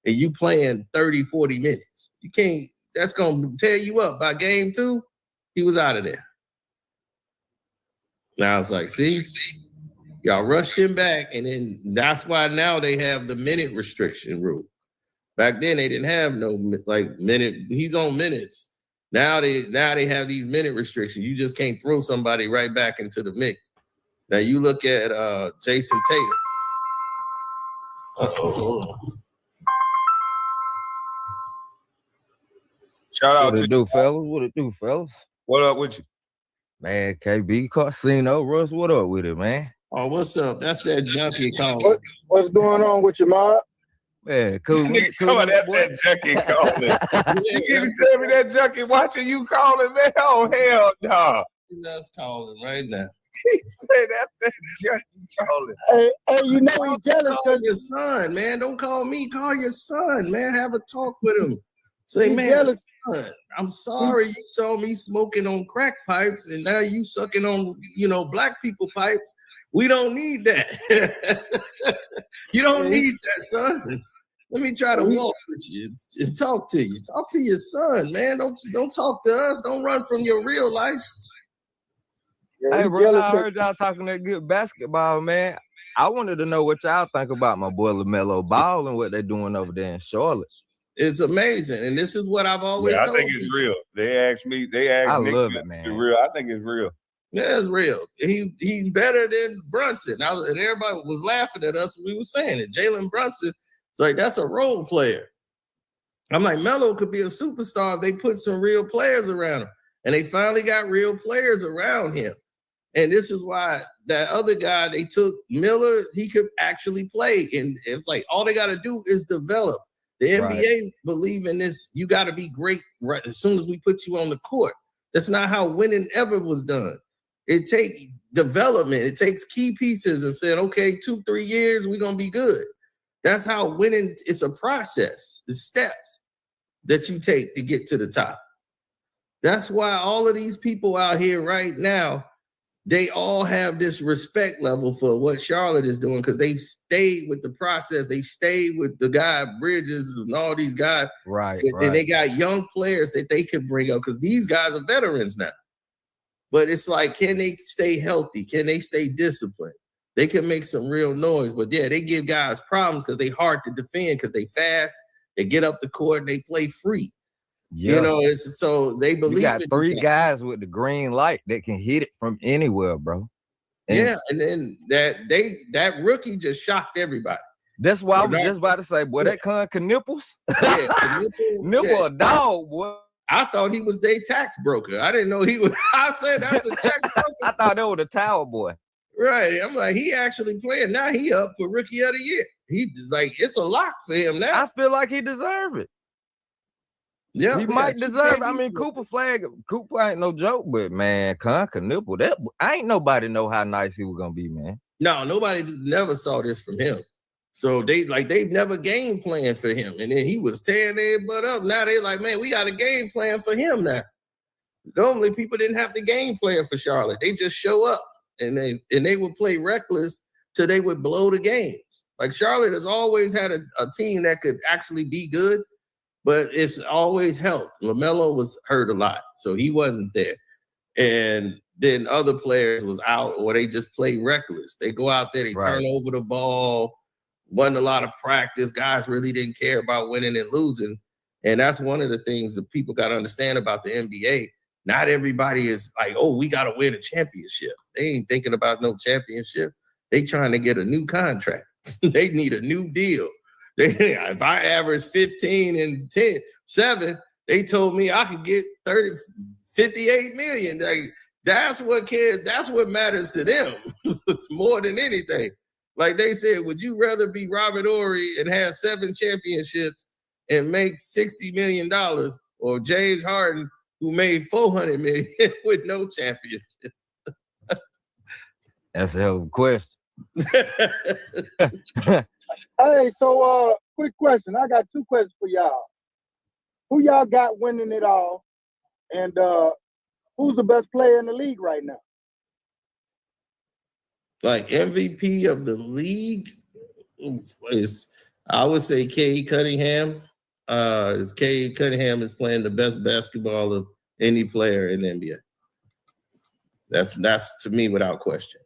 and you playing 30, 40 minutes. You can't, that's going to tear you up. By game 2, he was out of there. Now it's like, see, y'all rushed him back. And then that's why now they have the minute restriction rule. Back then they didn't have no minute. He's on minutes. Now they have these minute restrictions. You just can't throw somebody right back into the mix. Now you look at Jason Tatum. Shout out What to it do, fellas? What it do, fellas? What up with you? Man, KB, Karceno, Russ, what up with it, man? Oh, what's up? That's that junkie calling. What's going on with your mom? Man, cool. That's that junkie calling. You even tell me that junkie watching you calling, man? Oh, hell no. That's calling right now. He said that's that junkie calling. Hey, you know he's jealous because your son, man. Don't call me. Call your son, man. Have a talk with him. Say, He's man, jealous. son, I'm sorry you saw me smoking on crack pipes and now you sucking on, black people pipes. We don't need that. You don't need that, son. Let me try to walk with you and talk to you. Talk to your son, man. Don't talk to us. Don't run from your real life. Hey, bro, I heard y'all talking that good basketball, man. I wanted to know what y'all think about my boy LaMelo Ball and what they're doing over there in Charlotte. It's amazing, and this is what I've always I told think it's real. They asked I Nick, love it, man. it's real. I think it's real. Yeah, it's real. He's better than Brunson. And everybody was laughing at us when we were saying it. Jalen Brunson, it's like, that's a role player. I'm like, Melo could be a superstar if they put some real players around him. And they finally got real players around him. And this is why that other guy they took, Miller, he could actually play. And it's like, all they got to do is develop. The NBA believe in this. You got to be great right as soon as we put you on the court. That's not how winning ever was done. It takes development. It takes key pieces and saying, okay, 2-3 years, we're going to be good. That's how winning, it's a process. The steps that you take to get to the top. That's why all of these people out here right now, they all have this respect level for what Charlotte is doing because they stayed with the process. They stayed with the guy Bridges and all these guys. Right. And they got young players that they could bring up because these guys are veterans now. But it's like, can they stay healthy? Can they stay disciplined? They can make some real noise. But yeah, they give guys problems because they hard to defend because they fast. They get up the court and they play free. Yeah. It's so they believe you got in 3 guys with the green light that can hit it from anywhere, bro. And then that rookie just shocked everybody. That's why I was just about to say, boy, that Conker Nipples. Nipple a dog, boy. I thought he was their tax broker. I didn't know he was. I said that's the tax broker. I thought that was the Tower Boy. Right. I'm like, he actually playing. Now he up for Rookie of the Year. He like, it's a lock for him now. I feel like he deserve it. Yeah, he might deserve it. I mean, Cooper ain't no joke, but man, Conker Nipple, that I ain't nobody know how nice he was gonna be, man. No, nobody never saw this from him. So they've never game planned for him. And then he was tearing their butt up. Now they like, man, we got a game plan for him now. Normally people didn't have the game plan for Charlotte. They just show up and they would play reckless till they would blow the games. Like Charlotte has always had a team that could actually be good, but it's always helped. LaMelo was hurt a lot, so he wasn't there. And then other players was out or they just play reckless. They go out there, they turn over the ball, wasn't a lot of practice. Guys really didn't care about winning and losing. And that's one of the things that people got to understand about the NBA. Not everybody is like, oh, we got to win a championship. They ain't thinking about no championship. They trying to get a new contract. They need a new deal. If I average 15 and 7, they told me I could get 58 million. Like, that's what cares. That's what matters to them. It's more than anything. Like they said, would you rather be Robert Horry and have 7 championships and make $60 million, or James Harden, who made $400 million with no championship? That's a hell of a question. Hey, so quick question. I got 2 questions for y'all. Who y'all got winning it all? And who's the best player in the league right now? Like MVP of the league is, I would say, Cade Cunningham. Cade Cunningham is playing the best basketball of any player in the NBA. That's to me without question.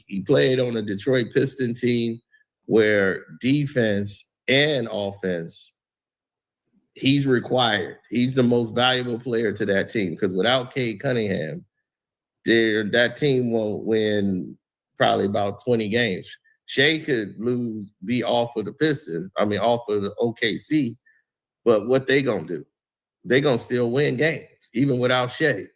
He played on a Detroit Piston team where defense and offense, he's required. He's the most valuable player to that team, because without Cade Cunningham, that team won't win probably about 20 games. Shea could be off of the Pistons, off of the OKC, but what they gonna do? They gonna still win games, even without Shea.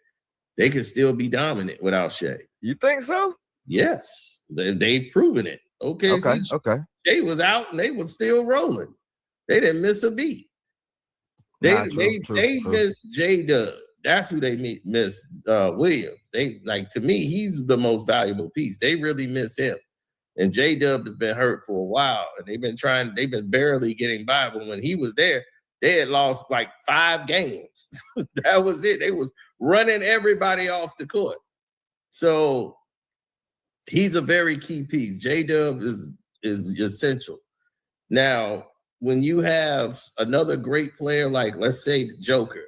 They can still be dominant without Shea. You think so? Yes, they've proven it. Okay. Shea was out and they were still rolling. They didn't miss a beat. They missed J-Dub. That's who they missed, Williams. To me, he's the most valuable piece. They really miss him. And J-Dub has been hurt for a while, and they've been barely getting by. But when he was there, they had lost like 5 games. That was it. They was running everybody off the court. So he's a very key piece. J-Dub is essential. Now, when you have another great player, like let's say the Joker,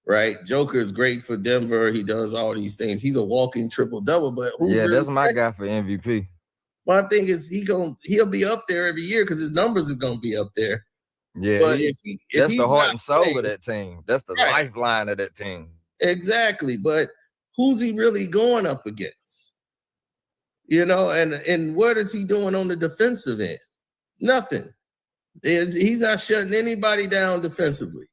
right? Joker is great for Denver. He does all these things. He's a walking triple-double. But that's my guy for MVP. My thing is he'll be up there every year because his numbers are gonna be up there. Yeah, but that's the heart and soul of that team. That's the lifeline of that team. Exactly. But who's he really going up against? And what is he doing on the defensive end? Nothing. He's not shutting anybody down defensively.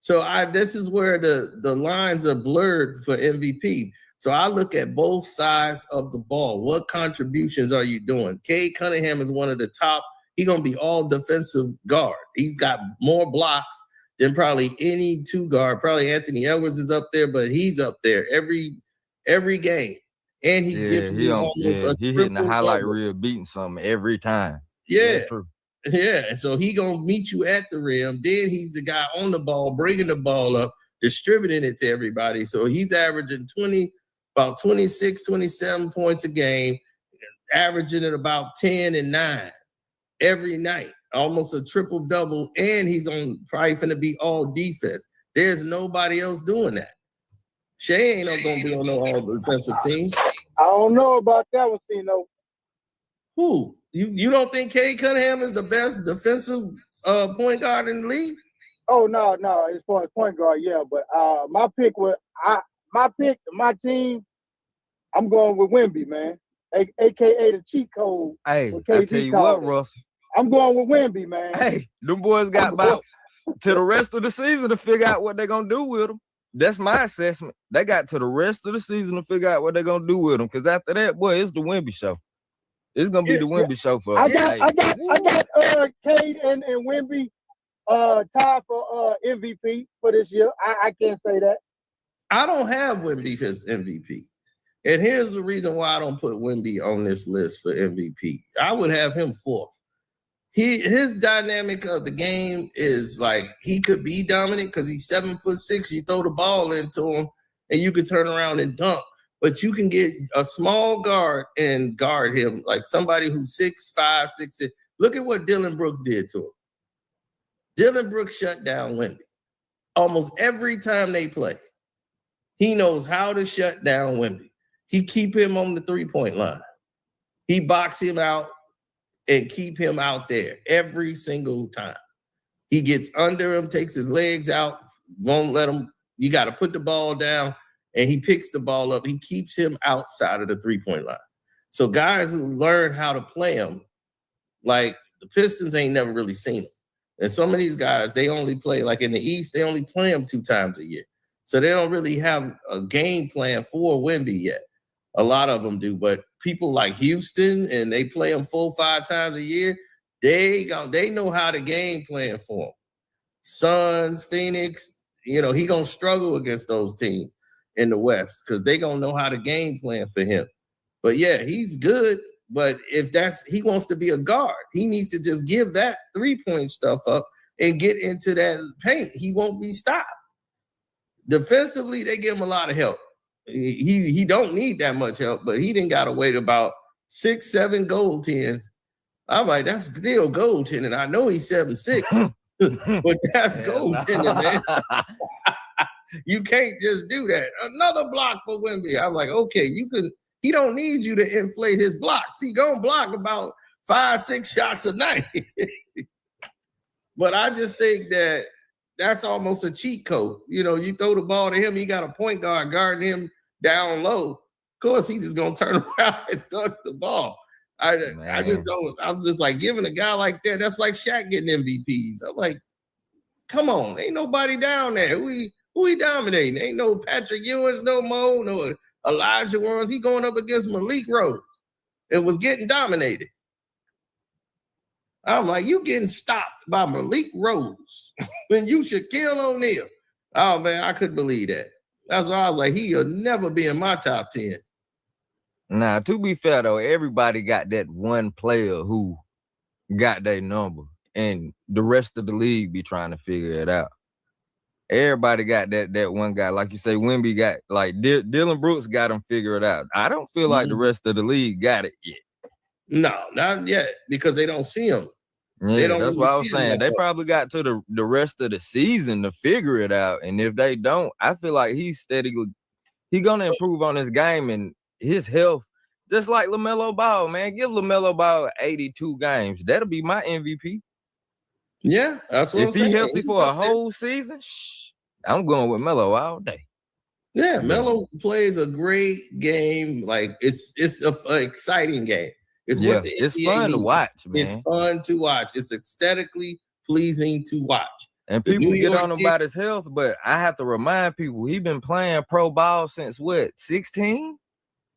So this is where the lines are blurred for MVP. So I look at both sides of the ball. What contributions are you doing? Cade Cunningham is one of the top. He's going to be all defensive guard. He's got more blocks than probably any 2 guard. Probably Anthony Edwards is up there, but he's up there every game. And he's giving you almost a he hitting the highlight reel, beating something every time. Yeah. Yeah. And so he going to meet you at the rim. Then he's the guy on the ball, bringing the ball up, distributing it to everybody. So he's averaging about 26, 27 points a game, averaging at about 10 and 9 every night, almost a triple-double, and he's probably going to be all defense. There's nobody else doing that. Shea ain't going to be on no all-defensive team. I don't know about that one, Cino. Who? You don't think Cade Cunningham is the best defensive point guard in the league? Oh, no. As far as point guard, yeah. But my team, I'm going with Wemby, man. AKA the cheat code. Hey, I tell you what, Russell. I'm going with Wemby, man. Hey, them boys got about to the rest of the season to figure out what they're going to do with them. That's my assessment. They got to the rest of the season to figure out what they're going to do with them. Because after that, boy, it's the Wemby show. It's going to be the Wemby show for us. I got Cade and Wemby tied for MVP for this year. I can't say that. I don't have Wemby as MVP. And here's the reason why I don't put Wemby on this list for MVP. I would have him 4th. His dynamic of the game is like he could be dominant because he's 7'6". You throw the ball into him and you could turn around and dunk. But you can get a small guard and guard him, like somebody who's 6'5", 6'6". Look at what Dylan Brooks did to him. Dylan Brooks shut down Wemby almost every time they play. He knows how to shut down Wemby. He keep him on the 3-point line. He box him out and keep him out there every single time. He gets under him, takes his legs out, won't let him. You got to put the ball down, and he picks the ball up. He keeps him outside of the 3-point line. So guys who learn how to play him, like the Pistons ain't never really seen him. And some of these guys, they only play, like in the East, they only play him 2 times a year. So they don't really have a game plan for Wemby yet. A lot of them do, but people like Houston, and they play him 4-5 times a year, they know how to game plan for him. Suns, Phoenix, he gonna struggle against those teams in the West because they gonna know how to game plan for him. But yeah, he's good. But if he wants to be a guard, he needs to just give that 3-point stuff up and get into that paint. He won't be stopped. Defensively, they give him a lot of help. He don't need that much help, but he didn't got to wait about 6-7 goaltends. I'm like, that's still goaltending. I know he's 7'6", but that's goaltending, man. You can't just do that. Another block for Wemby. I'm like, okay, he don't need you to inflate his blocks. He gonna block about 5-6 shots a night. But I just think that's almost a cheat code. You throw the ball to him, he got a point guard guarding him down low. Of course, he's just gonna turn around and dunk the ball. I just don't. I'm just like, giving a guy like that. That's like Shaq getting MVPs. I'm like, come on, ain't nobody down there. Who he dominating? Ain't no Patrick Ewing, no Mo, no Elijah Warrens. He going up against Malik Rose. It was getting dominated. I'm like, you getting stopped by Malik Rose when you Shaquille O'Neal. Oh man, I couldn't believe that. That's why I was like, he'll never be in my top 10. Nah, to be fair though, everybody got that one player who got their number, and the rest of the league be trying to figure it out. Everybody got that one guy. Like you say, Wemby got, like, Dylan Brooks got him figured out. I don't feel like the rest of the league got it yet. No, not yet, because they don't see him. Yeah, that's what I was saying. They probably got to the rest of the season to figure it out. And if they don't, I feel like he's gonna improve on his game and his health. Just like LaMelo Ball, man. Give LaMelo Ball 82 games. That'll be my MVP. Yeah, that's what I'm saying. If he's healthy for a whole season, I'm going with Melo all day. Yeah, Melo plays a great game. Like, it's an exciting game. It's what the it's NBA fun needs. to watch, man. It's fun to watch. It's aesthetically pleasing to watch. And people get on him about his health, but I have to remind people, he been playing pro ball since what, 16?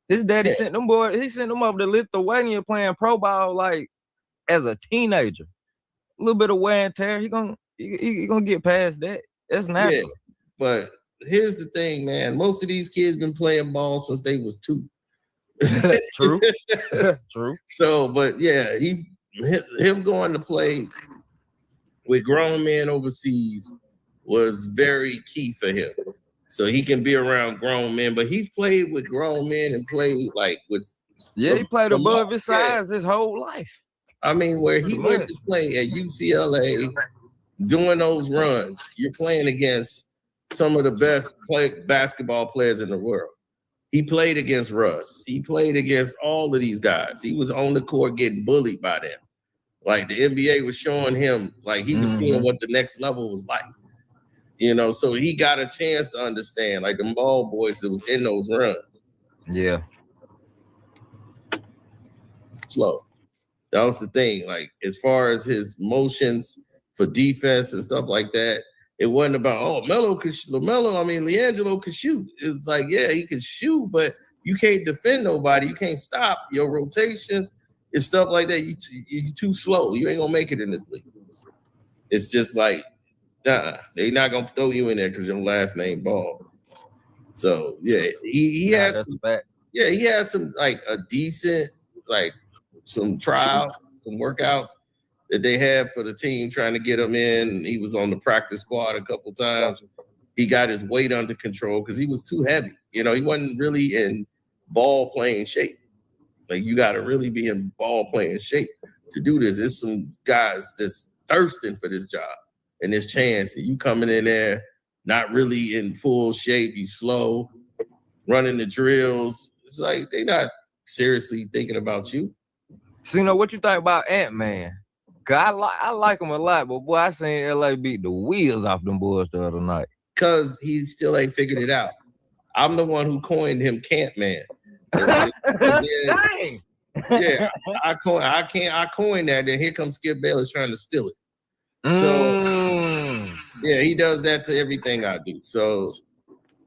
His daddy sent them boys, he sent them up to Lithuania playing pro ball like as a teenager. A little bit of wear and tear. He gonna get past that. That's natural. Yeah, but here's the thing, man. Most of these kids been playing ball since they was 2. True. True. So, but yeah, him going to play with grown men overseas was very key for him. So he can be around grown men, but he's played with grown men and played like with. Yeah, he played above his size his whole life. I mean, where he went to play at UCLA, doing those runs, you're playing against some of the best basketball players in the world. He played against Russ. He played against all of these guys. He was on the court getting bullied by them. Like, the NBA was showing him, like, he was seeing what the next level was like. So he got a chance to understand, like, the ball boys that was in those runs. Yeah. Slow. That was the thing. Like, as far as his motions for defense and stuff like that, it wasn't about, LaMelo could shoot. It was like, yeah, he could shoot, but you can't defend nobody. You can't stop your rotations and stuff like that. You're too slow. You ain't gonna make it in this league. It's just like, they're not gonna throw you in there because your last name Ball. So yeah, he has some like a decent, like, some trials, some workouts that they had for the team trying to get him in. He was on the practice squad a couple times. He got his weight under control because he was too heavy. He wasn't really in ball playing shape. Like, you got to really be in ball playing shape to do this. There's some guys that's thirsting for this job and this chance. And you coming in there not really in full shape, you slow, running the drills. It's like they're not seriously thinking about you. So, what you think about Ant-Man? Cause I like him a lot, but boy, I seen LA beat the wheels off them boys the other night. Cause he still ain't figured it out. I'm the one who coined him Can't Man. Dang. Yeah, I coined that. Then here comes Skip Bayless trying to steal it. So yeah, he does that to everything I do. So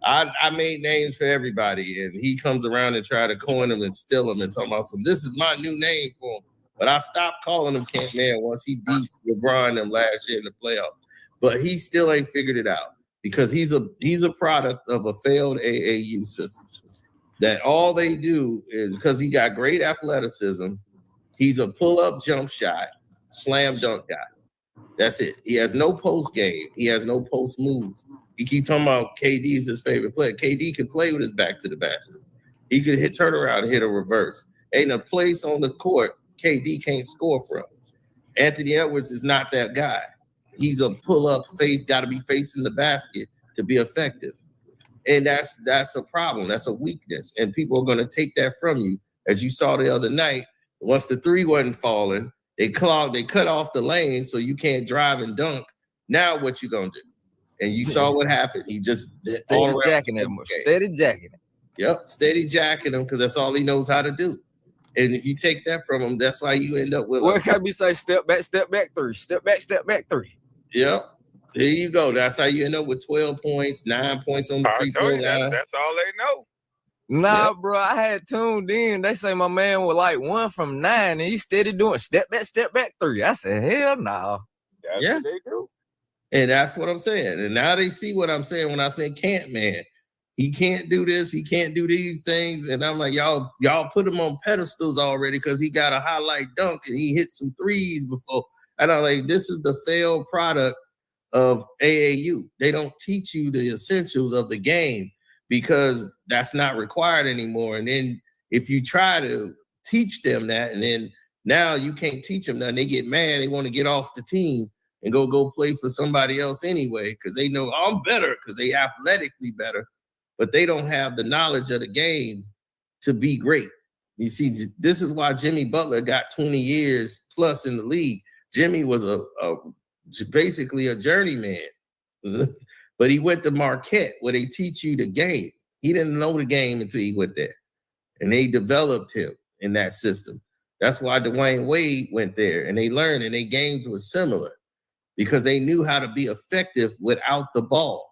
I made names for everybody, and he comes around and try to coin them and steal them and talk about some. This is my new name for him. But I stopped calling him Camp Man once he beat LeBron them last year in the playoff. But he still ain't figured it out because he's a product of a failed AAU system. That all they do is because he got great athleticism. He's a pull-up jump shot, slam dunk guy. That's it. He has no post game. He has no post moves. He keep talking about KD is his favorite player. KD can play with his back to the basket. He could turn around and hit a reverse. Ain't a place on the court KD can't score from. Anthony Edwards is not that guy. He's a pull-up face, got to be facing the basket to be effective. And that's a problem. That's a weakness. And people are going to take that from you. As you saw the other night, once the three wasn't falling, they cut off the lane so you can't drive and dunk. Now what you going to do? And you saw what happened. He just steady jacking him. Steady jacking him. Yep, steady jacking him because that's all he knows how to do. And if you take that from him, that's why you end up with what can we say? Step back, three. Step back, three. Yep. There you go. That's how you end up with 12 points, 9 points on the free throw line. That's all they know. Nah, bro, I had tuned in. They say my man was like 1 from 9, and he steady doing step back, three. I said, hell no. That's what they do. And that's what I'm saying. And now they see what I'm saying when I say can't, man. He can't do this. He can't do these things. And I'm like, y'all put him on pedestals already because he got a highlight dunk and he hit some threes before. And I'm like, this is the failed product of AAU. They don't teach you the essentials of the game because that's not required anymore. And then if you try to teach them that, and then now you can't teach them that, and they get mad, they want to get off the team and go play for somebody else anyway because they know I'm better because they athletically better, but they don't have the knowledge of the game to be great. You see, this is why Jimmy Butler got 20 years plus in the league. Jimmy was basically a journeyman, but he went to Marquette where they teach you the game. He didn't know the game until he went there, and they developed him in that system. That's why Dwayne Wade went there, and they learned, and their games were similar because they knew how to be effective without the ball.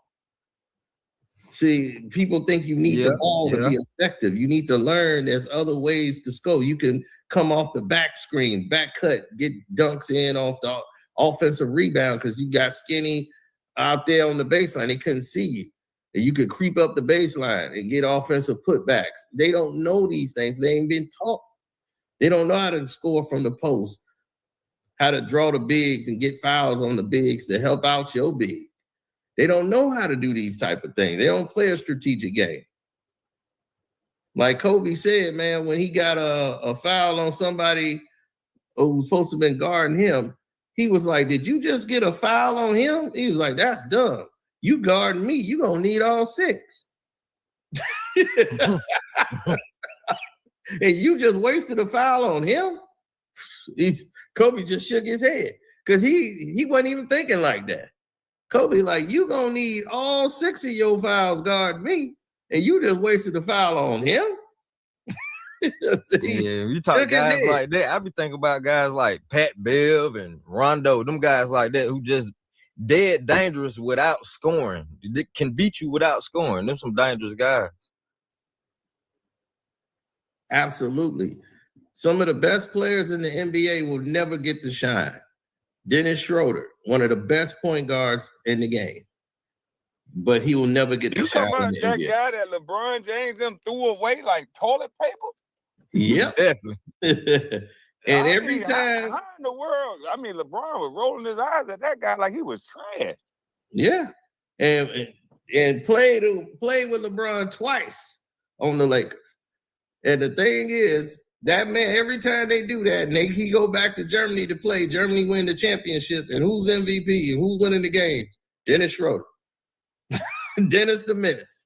See, people think you need the ball to be effective. You need to learn there's other ways to score. You can come off the back screen, back cut, get dunks in off the offensive rebound because you got skinny out there on the baseline. They couldn't see you. And you could creep up the baseline and get offensive putbacks. They don't know these things. They ain't been taught. They don't know how to score from the post, how to draw the bigs and get fouls on the bigs to help out your big. They don't know how to do these type of things. They don't play a strategic game. Like Kobe said, man, when he got a foul on somebody who was supposed to have been guarding him, he was like, did you just get a foul on him? He was like, that's dumb. You guarding me, you gonna need all 6. And you just wasted a foul on him? Kobe just shook his head because he wasn't even thinking like that. Kobe like, you gonna need all 6 of your fouls guard me, and you just wasted a foul on him? You talk guys like that. I be thinking about guys like Pat Bev and Rondo, them guys like that who just dead dangerous without scoring. They can beat you without scoring. Them some dangerous guys. Absolutely. Some of the best players in the NBA will never get to shine. Dennis Schroeder, one of the best point guards in the game, but he will never get to shine. You talking about that NBA. guy that LeBron James them threw away like toilet paper? Yep. Definitely. And every time, how in the world? I mean, LeBron was rolling his eyes at that guy like he was trash. yeah, and played with LeBron twice on the Lakers. And the thing is, that man, every time they do that, and he go back to Germany to play, Germany win the championship, and who's MVP and who's winning the games? Dennis Schroeder. Dennis the Menace.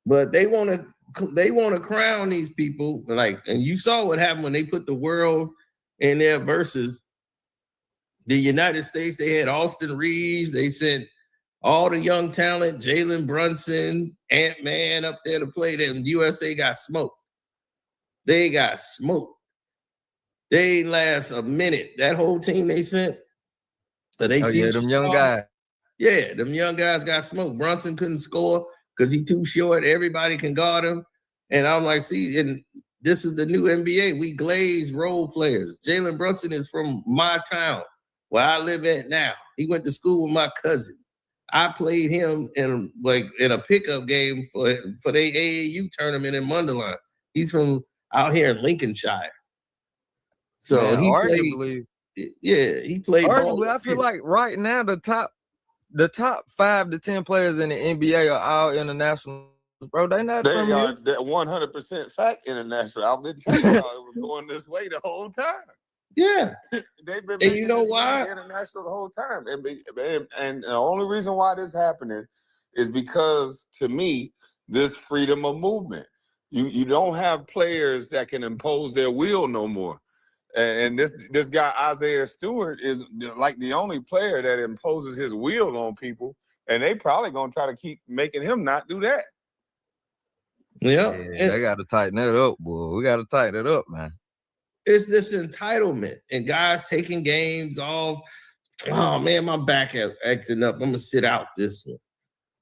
But they want to crown these people, like, and you saw what happened when they put the world in their versus the United States. They had Austin Reeves. They sent all the young talent, Jalen Brunson, Ant-Man up there to play them. USA got smoked. They got smoked. They ain't last a minute. That whole team they sent. But they them young guys. Yeah, them young guys got smoked. Brunson couldn't score because he too short. Everybody can guard him. And I'm like, see, and this is the new NBA. We glaze role players. Jalen Brunson is from my town where I live at now. He went to school with my cousin. I played him in a pickup game for the AAU tournament in Mundelein. He's from out here in Lincolnshire. So Man, he arguably, he played ball. I feel like right now the top 5 to 10 players in the NBA are all international. Bro, they not from are here. 100% fact international. I've been telling y'all it was going this way the whole time. Yeah. They've been and you know why? International the whole time. And the only reason why this is happening is because, to me, this freedom of movement. You don't have players that can impose their will no more. And this guy, Isaiah Stewart, is like the only player that imposes his will on people. And they probably going to try to keep making him not do that. Yeah. They got to tighten that up, boy. We got to tighten it up, man. It's this entitlement and guys taking games off. Oh, man, my back acting up. I'm going to sit out this one.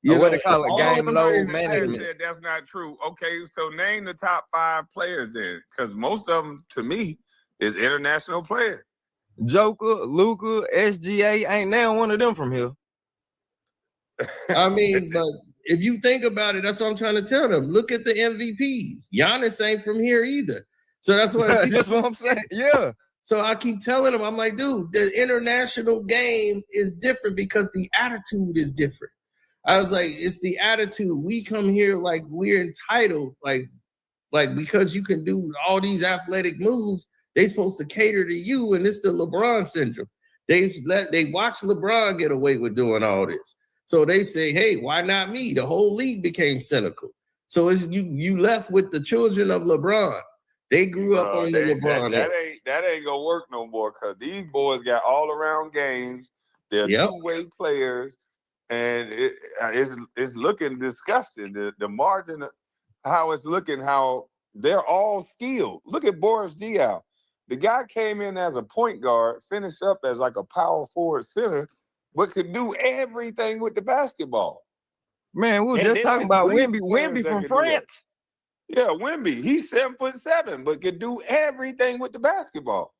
You know what they call it, game load management. That's not true. Okay, so name the top 5 players then, because most of them, to me, is international players. Joker, Luka, SGA, ain't now one of them from here. I mean, but if you think about it, that's what I'm trying to tell them. Look at the MVPs. Giannis ain't from here either. So that's what that's what I'm saying. Yeah. So I keep telling them, I'm like, dude, the international game is different because the attitude is different. I was like, it's the attitude. We come here like we're entitled, like because you can do all these athletic moves, they supposed to cater to you, and it's the LeBron syndrome. They watch LeBron get away with doing all this. So they say, hey, why not me? The whole league became cynical. So it's you left with the children of LeBron. They grew up on the LeBron. That ain't gonna work no more because these boys got all around games. They're two-way players, and it's looking disgusting. The margin, how it's looking, how they're all skilled. Look at Boris Diaw. The guy came in as a point guard, finished up as like a power forward center, but could do everything with the basketball. Man, we were just talking about Wemby from France. Yeah, Wemby. He's 7'7", but could do everything with the basketball.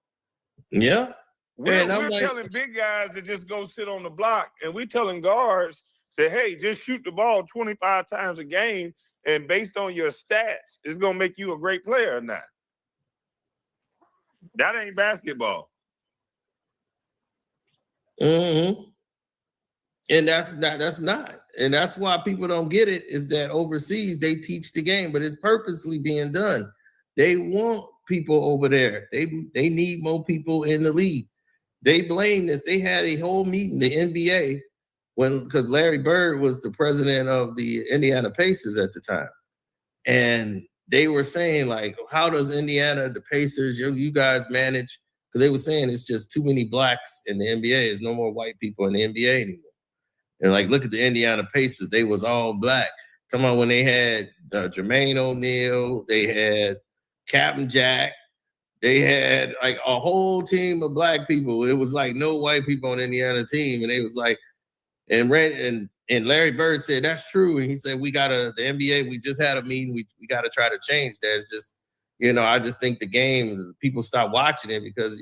Yeah. We're telling big guys to just go sit on the block, and we're telling guards, say, hey, just shoot the ball 25 times a game, and based on your stats, it's going to make you a great player or not. That ain't basketball. Mm-hmm. And that's not. And that's why people don't get it, is that overseas they teach the game, but it's purposely being done. They want people over there. They need more people in the league. They blame this. They had a whole meeting, the NBA, because Larry Bird was the president of the Indiana Pacers at the time. And they were saying, like, how does Indiana, the Pacers, you guys manage? Because they were saying it's just too many blacks in the NBA. There's no more white people in the NBA anymore. And like, look at the Indiana Pacers. They was all black. Talking about when they had Jermaine O'Neal, they had Captain Jack, they had like a whole team of black people. It was like no white people on the Indiana team. And they was like, and Larry Bird said, that's true. And he said, the NBA, we just had a meeting. We got to try to change that. It's just, I just think the game, people stop watching it because,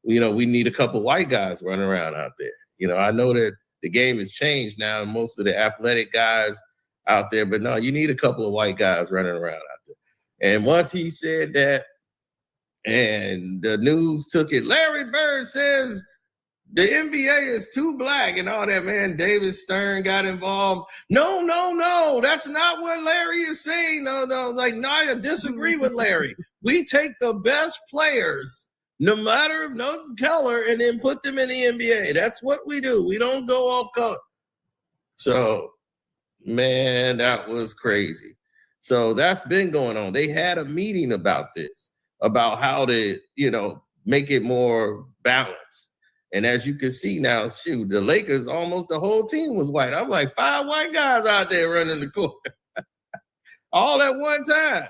we need a couple white guys running around out there. I know that the game has changed now, and most of the athletic guys out there, but no, you need a couple of white guys running around out there. And once he said that, and the news took it, Larry Bird says the NBA is too black and all that, man. David Stern got involved. No, that's not what Larry is saying. No, like, no, I disagree with Larry. We take the best players, no matter no color, and then put them in the NBA. That's what we do. We don't go off color. So, man, that was crazy. So that's been going on. They had a meeting about this, about how to, make it more balanced. And as you can see now, shoot, the Lakers, almost the whole team was white. I'm like, 5 white guys out there running the court all at one time.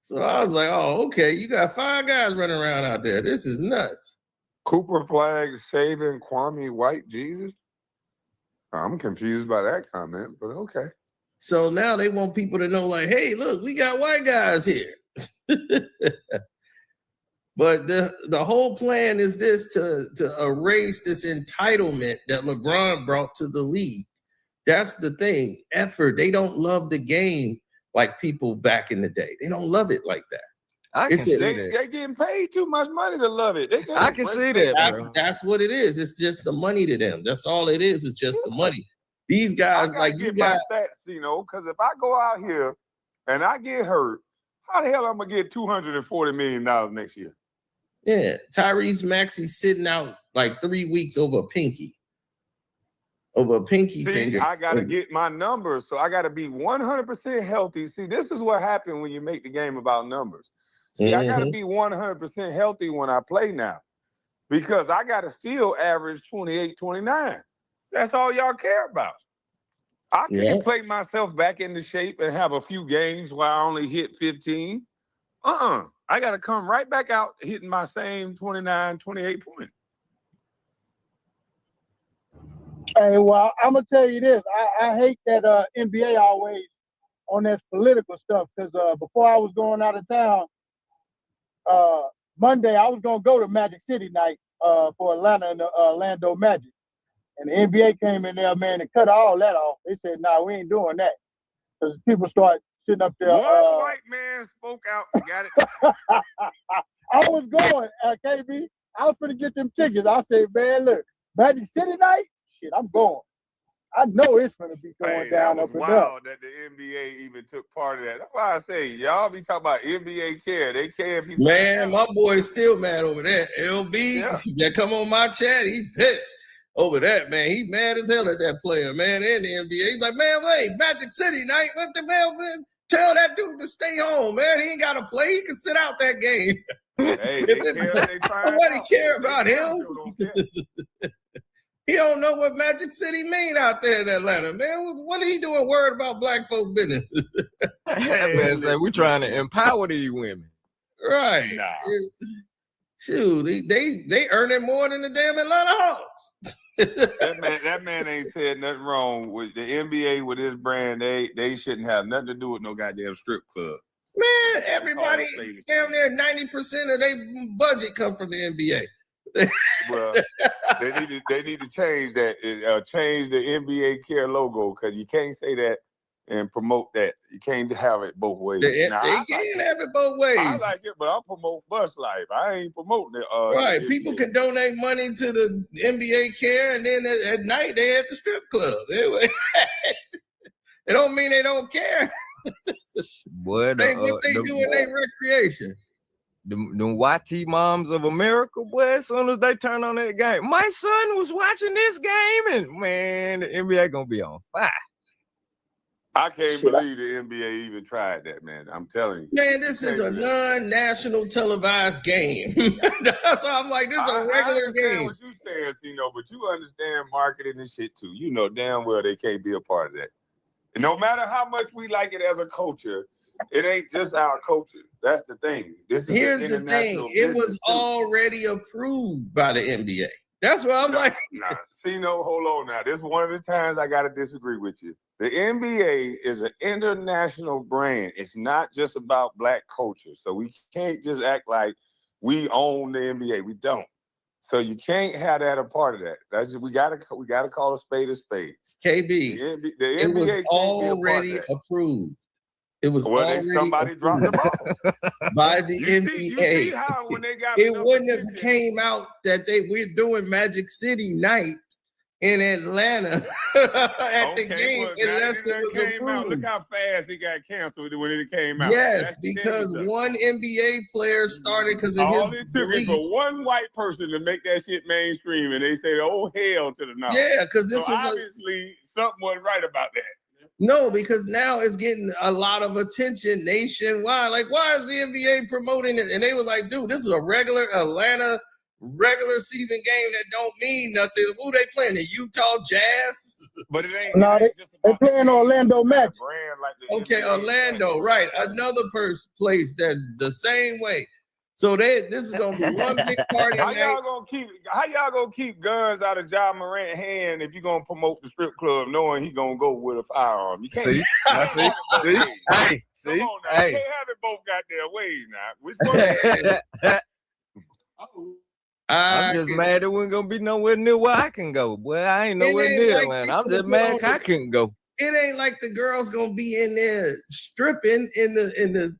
So I was like, oh, okay, you got 5 guys running around out there. This is nuts. Cooper Flag saving Kwame White Jesus? I'm confused by that comment, but okay. So now they want people to know, like, hey, look, we got white guys here. But the whole plan is this to erase this entitlement that LeBron brought to the league. That's the thing. Effort. They don't love the game like people back in the day. They don't love it like that. I can see that. They getting paid too much money to love it. I can see that. That's what it is. It's just the money to them. That's all it is. It's just the money. These guys, like you got stats, because if I go out here and I get hurt, how the hell am I gonna get $240 million next year? Yeah, Tyrese Maxey sitting out like 3 weeks over a pinky. Finger. I got to get my numbers, so I got to be 100% healthy. See, this is what happened when you make the game about numbers. See, I got to be 100% healthy when I play now because I got to still average 28, 29. That's all y'all care about. I can't play myself back into shape and have a few games where I only hit 15. I got to come right back out hitting my same 29, 28 points. Hey, well, I'm gonna tell you this. I hate that NBA always on that political stuff because before I was going out of town, Monday I was gonna go to Magic City night for Atlanta and the Orlando Magic, and the NBA came in there, man, and cut all that off. They said, "Nah, we ain't doing that," because people start sitting up there. One white man spoke out and got it. I was going, KB. I was gonna get them tickets. I said, "Man, look, Magic City night." Shit, I'm going. I know it's gonna be going down up and down. Wow, that the NBA even took part of that. That's why I say y'all be talking about NBA care. They care if you. Man, my boy is still mad over that. LB, that come on my chat, he pissed over that, man. He mad as hell at that player, man, and the NBA. He's like, man, wait, Magic City night. What the hell, man? Tell that dude to stay home, man. He ain't gotta play. He can sit out that game. Hey, they care. Nobody care about him. He don't know what Magic City mean out there in Atlanta, man. What are he doing worried about black folk business? That man say we trying to empower these women. Right. Nah. Shoot, they earning more than the damn Atlanta Hawks. that man ain't said nothing wrong with the NBA with his brand. They shouldn't have nothing to do with no goddamn strip club. Man, everybody damn near 90% of their budget come from the NBA. Well, they need to change that. Change the NBA care logo because you can't say that and promote that. You can't have it both ways. They can't have it both ways. I like it, but I promote bus life. I ain't promoting it. Right, people can donate money to the NBA care, and then at night they at the strip club. It don't mean they don't care. Boy, what they do in their recreation. Them YT moms of America, boy, as soon as they turn on that game, my son was watching this game, and man, the NBA gonna be on fire. I can't believe the NBA even tried that, man. I'm telling you. Man, this is a non-national televised game. That's why I'm like, this is a regular game. What you saying, but you understand marketing and shit too. You know damn well they can't be a part of that. And no matter how much we like it as a culture, it ain't just our culture. That's the thing. Here's the thing. It was already approved by the NBA. That's why I'm like. Nah. Hold on now. This is one of the times I got to disagree with you. The NBA is an international brand. It's not just about black culture. So we can't just act like we own the NBA. We don't. So you can't have that a part of that. That's just, we gotta call a spade a spade. KB, the NBA it was can't already be a part of that. approved. It was already somebody dropped the ball by the NBA. You see how when they got it wouldn't have came out that we're doing Magic City night in Atlanta at the game unless it was approved. Out. Look how fast it got canceled when it came out. Yes, because one NBA player started because of all his it took is for one white person to make that shit mainstream, and they say, "Oh hell to the no." Yeah, because this was obviously something wasn't right about that. No, because now it's getting a lot of attention nationwide. Like, why is the NBA promoting it? And they were like, dude, this is a regular Atlanta regular season game that don't mean nothing. Who they playing? The Utah Jazz? But it ain't. No, they playing Orlando Magic. Brand like the Okay, NBA Orlando, right? Another place that's the same way. So this is gonna be one big party. How y'all gonna keep guns out of Ja Morant's hand if you gonna promote the strip club knowing he gonna go with a firearm? You can't. See, hey, see, Come on now. hey. You can't have it both goddamn ways now. Which one? I'm just mad it wasn't gonna be nowhere near where I can go. Boy, I ain't nowhere near like Atlanta. I'm just mad I couldn't go. It ain't like the girls gonna be in there stripping in the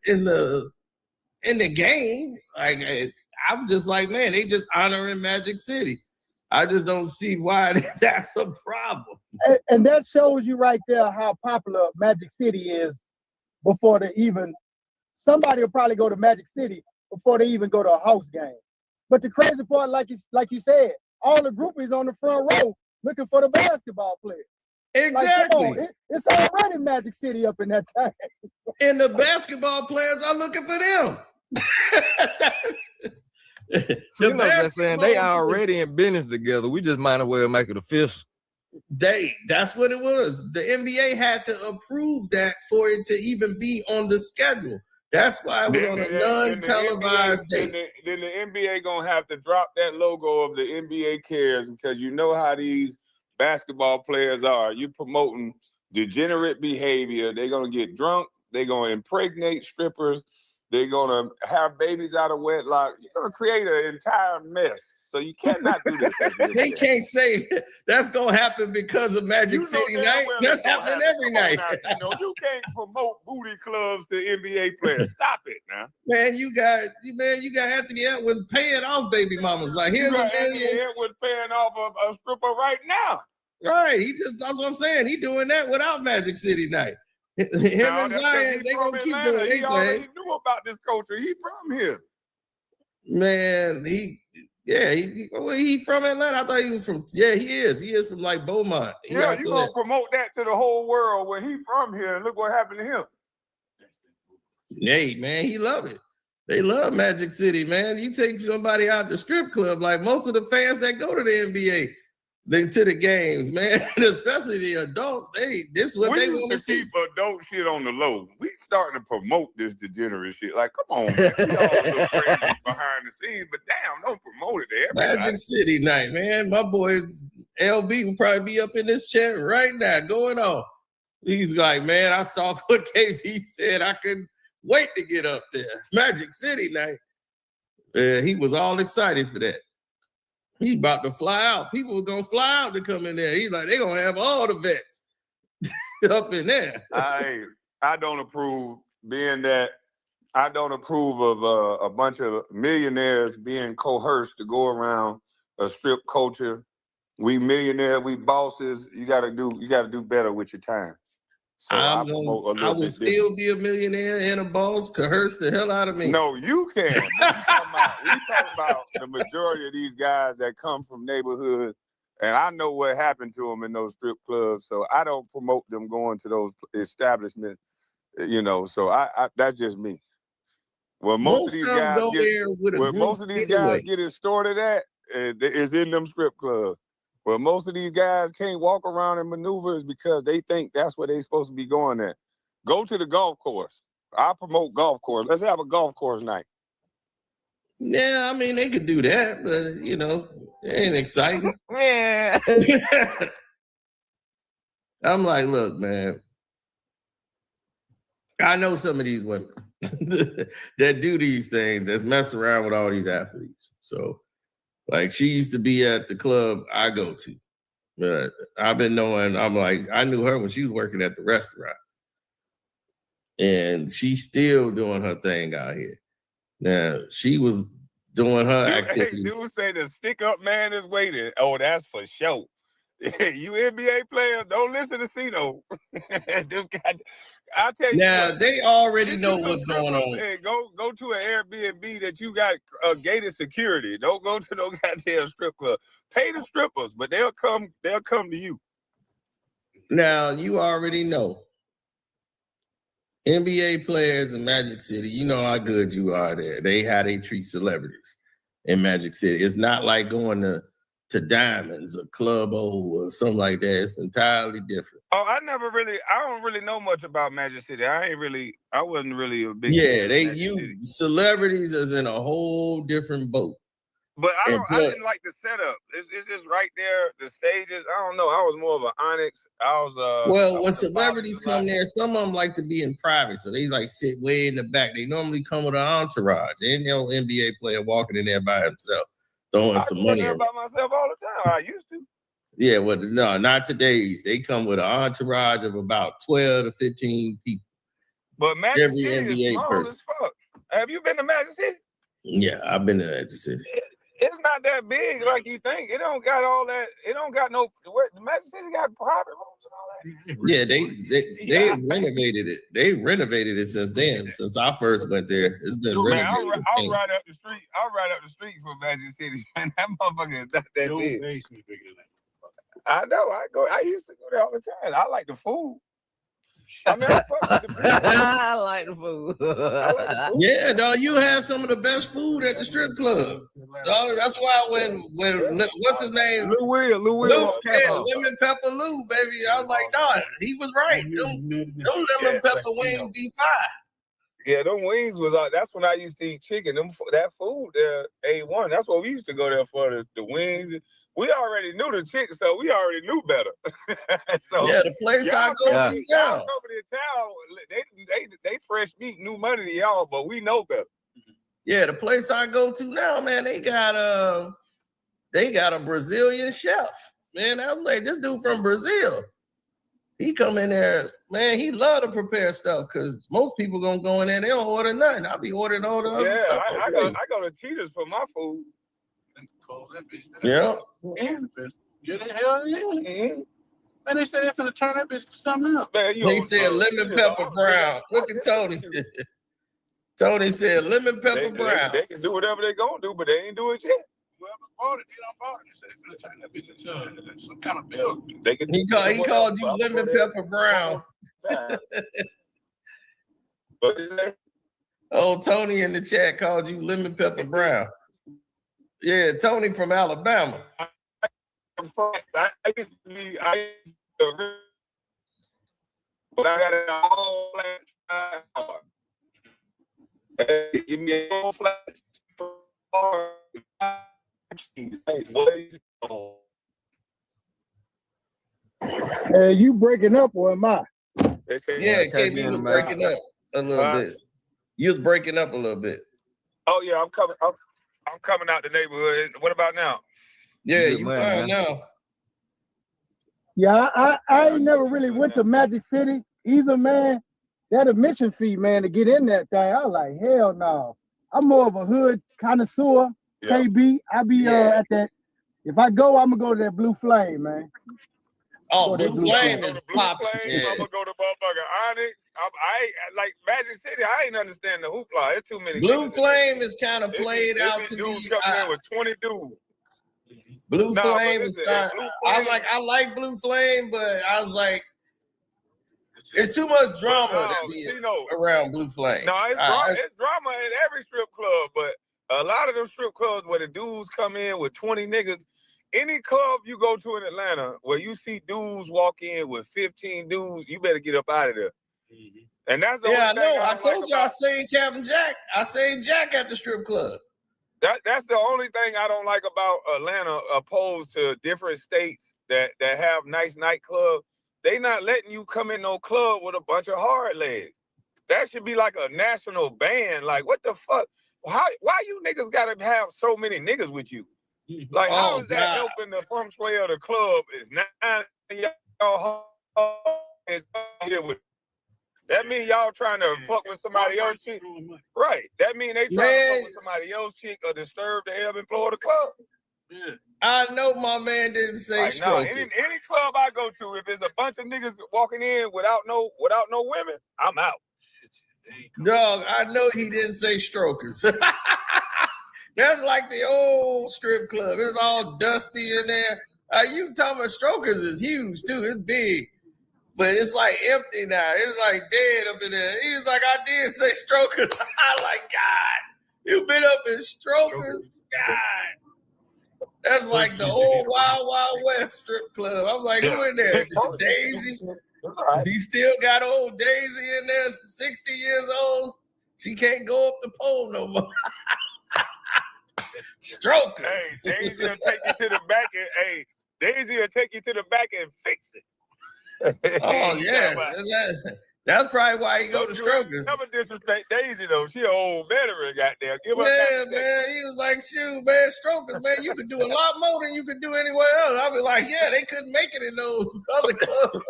game. Like I'm just like, man, they just honoring Magic City. I just don't see why that's a problem. And that shows you right there how popular Magic City is before they even. Somebody will probably go to Magic City before they even go to a house game. But the crazy part, like you said, all the groupies on the front row looking for the basketball players. Exactly. Like, it's already Magic City up in that time. And the basketball players are looking for them. You know what I'm saying? They already in business together. We just might as well make it official. That's what it was. The NBA had to approve that for it to even be on the schedule. That's why it was on a non-televised day. Then the NBA gonna have to drop that logo of the NBA cares because you know how these basketball players are. You promoting degenerate behavior. They're gonna get drunk. They're gonna impregnate strippers. They're gonna have babies out of wedlock. You're gonna create an entire mess. So you cannot do this. They can't say that's gonna happen because of Magic City night. That's happening every night. You can't promote booty clubs to NBA players. Stop it now. Man, you got Anthony Edwards paying off baby mamas. Like here's a Anthony million. Edwards paying off a stripper right now. Right. That's what I'm saying. He doing that without Magic City night. Him and Zion, they gonna keep doing it. He already knew about this culture. He from here. Man, he from Atlanta. I thought he was from. Yeah, he is. He is from like Beaumont. You gonna promote that to the whole world where he from here, and look what happened to him. Hey, man, he love it. They love Magic City, man. You take somebody out the strip club, like most of the fans that go to the NBA, to the games, man, especially the adults. This is what they want to see. Keep adult shit on the low. We starting to promote this degenerate shit. Like, come on, man. We all a little crazy behind the scenes, but damn, don't promote it to everybody. Magic City night, man. My boy LB will probably be up in this chat right now, going on. He's like, man, I saw what KB said. I couldn't wait to get up there. Magic City night. He was all excited for that. He about to fly out. People were gonna fly out to come in there. He's like, they gonna have all the vets up in there. I don't approve I don't approve of a bunch of millionaires being coerced to go around a strip culture. We millionaires, we bosses. You gotta do better with your time. So I will still be a millionaire and a boss, coerce the hell out of me. No, you can. We talking about the majority of these guys that come from neighborhoods, and I know what happened to them in those strip clubs. So I don't promote them going to those establishments. So I that's just me. Well, most of these guys get extorted at is in them strip clubs. Well, most of these guys can't walk around and maneuver because they think that's where they're supposed to be going at. Go to the golf course. I promote golf course. Let's have a golf course night. Yeah, I mean, they could do that, but, it ain't exciting. Yeah. I'm like, look, man, I know some of these women that do these things, that's mess around with all these athletes. So, like, she used to be at the club I go to. But I've been knowing, I knew her when she was working at the restaurant. And she's still doing her thing out here. Now, she was doing her activity. Dude say the stick-up man is waiting. Oh, that's for sure. You NBA players, don't listen to Cino. I'll tell you. Now, they already know what's going on. Hey, go to an Airbnb that you got gated security. Don't go to no goddamn strip club. Pay the strippers, but they'll come to you. Now, you already know. NBA players in Magic City, you know how good you are there. How they treat celebrities. in Magic City. It's not like going to Diamonds or Club O or something like that. It's entirely different. Oh, I don't really know much about Magic City. I wasn't really a big Yeah, fan of Magic City. celebrities is in a whole different boat. But I didn't like the setup. It's just right there, the stages. I don't know. I was more of an Onyx. When celebrities come there, some of them like to be in private, so they like sit way in the back. They normally come with an entourage. Ain't no NBA player walking in there by himself, throwing some money. I by myself all the time. I used to. Yeah, well, no, not today's. They come with an entourage of about 12 to 15 people. But Magic Every City NBA is small person. as fuck. Have you been to Magic City? Yeah, I've been to Magic City. It's not that big like you think. It don't got all that. It don't got no. The Magic City got private rooms and all that. Yeah, they renovated it. They renovated it since then. Since I first went there, it's been renovated. Man, I'll ride up the street. I'll ride up the street from Magic City. Man, that motherfucker is not that big. I know. I used to go there all the time. I like the food. I mean, I fuck with the food. I like the food. Yeah, dog, you have some of the best food at the strip club. Dog, that's why when what's his name? Lou Will. Lemon Pepper Lou, baby. I was like, dog, he was right. Them lemon pepper wings be fire. Yeah, them wings was that's when I used to eat chicken. That food there, A1. That's what we used to go there for, the wings. We already knew the chick, so we already knew better. So, yeah, the place I go to now. Over to town, they fresh meat, new money to y'all, but we know better. Yeah, the place I go to now, man, they got a Brazilian chef. Man, I was like, this dude from Brazil. He come in there, man, he love to prepare stuff because most people gonna go in there, they don't order nothing. I'll be ordering all the other stuff. I go to Cheetah's for my food. Yeah. Yeah, the hell yeah. Mm-hmm. Man, they said they're finna turn that bitch to something else. Man, they said lemon pepper brown. Look at Tony. Tony said lemon pepper brown. They can do whatever they gonna do, but they ain't do it yet. Whoever bought it, they don't bought it. They said they're finna turn that bitch into some kind of building. He called you lemon pepper brown. Oh, Tony in the chat called you lemon pepper brown. Yeah, Tony from Alabama. I used to but I got it all flat. Give me a whole flat. Hey, you breaking up or am I? Yeah, KB was breaking up a little bit. You was breaking up a little bit. Oh yeah, I'm coming out the neighborhood. What about now? Yeah, you fine now. Yeah, I ain't never really went to Magic City either, man. That admission fee, man, to get in that thing. I was like, hell no. I'm more of a hood connoisseur. Yeah. KB, I be at that. If I go, I'm gonna go to that Blue Flame, man. Oh, Blue Flame is popping. Yeah. I'm gonna go to motherfucking Onyx. I ain't like Magic City. I ain't understand the hoopla. It's too many. Blue Flame is kind of played out to me. Coming in with 20 dudes. Blue Flame is kind. I like Blue Flame, but I was like, it's too much drama around Blue Flame. No, it's drama in every strip club, but a lot of them strip clubs where the dudes come in with 20 niggas. Any club you go to in Atlanta where you see dudes walk in with 15 dudes, you better get up out of there. Mm-hmm. And that's the only thing I told you I seen Captain Jack. I seen Jack at the strip club. That's the only thing I don't like about Atlanta, opposed to different states that have nice nightclubs. They not letting you come in no club with a bunch of hard legs. That should be like a national ban. Like, what the fuck? Why you niggas gotta have so many niggas with you? Like, how is that helping the feng shui of the club? Is now y'all is here with. That mean y'all trying to fuck with somebody else chick, right? That mean they trying to fuck with somebody else chick or disturb the ebb and flow of the club. Yeah. I know my man didn't say like, no, any club I go to, if there's a bunch of niggas walking in without no women, I'm out. Dog, I know he didn't say strokers. That's like the old strip club. It's all dusty in there. You talking about strokers is huge too. It's big. But it's like empty now. It's like dead up in there. He was like, I did say strokers. I like, God. You been up in Strokers? God. That's like the old Wild Wild West strip club. I'm like, who in there? Daisy? He still got old Daisy in there, 60 years old. She can't go up the pole no more. Strokers. Hey, Daisy will take you to the back and Daisy will take you to the back and fix it. Oh yeah. That's probably why he go to Strokers. Never disrespect Daisy though. She an old veteran, goddamn. Give her man. He was like, shoot, man, Strokers, man, you could do a lot more than you could do anywhere else. I'll be like, yeah, they couldn't make it in those other clubs.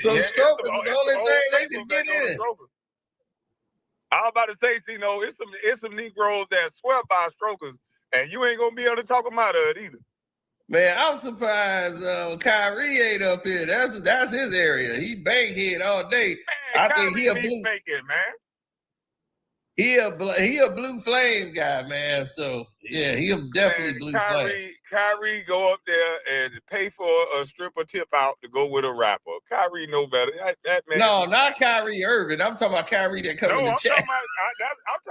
So Strokers is the only thing they could get in. I was about to say, see, no, it's some Negroes that swear by Strokers, and you ain't gonna be able to talk them out of it either. Man, I'm surprised Kyrie ain't up here. That's his area. He bankhead all day. Man, I think he a blue. Faking, man. He a blue flame guy, man. So yeah, he definitely blue flame. Kyrie go up there and pay for a stripper tip out to go with a rapper. Kyrie know better. That man. No, not Kyrie Irving. I'm talking about Kyrie that come in the chat. I'm talking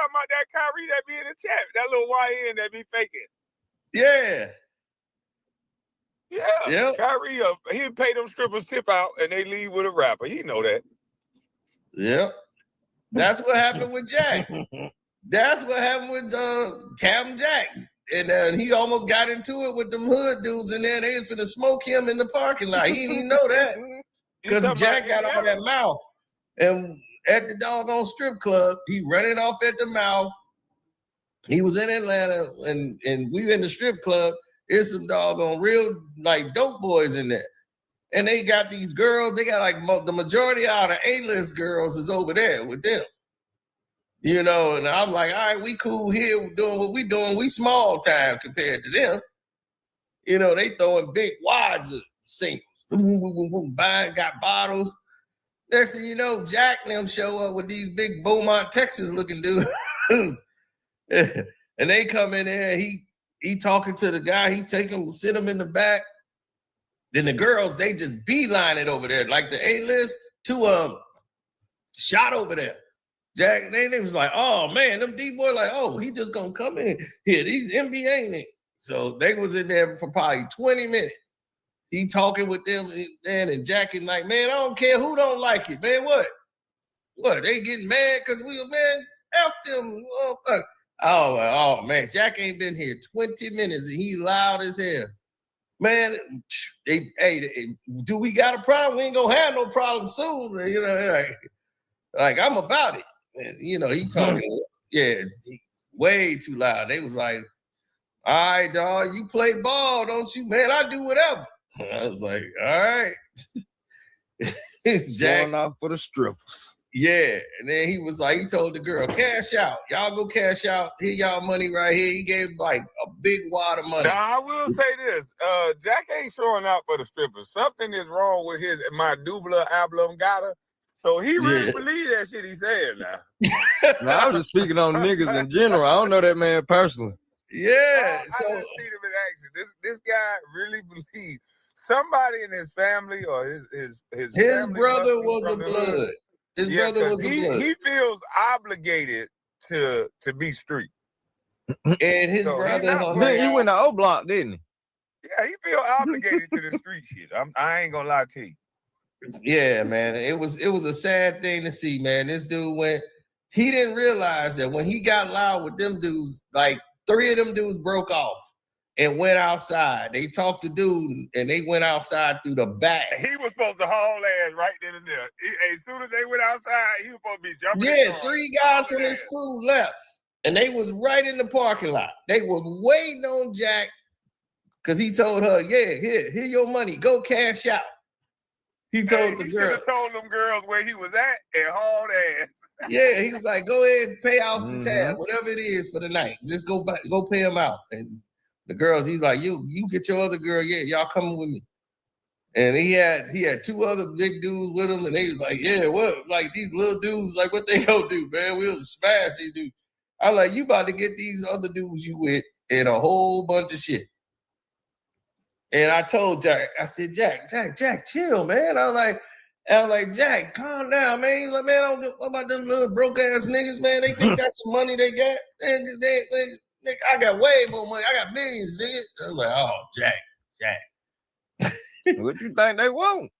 about that Kyrie that be in the chat. That little YN that be faking. Yeah. Yeah. Yep. Kyrie, he'll pay them strippers tip out and they leave with a rapper. He know that. Yep. That's what happened with Jack. That's what happened with Cam Jack. And he almost got into it with them hood dudes in there. They was finna smoke him in the parking lot. He didn't even know that. Because Jack got all that mouth. And at the doggone strip club, he running off at the mouth. He was in Atlanta and we were in the strip club. There's some doggone real like dope boys in there. And they got these girls, they got like the majority of the A-list girls is over there with them. You know, and I'm like, all right, we cool here, we're doing what we doing. We small time compared to them. You know, they throwing big wads of singles. Boom, boom, boom, boom, buying, got bottles. Next thing you know, Jack and them show up with these big Beaumont, Texas looking dudes. And they come in there, he talking to the guy, he take him, sit him in the back. Then the girls, they just beeline it over there. Like the A-list, to shot over there. Jack, they was like, oh man, them D-boy like, oh, he just gonna come in here. These NBA it. So they was in there for probably 20 minutes. He talking with them, man, and Jack is like, man, I don't care who don't like it, man. What? They getting mad because man, F them. Oh man, Jack ain't been here 20 minutes and he loud as hell. Man, do we got a problem? We ain't gonna have no problem soon. You know, like I'm about it. And, you know, he talking, way too loud. They was like, all right, dog, you play ball, don't you? Man, I do whatever. I was like, all right. Jack going off for the strippers. Yeah. And then he was like, he told the girl, cash out. Y'all go cash out. Here y'all money right here. He gave like a big wad of money. Now, I will say this. Jack ain't showing out for the strippers. Something is wrong with my Dubla Oblongata. So he really believe that shit he said now. No, I was just speaking on niggas in general. I don't know that man personally. Yeah. I just seen him in action. This guy really believes somebody in his family or his brother was a blood. His brother was a blood. He feels obligated to be street. And his brother, he went to O Block, didn't he? Yeah, he feel obligated to the street shit. I ain't gonna lie to you. Yeah, man. It was a sad thing to see, man. This dude he didn't realize that when he got loud with them dudes, like 3 of them dudes broke off and went outside. They talked to dude and they went outside through the back. He was supposed to haul ass right then and there. As soon as they went outside, he was supposed to be jumping. Yeah, 3 guys from his crew left. And they was right in the parking lot. They was waiting on Jack because he told her, yeah, here your money. Go cash out. He told the girl. He should have told them girls where he was at and hauled ass. Yeah, he was like, go ahead and pay off the tab, whatever it is for the night. Just go pay him out. And the girls, he's like, you get your other girl. Yeah, y'all coming with me. And he had 2 other big dudes with him, and they was like, yeah, what? Like these little dudes, like what they gonna do, man? We'll smash these dudes. I'm like, you about to get these other dudes you with and a whole bunch of shit. And I told Jack, I said, Jack, chill, man. I was like, And I'm like, Jack, calm down, man. He's like, man, I don't give a fuck about them little broke ass niggas, man. They think that's some money they got. And I got way more money. I got millions, nigga. I was like, oh, Jack. What you think they want?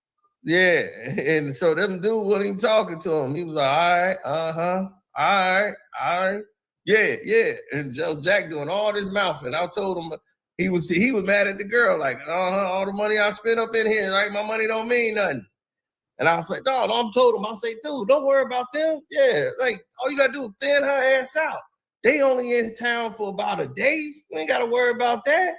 Yeah. And so them dude wasn't even talking to him. He was like, all right, all right. Yeah. And just Jack doing all this mouthing. I told him he was mad at the girl, like, all the money I spent up in here, like my money don't mean nothing. And I was like, dog, I told him, I say, dude, don't worry about them. Yeah, like all you gotta do is thin her ass out. They only in town for about a day. You ain't gotta worry about that.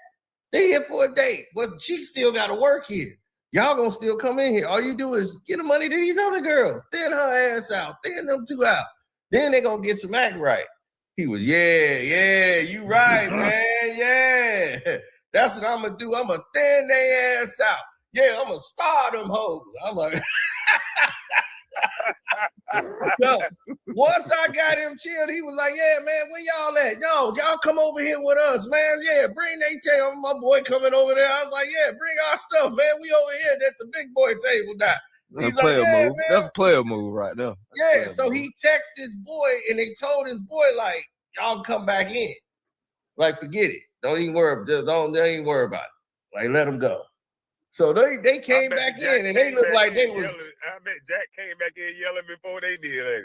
They here for a day, but she still gotta work here. Y'all gonna still come in here. All you do is get the money to these other girls, thin her ass out, thin them two out. Then they gonna get some act right. He was, yeah, you right, man, yeah. That's what I'm gonna do. I'm gonna thin their ass out. Yeah, I'm gonna star them hoes. I'm like, so, once I got him chilled, he was like, yeah, man, where y'all at? Y'all come over here with us, man. Yeah, bring they table. My boy coming over there. I was like, yeah, bring our stuff, man. We over here at the big boy table now. He's like, yeah, man. That's a player move right there. Yeah, so he texted his boy and they told his boy, like, y'all come back in. Like, forget it. Don't even worry about it. Like, let them go. So they came back in and they looked like they was. I bet Jack came back in yelling before they did.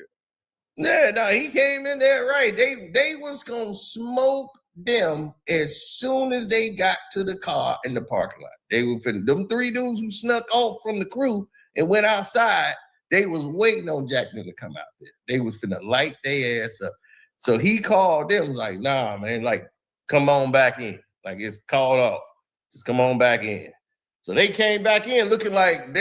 Yeah, no, he came in there right. They was gonna smoke them as soon as they got to the car in the parking lot. They were finna, them three dudes who snuck off from the crew and went outside. They was waiting on Jack to come out there. They was finna light their ass up. So he called them like, nah, man, like, come on back in. Like, it's called off. Just come on back in. So they came back in looking like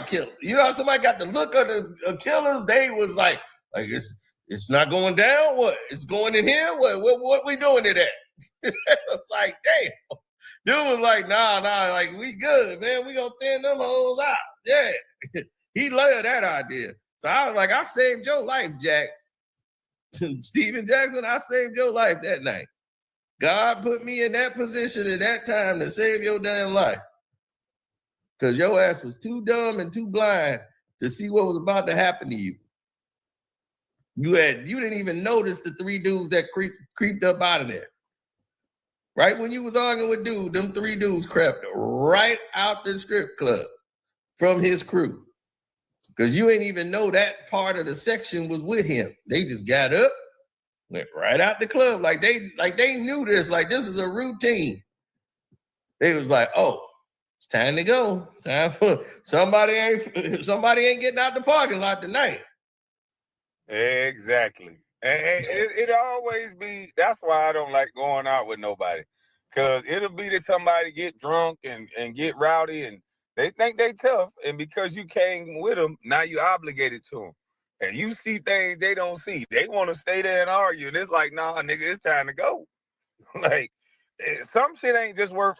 killers. You know how somebody got the look of the killers? They was like it's not going down. What? It's going in here. What we doing it at? It's like, damn. Dude was like, nah, like we good, man. We gonna thin them hoes out. Yeah. He loved that idea. So I was like, I saved your life, Jack. Steven Jackson, I saved your life that night. God put me in that position at that time to save your damn life. Because your ass was too dumb and too blind to see what was about to happen to you. You didn't even notice the three dudes that creeped up out of there. Right when you was arguing with dude, them three dudes crept right out the strip club from his crew. Because you ain't even know that part of the section was with him. They just got up, went right out the club. Like they knew this, like this is a routine. They was like, oh, it's time to go. Time for somebody ain't getting out the parking lot tonight. Exactly. And it always be, that's why I don't like going out with nobody. Cause it'll be that somebody get drunk and get rowdy and they think they tough. And because you came with them, now you obligated to them. And you see things they don't see. They want to stay there and argue. And it's like, nah, nigga, it's time to go. Like, some shit ain't worth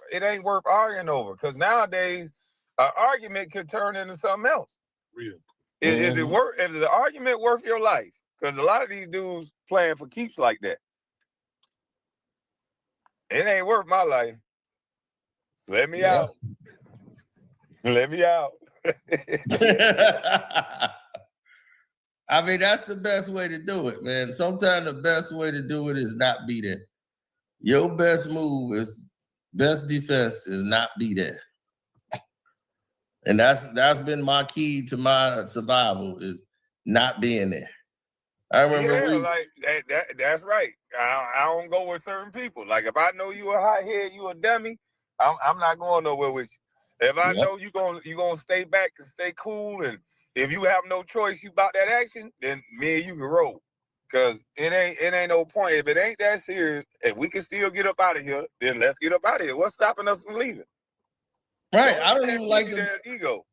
arguing over. Because nowadays, an argument could turn into something else. Real. Is the argument worth your life? Because a lot of these dudes playing for keeps like that. It ain't worth my life. Let me out. Let me out. I mean, that's the best way to do it, man. Sometimes the best way to do it is not be there. Your best move is, best defense is not be there. And that's been my key to my survival, is not being there. I remember that's right. I don't go with certain people. Like if I know you a hothead, you a dummy, I'm not going nowhere with you. If I know you gonna stay back and stay cool, and if you have no choice, you about that action, then me and you can roll. Cause it ain't no point. If it ain't that serious, if we can still get up out of here, then let's get up out of here. What's stopping us from leaving? Right. I don't even like the ego.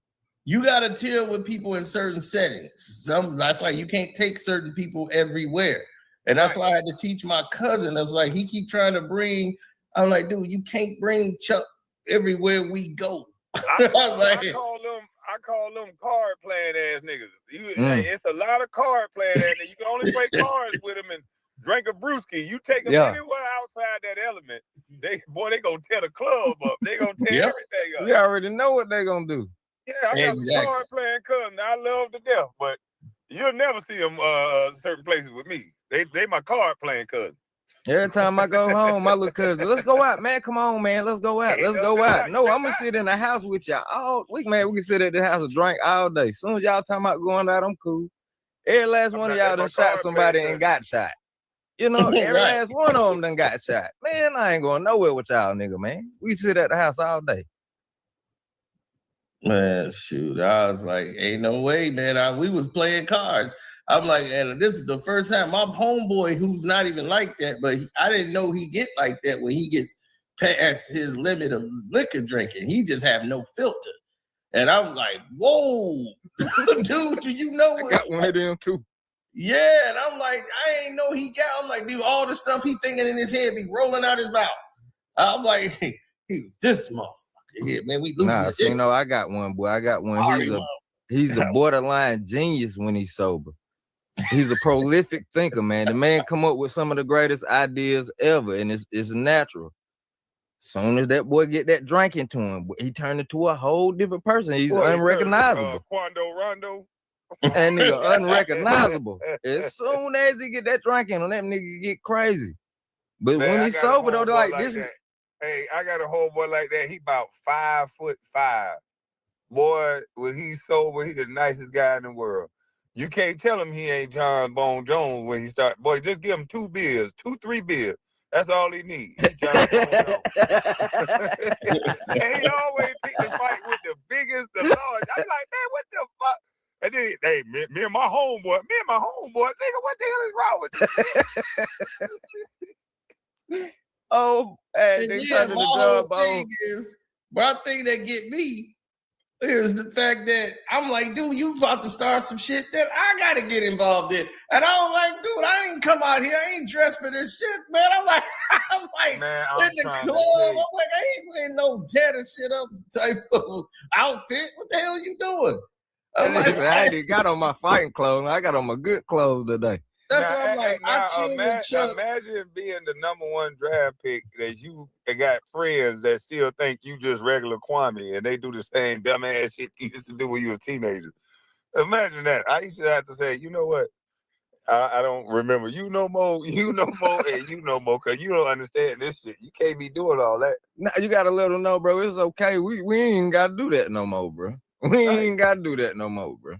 You got to deal with people in certain settings. That's why you can't take certain people everywhere. And that's why I had to teach my cousin. I was like, he keep trying to bring, I'm like, dude, you can't bring Chuck everywhere we go. I call them card playing ass niggas. It's a lot of card playing ass niggas. You can only play cards with them and drink a brewski. You take them anywhere outside that element, they gonna tear the club up. They gonna tear everything up. You already know what they gonna do. Yeah, I got some card playing cousin I love to death, but you'll never see them certain places with me. They my card playing cousin. Every time I go home, my little cousin, let's go out, man. Come on, man. Let's go out. Let's go out. No, I'm gonna sit in the house with y'all all week, man. We can sit at the house and drink all day. Soon as y'all talking about going out, I'm cool. Every last one of y'all done shot somebody and got shot. You know, every last one of them done got shot. Man, I ain't going nowhere with y'all, nigga, man. We sit at the house all day. Man, shoot. I was like, ain't no way, man. We was playing cards. I'm like, and this is the first time my homeboy, who's not even like that, but I didn't know he get like that when he gets past his limit of liquor drinking. He just have no filter. And I'm like, whoa, dude, do you know what? I got one of them too. Yeah, and I'm like, I ain't know he got. I'm like, dude, all the stuff he thinking in his head be rolling out his mouth. I'm like, he was this motherfucker here, man. We losing Nah, so, you know, I got one, boy. I got one. He's a borderline genius when he's sober. He's a prolific thinker, man. The man come up with some of the greatest ideas ever, and it's natural. Soon as that boy get that drink into him, he turned into a whole different person. He's unrecognizable. Quando Rondo. That nigga unrecognizable. As soon as he get that drink in him, that nigga get crazy. But Man, when he's sober, though, they're like this. That. Hey, I got a homeboy like that. He about 5'5". Boy, when he's sober, he the nicest guy in the world. You can't tell him he ain't John Bone Jones when he start. Boy, just give him 3 beers. That's all he needs. He John Bone Jones. And he always pick the fight with the biggest, the large. I'm like, man, what the fuck? And then, hey, me and my homeboy, nigga, what the hell is wrong with you? Oh, and they yeah, turn my the whole dub thing on. is, but I think that get me is the fact that I'm like, dude, you about to start some shit that I gotta get involved in. And I'm like, dude, I ain't come out here, I ain't dressed for this shit, man. I'm like, man, in the club, I'm like, I ain't wearing no tatted shit up type of outfit. What the hell are you doing? I'm like, I ain't got on my fighting clothes. I got on my good clothes today. That's what I'm like. I chill with Chuck. Imagine being the #1 draft pick that you got friends that still think you just regular Kwame and they do the same dumbass shit you used to do when you was a teenager. Imagine that. I used to have to say, you know what? I don't remember you no more, and you no more, because you don't understand this shit. You can't be doing all that. Nah, you gotta let them know, bro. It's okay. We ain't gotta do that no more, bro. We ain't gotta do that no more, bro.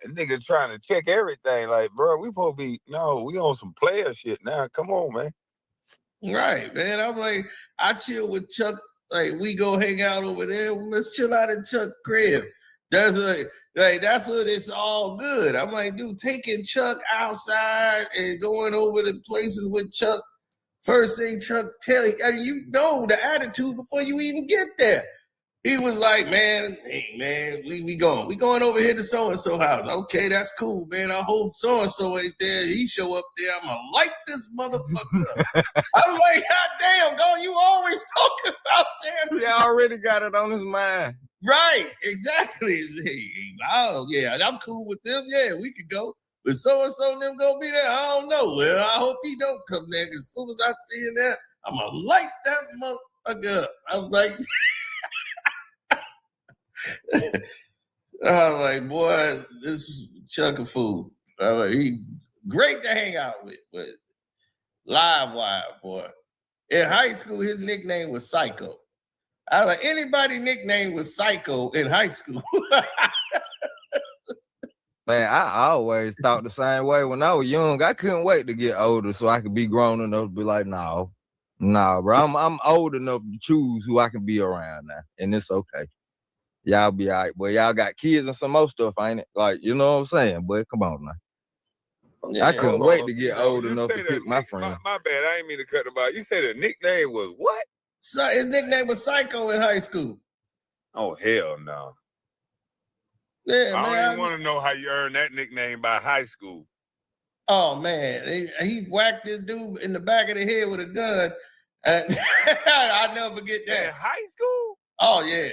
Nigga trying to check everything. Like, bro, we supposed to be, we on some player shit now. Come on, man. Right, man. I'm like, I chill with Chuck. Like, we go hang out over there. Let's chill out at Chuck crib. That's what it's all good. I'm like, dude, taking Chuck outside and going over to places with Chuck. First thing Chuck tell you, I mean, you know the attitude before you even get there. He was like, man, hey, man, we going over here to so-and-so house. Okay, that's cool, man. I hope so-and-so ain't there. He show up there. I'm going to light this motherfucker up. I was like, God damn, dog, you always talking about this. He already got it on his mind. Right, exactly. Hey, oh, yeah, I'm cool with them. Yeah, we could go. But so-and-so them going to be there? I don't know. Well, I hope he don't come there. As soon as I see him there, I'm going to light that motherfucker up. I'm like... I'm like, boy, this Chuck of food. He great to hang out with, but live wire, boy. In high school, his nickname was Psycho. I was like, anybody nickname was Psycho in high school. Man, I always thought the same way when I was young. I couldn't wait to get older so I could be grown enough to be like, no, bro. I'm old enough to choose who I can be around now, and it's okay. Y'all be all right, boy. Y'all got kids and some more stuff, ain't it? Like, you know what I'm saying, boy? Come on now. Yeah, I couldn't wait to get old enough to pick my friend. My bad. I ain't mean to cut about. You said the nickname was what? So his nickname was Psycho in high school. Oh, hell no. Yeah, I man. don't even want to know how you earned that nickname by high school. Oh, man. He whacked this dude in the back of the head with a gun. And I'll never forget that. In high school? Oh, yeah.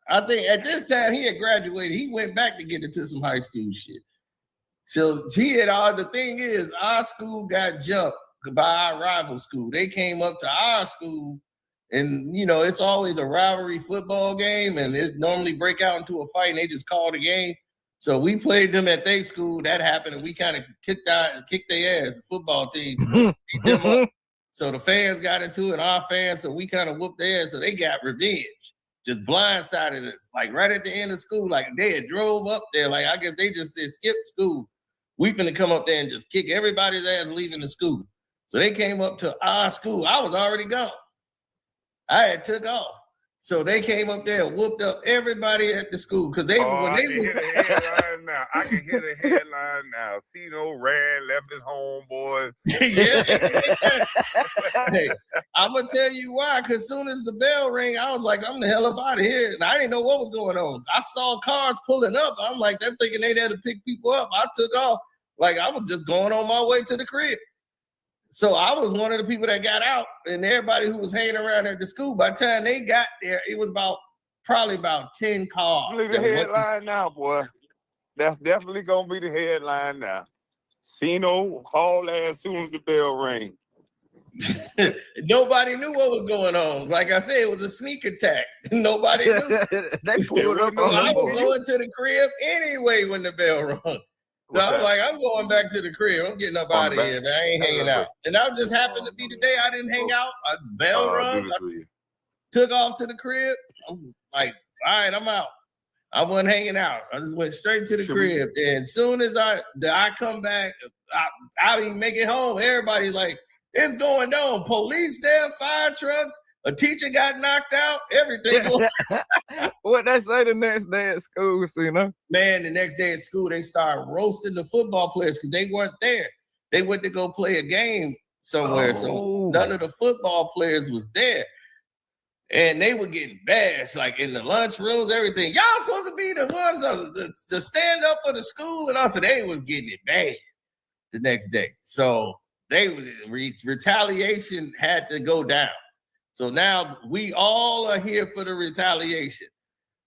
I think at this time he had graduated. He went back to get into some high school shit. So the thing is, our school got jumped by our rival school. They came up to our school And, you know, it's always a rivalry football game, and it normally break out into a fight, and they just call the game. So we played them at their school. That happened, and we kind of kicked their ass, the football team. Beat them up. So the fans got into it, our fans, so we kind of whooped their ass. So they got revenge. Just blindsided us, like right at the end of school. Like they had drove up there. Like I guess they just said, skip school. We finna come up there and just kick everybody's ass leaving the school. So they came up to our school. I was already gone. I had took off. So they came up there and whooped up everybody at the school. Cause they when they was hear the headlines now. I can hear the headline now. Cino ran, left his homeboys. Hey, I'm gonna tell you why. Cause soon as the bell rang, I was like, I'm the hell up out of here. And I didn't know what was going on. I saw cars pulling up. I'm like, they're thinking they had to pick people up. I took off. Like I was just going on my way to the crib. So I was one of the people that got out, and everybody who was hanging around at the school, by the time they got there, it was probably about 10 cars. Look at the headline now, boy. That's definitely gonna be the headline now. Cino haul ass as soon as the bell rang. Nobody knew what was going on. Like I said, it was a sneak attack. Nobody knew. They pulled up on I was going to the crib anyway when the bell rung. So I was like, I'm going back to the crib. I'm getting up out of here, man. I ain't hanging out. And that just happened to be the day I didn't hang out. Bell rung. I took off to the crib. I'm like, all right, I'm out. I wasn't hanging out. I just went straight to the crib. And as soon as I come back, I didn't make it home. Everybody's like, it's going on. Police there, fire trucks. A teacher got knocked out. Everything. What they say the next day at school, you know? Man, the next day at school, they started roasting the football players because they weren't there. They went to go play a game somewhere. So none of the football players was there. And they were getting bashed, like in the lunchrooms, everything. Y'all supposed to be the ones to stand up for the school. And also they was getting it bad the next day. So retaliation had to go down. So now we all are here for the retaliation.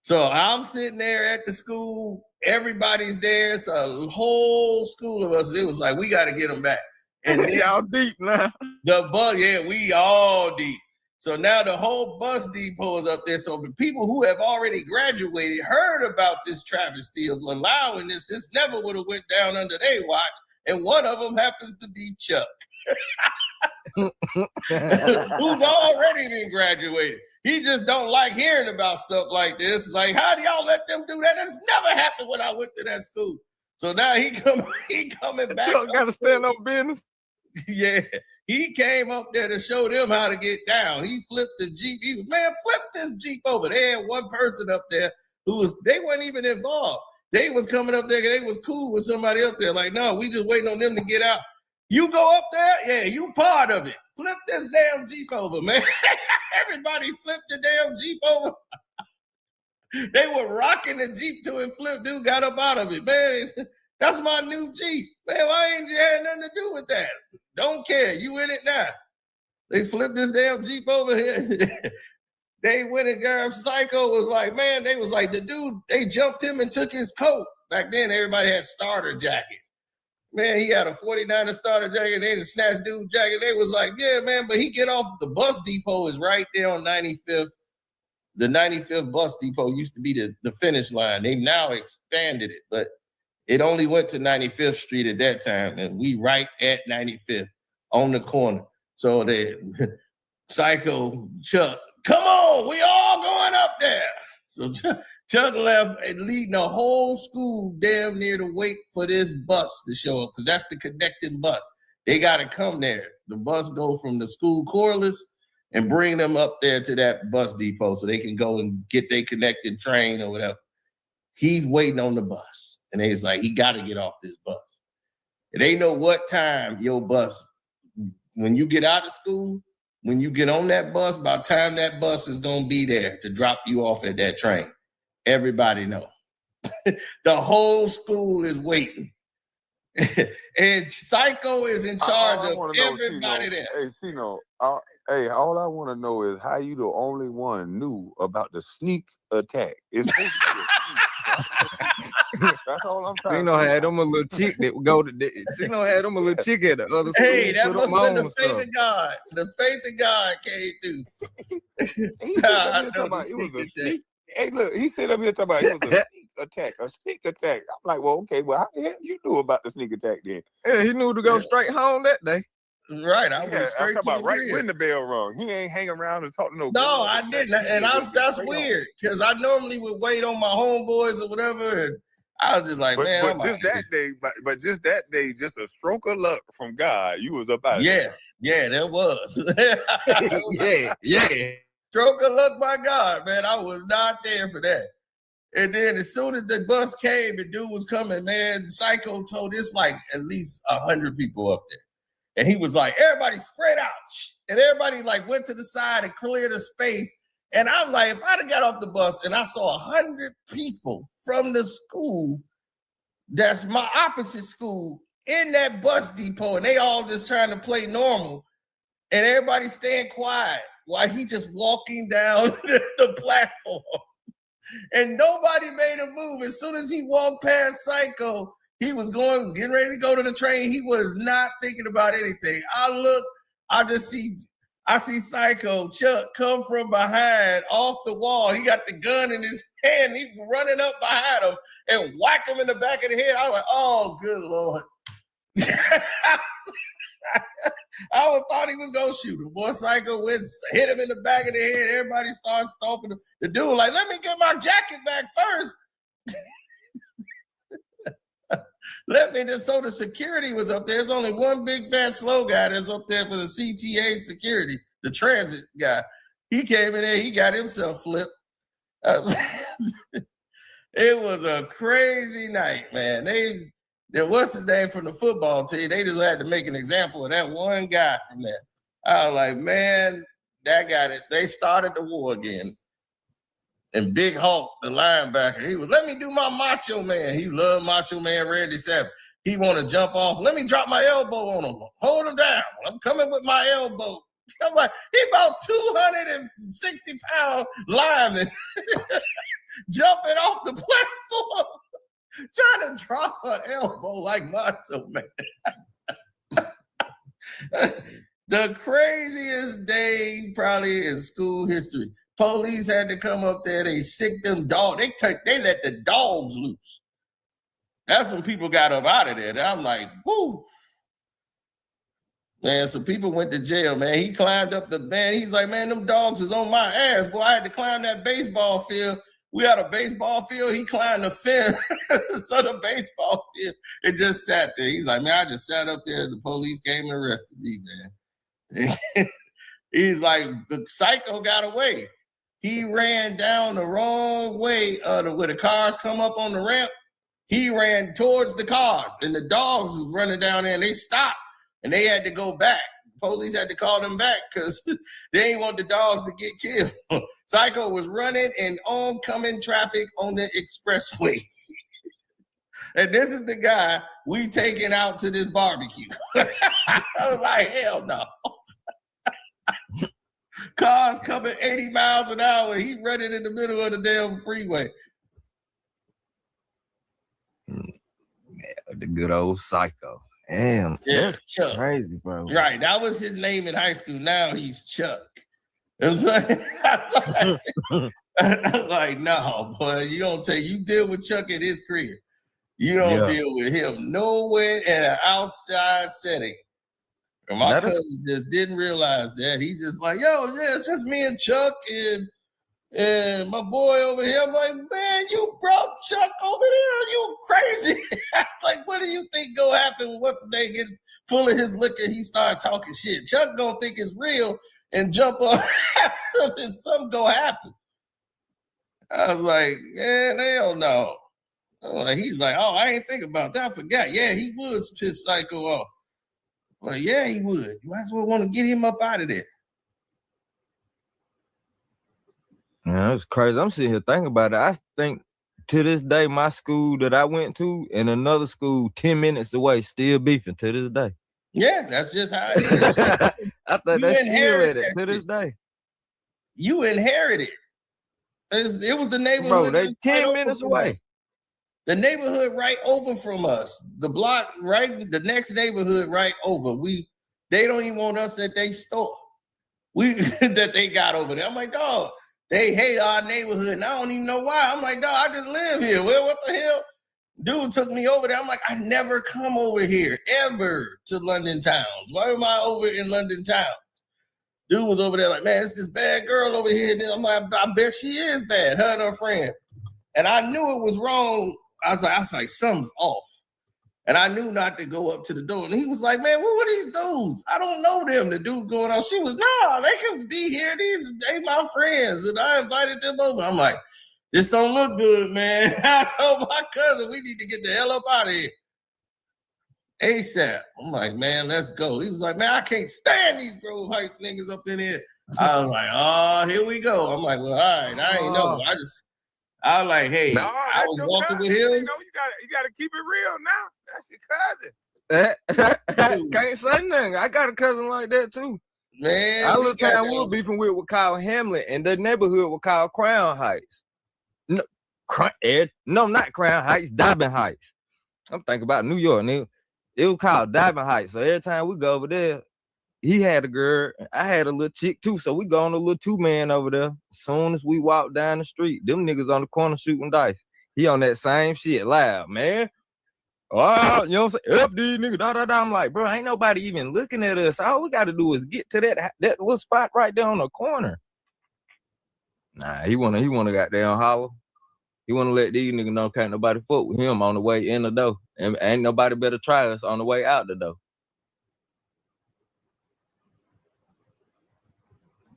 So I'm sitting there at the school. Everybody's there. It's a whole school of us. It was like, we got to get them back. And y'all deep now. We all deep. So now the whole bus depot is up there. So the people who have already graduated heard about this travesty of allowing this. This never would have went down under their watch. And one of them happens to be Chuck. Who's already been graduated. He just don't like hearing about stuff like this. Like, how do y'all let them do that? That's never happened when I went to that school. So now he coming back. Chuck got to stand on business. Yeah, he came up there to show them how to get down. He flipped the Jeep. He was, man, flip this Jeep over. They had one person up there they weren't even involved. They was coming up there. They was cool with somebody up there. Like, no, we just waiting on them to get out. You go up there, yeah, you part of it. Flip this damn Jeep over, man. Everybody flipped the damn Jeep over. They were rocking the Jeep till it flipped. Dude got up out of it, man. That's my new Jeep. Man, why ain't you had nothing to do with that? Don't care. You in it now. They flipped this damn Jeep over here. They went and got Psycho was like, man, they was like, the dude, they jumped him and took his coat. Back then, everybody had starter jackets. Man, he had a 49er starter jacket. They didn't snatch dude's jacket. They was like, yeah, man, but he get off. The bus depot is right there on 95th. The 95th bus depot used to be the finish line. They now expanded it, but it only went to 95th Street at that time. And we right at 95th on the corner. So the Psycho Chuck, come on, we all going up there. So Chuck left and leading the whole school damn near to wait for this bus to show up because that's the connecting bus. They got to come there. The bus go from the school correlers and bring them up there to that bus depot so they can go and get their connecting train or whatever. He's waiting on the bus. And he's like, he got to get off this bus. It ain't know what time your bus, when you get out of school, when you get on that bus, by the time that bus is going to be there to drop you off at that train, everybody know. The whole school is waiting. And Psycho is in charge of everybody there. Hey, Cino, all I want to know is how you the only one knew about the sneak attack. It's supposed to be a sneak. That's all I'm trying Cino to had them a little chick that would go to. Cino had them a little chick at the other school. Hey, that put must them have been on the or faith something. of God. The faith of God came through. He said up here talking about it was a sneak. Hey, look, he said up here talking about it was a sneak attack. I'm like, well, okay, well, how the hell you knew about the sneak attack then? Yeah, he knew to go straight home that day. Right, I went I'm straight talking to about the right crib. when the bell rung. He ain't hang around and talk to no. No, I didn't, and that's straight weird because I normally would wait on my homeboys or whatever, and I was just like, man, but I'm just out that day, but just that day, just a stroke of luck from God, you was up out. Yeah, there was. yeah. Stroke of luck by God, man. I was not there for that. And then as soon as the bus came, the dude was coming, man. Psycho told it's like at least 100 people up there. And he was like, everybody spread out. And everybody like went to the side and cleared the space. And I'm like, if I'd have got off the bus and I saw 100 people from the school, that's my opposite school, in that bus depot, and they all just trying to play normal, and everybody staying quiet while he just walking down the platform. And nobody made a move. As soon as he walked past Psycho, he was getting ready to go to the train. He was not thinking about anything. I look, I see Psycho Chuck come from behind off the wall. He got the gun in his hand. He's running up behind him and whack him in the back of the head. I was like, oh, good Lord. I thought he was gonna shoot him. Boy, Psycho went, hit him in the back of the head. Everybody started stomping him. The dude like, let me get my jacket back first. So the security was up there. There's only one big fat slow guy that's up there for the CTA security, the transit guy. He came in there, he got himself flipped. It was a crazy night, man. What's his name from the football team? They just had to make an example of that one guy from there. I was like, man, that got it. They started the war again. And Big Hulk, the linebacker, he was, let me do my Macho Man. He loved Macho Man Randy Savage. He want to jump off. Let me drop my elbow on him. Hold him down. I'm coming with my elbow. I'm like, he about 260-pound lineman jumping off the platform, trying to drop her elbow like Macho Man. The craziest day probably in school history. Police had to come up there. They sicked them dogs. They let the dogs loose. That's when people got up out of there. And I'm like, whoo. Man, so people went to jail, man. He climbed up the man. He's like, man, them dogs is on my ass. Boy, I had to climb that baseball field. We had a baseball field. He climbed the fence of the baseball field and just sat there. He's like, man, I just sat up there. The police came and arrested me, man. He's like, the Psycho got away. He ran down the wrong way where the cars come up on the ramp. He ran towards the cars, and the dogs was running down there, and they stopped, and they had to go back. Police had to call them back because they didn't want the dogs to get killed. Psycho was running in oncoming traffic on the expressway. And this is the guy we taking out to this barbecue. I was like, hell no. Cars coming 80 miles an hour. He running in the middle of the damn freeway. Yeah, the good old Psycho. Damn, Yeah, that's Chuck. crazy, bro. Right, that was his name in high school. Now he's Chuck. You know what I'm saying? I'm like, no, boy, you deal with Chuck at his crib. You don't deal with him nowhere in an outside setting. And my cousin just didn't realize that. He just like, yo, yeah, it's just me and Chuck and my boy over here. I'm like, man, you brought Chuck over there? You crazy? I was like, what do you think gonna happen when what's his name get full of his liquor? He started talking shit. Chuck gonna think it's real and jump up and something gonna happen. I was like, man, hell no. He's like, oh, I ain't think about that. I forgot. Yeah, he would piss Psycho off. Well, yeah, he would. You might as well want to get him up out of there. Yeah, that's crazy. I'm sitting here thinking about it. I think to this day, my school that I went to and another school 10 minutes away still beefing to this day. Yeah, that's just how it is. I thought that's still at it to this day. You inherited. It was the neighborhood. Bro, they 10 minutes away. The neighborhood right over from us, the block right, the next neighborhood right over. They don't even want us at their store. That they got over there. I'm like, dog, they hate our neighborhood, and I don't even know why. I'm like, dog, I just live here. Well, what the hell? Dude took me over there. I'm like, I never come over here ever to London Towns. Why am I over in London Towns? Dude was over there like, man, it's this bad girl over here. And then I'm like, I bet she is bad, her and her friend. And I knew it was wrong. I was like, something's off. And I knew not to go up to the door. And he was like, man, what are these dudes? I don't know them. The dude going on. She was, no, they can be here. They my friends. And I invited them over. I'm like, this don't look good, man. I told my cousin, we need to get the hell up out of here. ASAP. I'm like, man, let's go. He was like, man, I can't stand these Grove Heights niggas up in here. I was like, oh, here we go. I'm like, well, all right, I ain't know. I was like, hey, I was walking with him. You gotta keep it real now. That's your cousin. Can't say nothing. I got a cousin like that too. Man, I little time we were beefing with Kyle Hamlet, and the neighborhood was called Crown Heights. No, not Crown Heights, Diamond Heights. I'm thinking about New York, nigga. It was called Diamond Heights. So every time we go over there, he had a girl, I had a little chick too. So we go on a little 2-man over there. As soon as we walk down the street, them niggas on the corner shooting dice. He on that same shit loud, man. Oh, you know what I'm saying? Up these niggas, da da da. I'm like, bro, ain't nobody even looking at us. All we gotta do is get to that little spot right there on the corner. Nah, he wanna goddamn holler. He wanna let these niggas know can't nobody fuck with him on the way in the door. And ain't nobody better try us on the way out the door.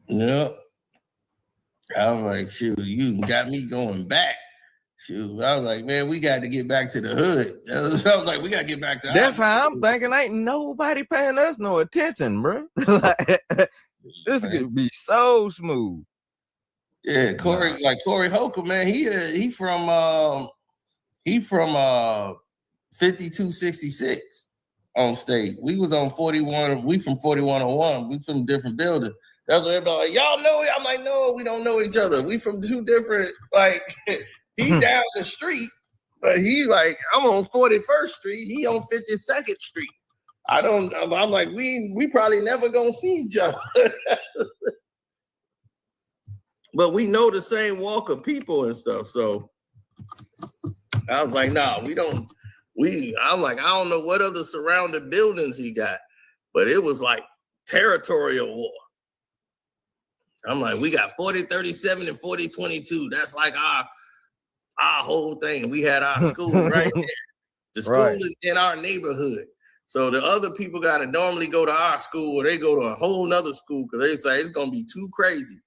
Yep. I was like, shoot, you got me going back. Shoot, I was like, man, we got to get back to the hood. I was like, we got to get back to That's how I'm thinking. Ain't nobody paying us no attention, bro. This could be so smooth. Yeah, Corey Holcomb, man, he from 5266 on state. We was on 41. We from 4101. We from different buildings. That's what everybody like, y'all know it. I'm like, no, we don't know each other. We from two different, like, he down the street, but he like, I'm on 41st Street. He on 52nd Street. I'm like, we probably never gonna see each other. But we know the same walk of people and stuff. So I was like, nah, I'm like, I don't know what other surrounding buildings he got, but it was like territorial war. I'm like, we got 4037 and 4022. That's like our whole thing. We had our school right there. The school is in our neighborhood. So the other people got to normally go to our school, or they go to a whole nother school because they say it's going to be too crazy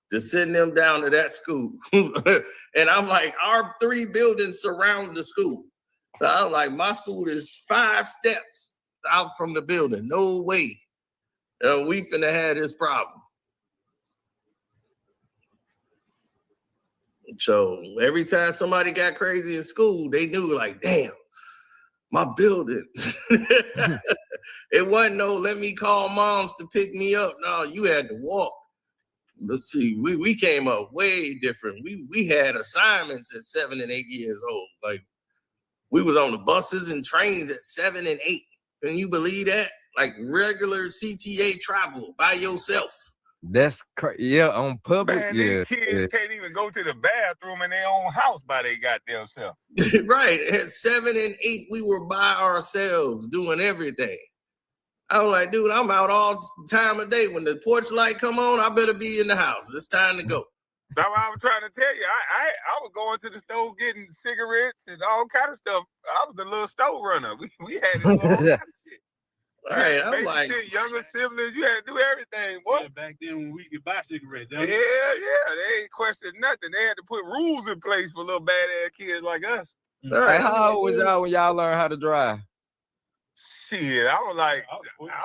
to send them down to that school. And I'm like, our 3 buildings surround the school. So I'm like, my school is 5 steps out from the building. No way. We finna have this problem. So every time somebody got crazy in school, they knew like, damn, my building. It wasn't no, let me call moms to pick me up. No, you had to walk. Let's see, we came up way different. We had assignments at 7 and 8 years old. Like we was on the buses and trains at 7 and 8. Can you believe that? Like regular CTA travel by yourself. That's crazy. Yeah, on public. Man, these kids can't even go to the bathroom in their own house by their goddamn self. Right. At 7 and 8, we were by ourselves doing everything. I was like, dude, I'm out all time of day. When the porch light come on, I better be in the house. It's time to go. That's what I was trying to tell you. I was going to the store getting cigarettes and all kind of stuff. I was the little store runner. We had all kind of shit. All right, I'm like, younger siblings, you had to do everything, boy. Yeah, back then when we could buy cigarettes. Yeah, they ain't question nothing. They had to put rules in place for little badass kids like us. All right, how old was y'all when y'all learned how to drive? Shit, I was like 11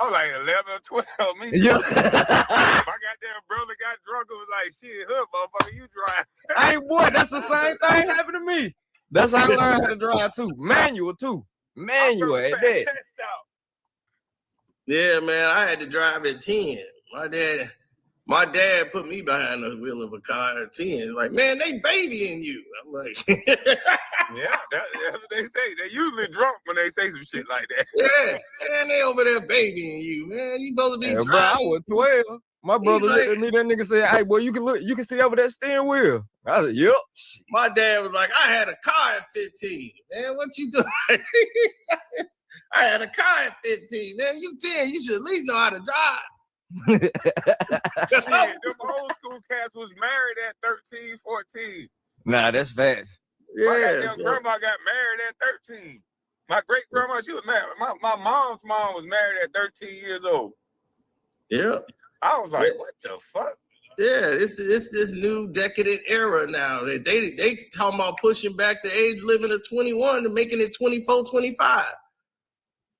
or 12. Me too. My goddamn brother got drunk and was like, shit, hood, motherfucker, you drive. Hey, boy, that's the same thing happened to me. That's how I learned how to drive, too. Manual, too. Manual at that. Yeah, man, I had to drive at 10. My dad, My dad put me behind the wheel of a car at 10. Like, man, they babying you. I'm like, Yeah, that's what they say. They usually drunk when they say some shit like that. yeah, man, they over there babying you, man. You supposed to be Yeah, bro, I driving. was 12. My brother like- looked at me, that nigga said, hey, boy, you can see over that steering wheel. I said, yep. My dad was like, I had a car at 15. Man, what you doing? I had a car at 15. Man, you 10. You should at least know how to drive. Shit, them old school cats was married at 13, 14. Nah, that's facts. My goddamn grandma got married at 13. My great grandma, she was married. My mom's mom was married at 13 years old. Yeah. I was like, what the fuck? Yeah, it's this new decadent era now. They talking about pushing back the age limit of 21 and making it 24, 25.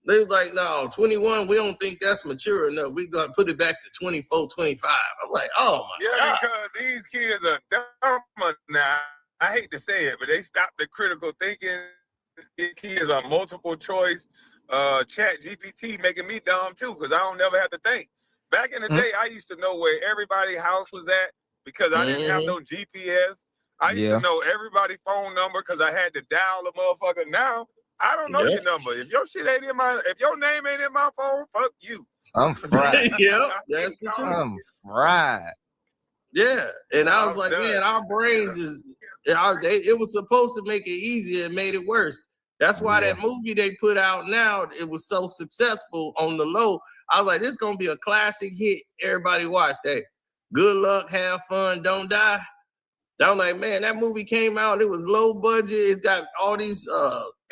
They was like, no, 21, we don't think that's mature enough. We're going to put it back to 24, 25. I'm like, oh, my God. Because these kids are dumber now. I hate to say it, but they stopped the critical thinking. These kids are multiple choice. Chat GPT making me dumb, too, because I don't never have to think. Back in the day, I used to know where everybody's house was at because I didn't have no GPS. I used to know everybody's phone number because I had to dial the motherfucker. Now, I don't know your number. If your shit ain't in my, if your name ain't in my phone, fuck you. I'm fried. Yeah, that's the truth. I'm fried. Yeah, and I was like, man, our brains is, it was supposed to make it easier and made it worse. That's why that movie they put out now, it was so successful on the low. I was like, this is going to be a classic hit. Everybody watch that. Good luck, have fun, don't die. I was like, man, that movie came out. It was low budget. It's got all these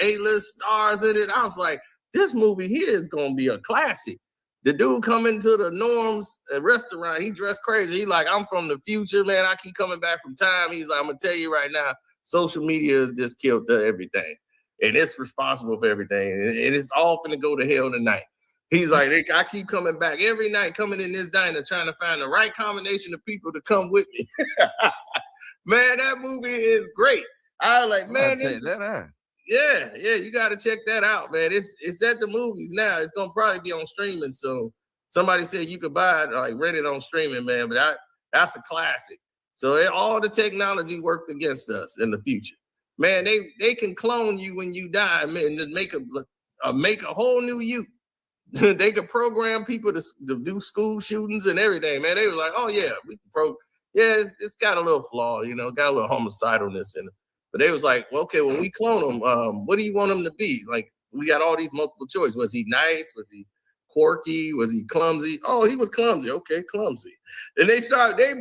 A-list stars in it. I was like, this movie here is going to be a classic. The dude coming to the Norm's restaurant, he dressed crazy. He like, I'm from the future, man. I keep coming back from time. He's like, I'm going to tell you right now, social media has just killed everything. And it's responsible for everything. And it's all finna go to hell tonight. He's like, I keep coming back every night, coming in this diner, trying to find the right combination of people to come with me. Man, that movie is great. I was like, man, yeah, you got to check that out, man. It's at the movies now. It's gonna probably be on streaming soon. Somebody said you could buy it, like rent it on streaming, man. But that's a classic. So all the technology worked against us in the future, man. They can clone you when you die, man, and just make a whole new you. They could program people to do school shootings and everything, man. They were like, oh yeah, we can it's got a little flaw, got a little homicidalness in it. But they was like, well, okay, when we clone him, what do you want him to be? Like, we got all these multiple choices. Was he nice? Was he quirky? Was he clumsy? Oh, he was clumsy. Okay, clumsy. And they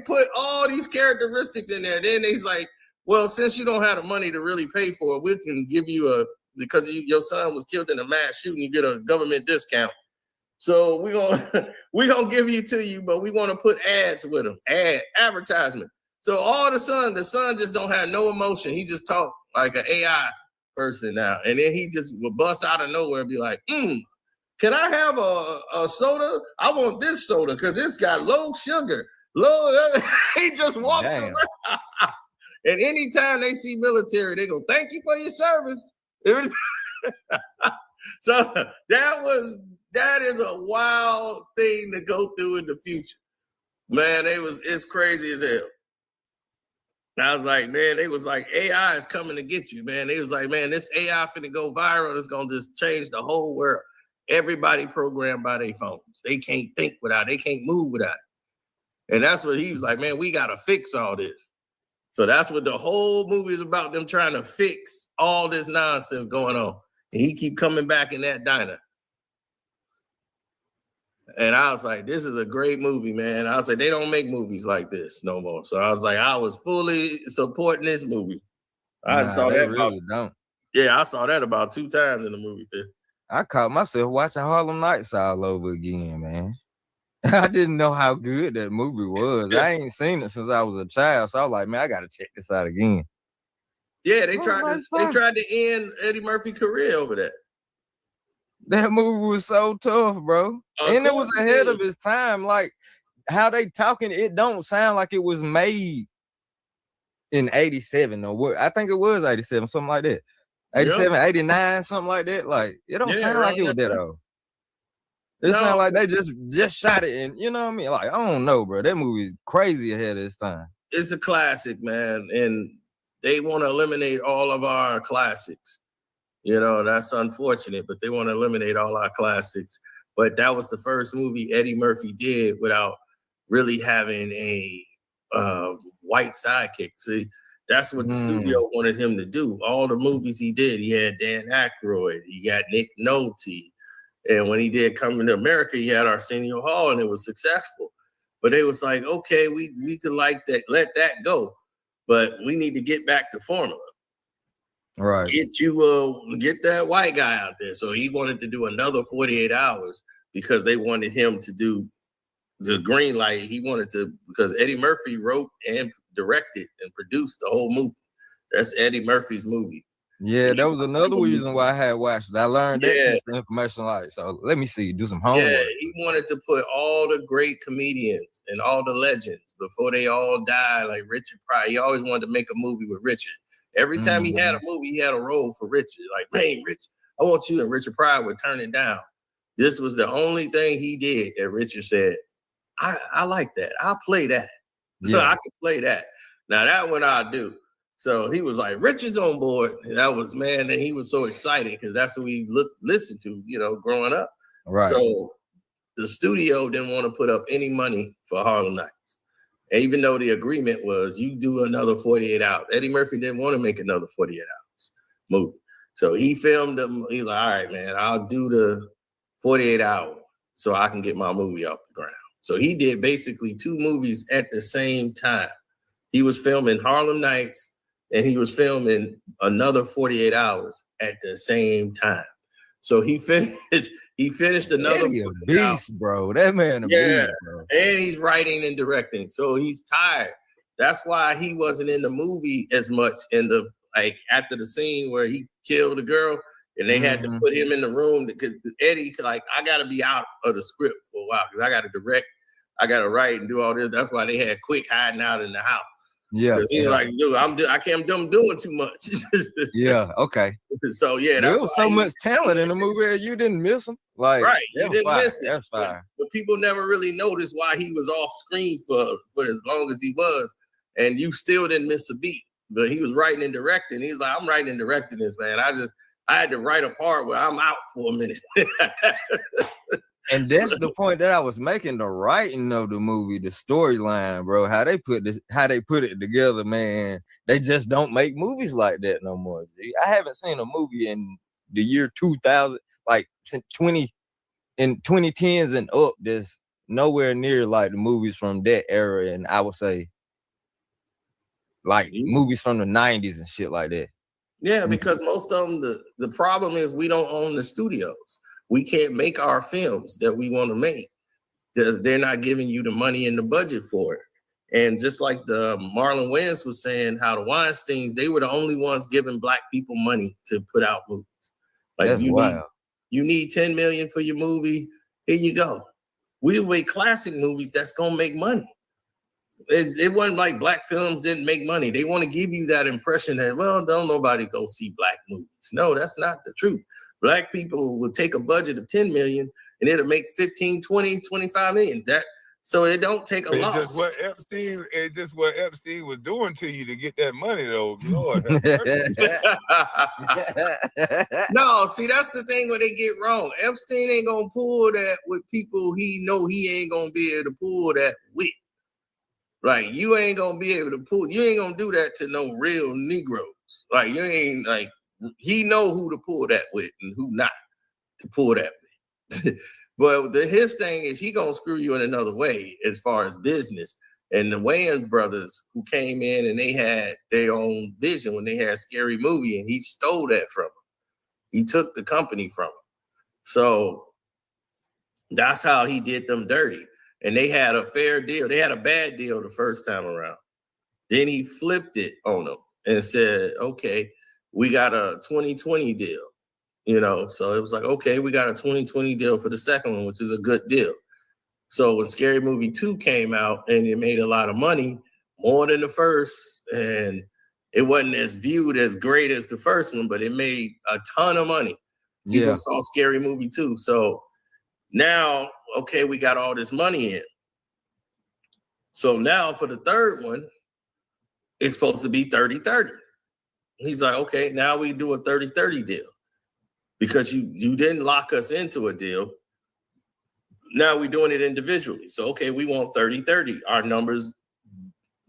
put all these characteristics in there. Then they's like, well, since you don't have the money to really pay for it, we can give you because your son was killed in a mass shooting, you get a government discount. So we're gonna give you to you, but we want to put ads with them, advertisement. So all the son just don't have no emotion. He just talk like an AI person now. And then he just will bust out of nowhere and be like, can I have a soda? I want this soda because it's got low sugar. He just walks around. And anytime they see military, they go, thank you for your service. So that is a wild thing to go through in the future. Man, it's crazy as hell. I was like, man, they was like, AI is coming to get you, man. They was like, man, this AI finna go viral. It's gonna just change the whole world. Everybody programmed by their phones. They can't think without it. They can't move without it. And that's what he was like, man, we gotta fix all this. So that's what the whole movie is about, them trying to fix all this nonsense going on. And he keep coming back in that diner. And I was like, this is a great movie, man. I was like, they don't make movies like this no more. So I was like, I was fully supporting this movie. I saw that I saw that about 2 times in the movie theater. I caught myself watching Harlem Nights all over again, man. I didn't know how good that movie was. I ain't seen it since I was a child. So I was like, man, I gotta check this out again. Yeah, they tried to end Eddie Murphy's career over that. That movie was so tough, bro. And it was ahead of its time. Like how they talking, it don't sound like it was made in 87 or what. I think it was 87, something like that. 87, 89, something like that. Like it don't sound like it was that old. It sounds like they just shot it, and you know what I mean. Like I don't know, bro. That movie is crazy ahead of its time. It's a classic, man, and they want to eliminate all of our classics. You know, that's unfortunate, but they want to eliminate all our classics. But that was the first movie Eddie Murphy did without really having a white sidekick. See, that's what the studio wanted him to do. All the movies he did, he had Dan Aykroyd, he got Nick Nolte. And when he did Coming to America, he had Arsenio Hall, and it was successful. But they was like, okay, we could like that, let that go. But we need to get back to formula. Right. Get that white guy out there. So he wanted to do another 48 hours because they wanted him to do the green light. He wanted to, because Eddie Murphy wrote and directed and produced the whole movie. That's Eddie Murphy's movie. Yeah, that was another reason why I had watched it. I learned that piece of information. Like, so let me see, do some homework. Yeah, he wanted to put all the great comedians and all the legends before they all died, like Richard Pryor. He always wanted to make a movie with Richard. Every time he had a movie, he had a role for Richard. Like, man, Richard, I want you. And Richard Pryor would turn it down. This was the only thing he did that Richard said, I like that. I'll play that. Yeah. I can play that. Now that one I'll do. So he was like, Richard's on board. And that was, man, and he was so excited because that's what we listened to, you know, growing up. Right. So the studio didn't want to put up any money for Harlem Nights. Even though the agreement was you do another 48 hours. Eddie Murphy didn't want to make another 48 hours movie. So he filmed them. He's like, all right, man, I'll do the 48 hour so I can get my movie off the ground. So he did basically 2 movies at the same time. He was filming Harlem Nights and he was filming another 48 hours at the same time. So he finished another beast, bro. That man a beast, bro. And he's writing and directing. So he's tired. That's why he wasn't in the movie as much after the scene where he killed a girl and they had to put him in the room because Eddie, like, I gotta be out of the script for a while because I gotta direct, I gotta write and do all this. That's why they had Quick hiding out in the house. Yeah. He's like, dude, I'm doing too much. Yeah, okay. So yeah, there was so much talent in the movie. You didn't miss him. Like, right, you didn't miss it. That's fire. But people never really noticed why he was off screen for as long as he was, and you still didn't miss a beat. But he was writing and directing. He was like, I'm writing and directing this, man. I had to write a part where I'm out for a minute. And that's the point that I was making, the writing of the movie, the storyline, bro. How they put it together, man. They just don't make movies like that no more. I haven't seen a movie in the year 2000, like since 2010s and up, that's nowhere near like the movies from that era. And I would say like movies from the 90s and shit like that. Yeah, because most of them, the problem is we don't own the studios. We can't make our films that we want to make because they're not giving you the money and the budget for it. And just like the Marlon Wayans was saying, how the Weinsteins, they were the only ones giving Black people money to put out movies. Like, that's wild. You need 10 million for your movie. Here you go. We'll make classic movies that's gonna make money. It wasn't like Black films didn't make money. They want to give you that impression that, well, don't nobody go see Black movies. No, that's not the truth. Black people will take a budget of 10 million and it'll make 15, 20, 25 million. So it don't take a lot. It's just what Epstein was doing to you to get that money, though. Lord. No, see, that's the thing where they get wrong. Epstein ain't gonna pull that with people he know he ain't gonna be able to pull that with. Like, you ain't gonna be able to you ain't gonna do that to no real Negroes. Like, you ain't like, he know who to pull that with and who not to pull that with. But his thing is he gonna screw you in another way as far as business. And the Wayans brothers who came in and they had their own vision when they had Scary Movie, and he stole that from them. He took the company from them. So that's how he did them dirty. And they had a fair deal. They had a bad deal the first time around. Then he flipped it on them and said, okay, we got a 2020 deal, you know? So it was like, okay, we got a 2020 deal for the second one, which is a good deal. So when Scary Movie 2 came out and it made a lot of money, more than the first, and it wasn't as viewed as great as the first one, but it made a ton of money. People saw Scary Movie 2. So Now, okay, we got all this money in. So now for the third one, it's supposed to be 30-30. He's like, okay, now we do a 30-30 deal because you didn't lock us into a deal. Now we're doing it individually. So, okay, we want 30-30. Our numbers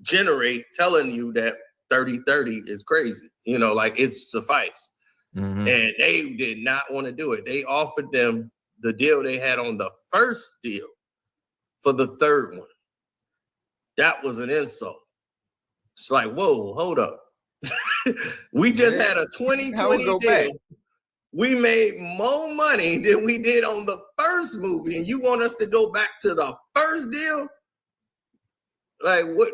generate telling you that 30-30 is crazy. You know, like it's suffice. Mm-hmm. And they did not want to do it. They offered them the deal they had on the first deal for the third one. That was an insult. It's like, whoa, hold up. We just had a 2020 deal. Back. We made more money than we did on the first movie, and you want us to go back to the first deal? Like, what?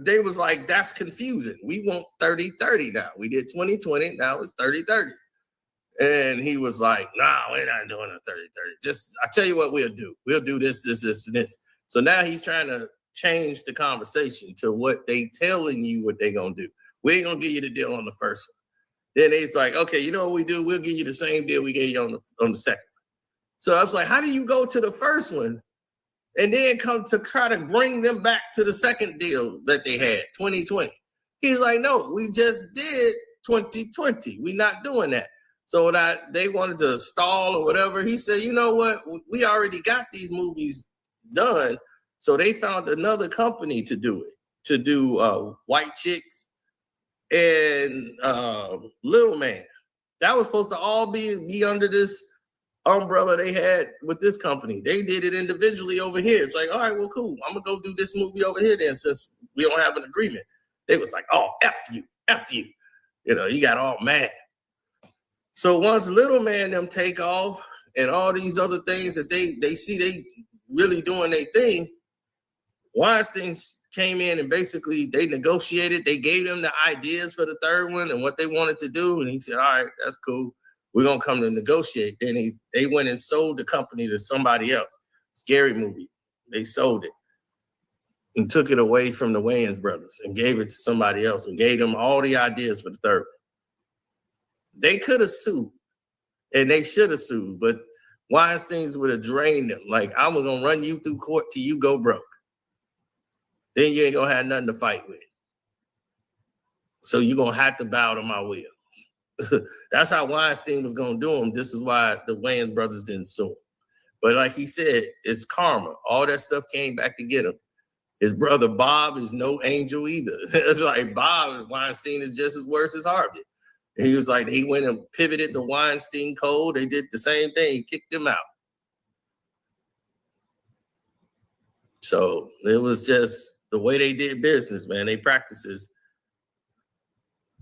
They was like, that's confusing. We want 30-30 now. We did 2020, now it's 30-30. And he was like, nah, we're not doing a 30-30. Just, I tell you what we'll do. We'll do this, this, this, and this. So now he's trying to change the conversation to what they telling you what they gonna do. We ain't gonna give you the deal on the first one. Then he's like, okay, you know what we do? We'll give you the same deal we gave you on the second one. So I was like, how do you go to the first one and then come to try to bring them back to the second deal that they had, 2020? He's like, no, we just did 2020. We're not doing that. So they wanted to stall or whatever. He said, you know what? We already got these movies done. So they found another company to do it, to do White Chicks and Little Man. That was supposed to all be under this umbrella they had with this company. They did it individually over here. It's like, all right, well, cool. I'm gonna go do this movie over here then, since we don't have an agreement. They was like, oh, F you. You know, you got all mad. So once Little Man them take off and all these other things that they see they really doing their thing, Weinstein came in and basically they negotiated. They gave them the ideas for the third one and what they wanted to do. And he said, all right, that's cool. We're going to come to negotiate. Then they went and sold the company to somebody else. Scary Movie. They sold it and took it away from the Wayans brothers and gave it to somebody else and gave them all the ideas for the third one. They could have sued and they should have sued, but Weinstein's would have drained them. Like, I'm going to run you through court till you go broke. Then you ain't going to have nothing to fight with. So you're going to have to bow to my will. That's how Weinstein was going to do him. This is why the Wayans brothers didn't sue him. But like he said, it's karma. All that stuff came back to get him. His brother Bob is no angel either. It's like Bob Weinstein is just as worse as Harvey. And he was like, he went and pivoted the Weinstein code. They did the same thing, kicked him out. So it was just the way they did business, man. They practices.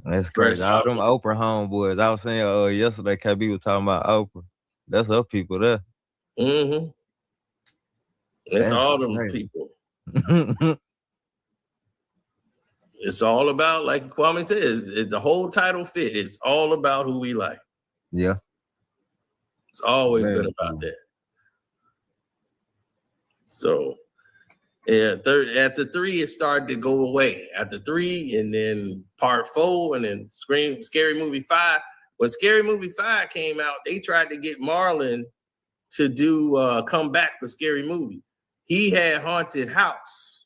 That's crazy. All them Oprah homeboys. I was saying yesterday, KB was talking about Oprah. That's her people there. Mm-hmm. It's all them people. It's all about, like Kwame says, the whole title fit. It's all about who we like. Yeah. It's always been about that. So, yeah, after 3, it started to go away. After 3, and then part 4, and then Scary Movie 5. When Scary Movie 5 came out, they tried to get Marlon to do come back for Scary Movie. He had Haunted House.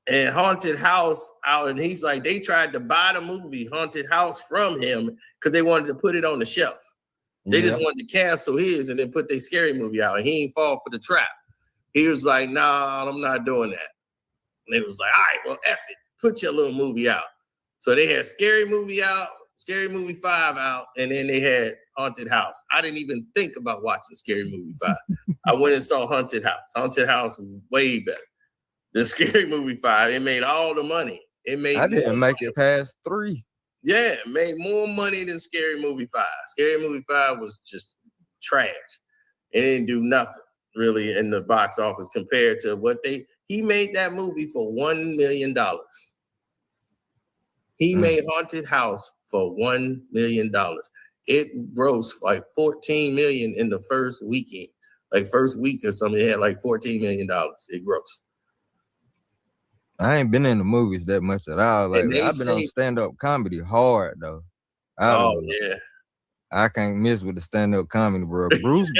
And Haunted House out, and he's like, they tried to buy the movie Haunted House from him because they wanted to put it on the shelf. They just wanted to cancel his and then put their Scary Movie out. And he ain't fall for the trap. He was like, nah, I'm not doing that. And they was like, all right, well, F it. Put your little movie out. So they had Scary Movie out, Scary Movie 5 out, and then they had Haunted House. I didn't even think about watching Scary Movie 5. I went and saw Haunted House. Haunted House was way better than Scary Movie 5. It made all the money. I didn't make it past 3. Yeah, it made more money than Scary Movie 5. Scary Movie 5 was just trash. It didn't do nothing really in the box office compared to what he made that movie for $1 million. He made Haunted House for $1 million. It grossed like $14 million in the first weekend. Like first week or something, it had like $14 million. It grossed. I ain't been in the movies that much at all. Like I've been on stand-up comedy hard though. Oh yeah. I can't miss with the stand-up comedy, bro. Bruce,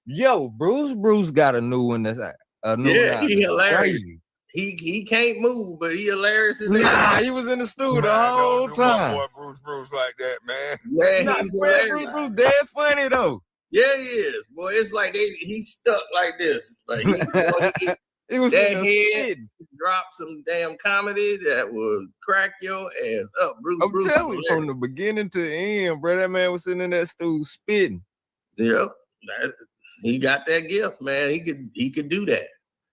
Bruce got a new one that's a new one. He hilarious. Crazy. He can't move, but he hilarious as Nah, he was in the studio the whole time. My boy Bruce like that, man. Man, Nah, he's man, hilarious. Bruce dead funny though. Yeah, he is. Boy, it's like he's stuck like this. Like he was that in head drop some damn comedy that will crack your ass up. Bruce, I'm telling you, from the beginning to the end, bro, that man was sitting in that stool spitting. Yep. He got that gift, man. He could do that.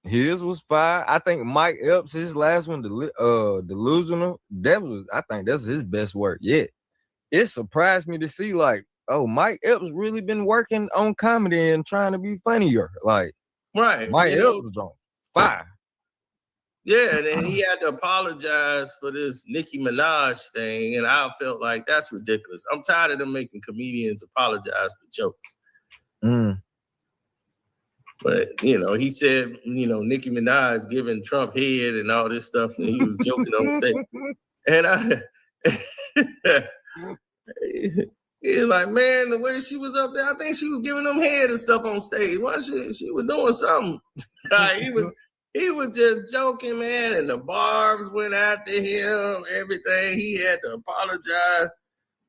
His was fire. I think Mike Epps, his last one, Delusional, I think that's his best work yet. It surprised me to see, like, oh, Mike Epps really been working on comedy and trying to be funnier. Like, right. Mike Epps was on fire. Yeah, and then he had to apologize for this Nicki Minaj thing, and I felt like that's ridiculous. I'm tired of them making comedians apologize for jokes. But, he said, Nicki Minaj giving Trump head and all this stuff, and he was joking on stage. And he's like, man, the way she was up there, I think she was giving them head and stuff on stage. Why she was doing something. He was just joking, man, and the barbs went after him, everything. He had to apologize.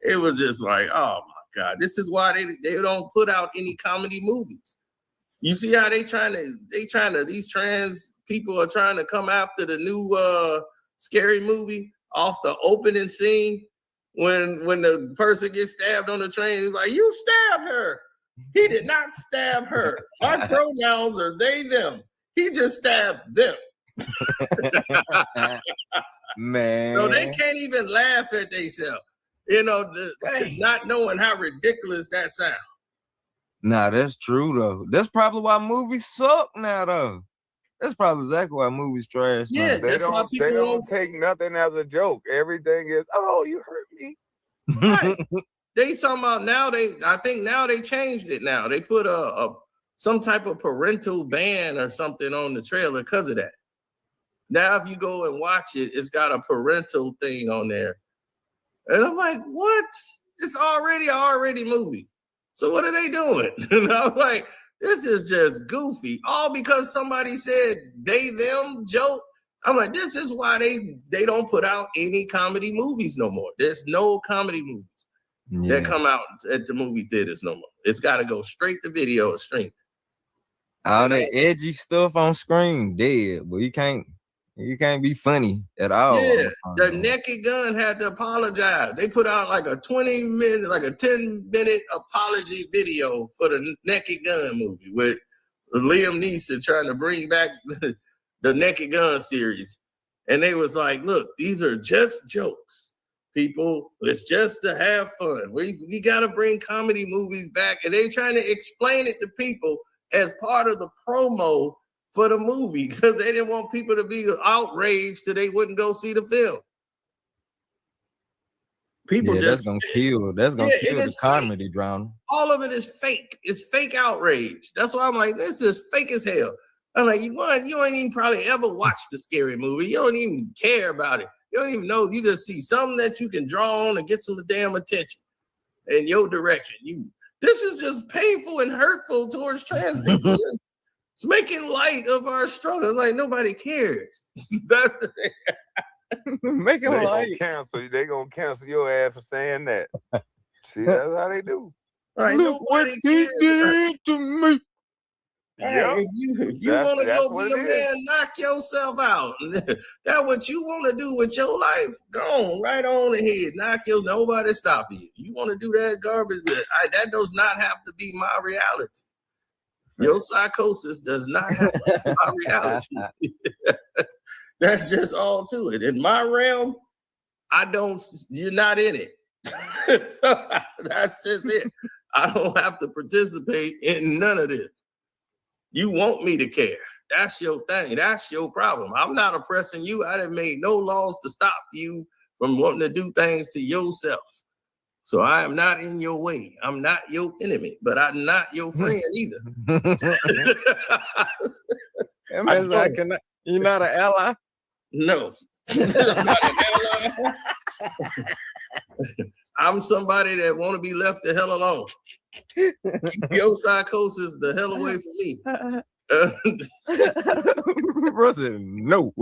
It was just like, oh my God, this is why they don't put out any comedy movies. You see how these trans people are trying to come after the new scary movie off the opening scene when the person gets stabbed on the train. He's like, you stabbed her. He did not stab her. My pronouns are they, them. He just stabbed them. Man. So they can't even laugh at themselves, not knowing how ridiculous that sounds. Nah, that's true though. That's probably why movies suck now though. That's probably exactly why movies trash. Yeah, now. They don't take nothing as a joke. Everything is, oh, you hurt me. Right. They talking about now. I think now they changed it. Now they put some type of parental ban or something on the trailer because of that. Now, if you go and watch it, it's got a parental thing on there, and I'm like, what? It's already an R-rated movie. So what are they doing? And I'm like, this is just goofy. All because somebody said they, them joke. I'm like, this is why they don't put out any comedy movies no more. There's no comedy movies that come out at the movie theaters no more. It's got to go straight to video or stream. All that edgy stuff on screen, dead. But you can't be funny at all. Yeah, the Naked Gun had to apologize. They put out like a 20-minute, like a 10-minute apology video for the Naked Gun movie with Liam Neeson trying to bring back the Naked Gun series. And they was like, look, these are just jokes, people. It's just to have fun. We got to bring comedy movies back. And they trying to explain it to people as part of the promo for the movie because they didn't want people to be outraged so they wouldn't go see the film. People that's gonna kill the comedy drama. All of it is fake. It's fake outrage. That's why I'm like, this is fake as hell. I'm like, you ain't even probably ever watched the scary movie. You don't even care about it. You don't even know. You just see something that you can draw on and get some damn attention in your direction. This is just painful and hurtful towards trans people. It's making light of our struggle. Like nobody cares. That's the thing. Making light. They gonna cancel your ass for saying that. See, that's how they do. All right, look what he did to me. Hey, if you want to go be a man, knock yourself out. That's what you want to do with your life. Go on, right on ahead. Nobody stopping you. You want to do that garbage? That does not have to be my reality. Your psychosis does not have to be my reality. That's just all to it. In my realm, you're not in it. So that's just it. I don't have to participate in none of this. You want me to care. That's your thing. That's your problem. I'm not oppressing you. I didn't make no laws to stop you from wanting to do things to yourself. So I am not in your way. I'm not your enemy, but I'm not your friend either. You're not an ally? No. I'm not an ally. I'm somebody that want to be left the hell alone. Keep your psychosis the hell away from me. Bro said, no.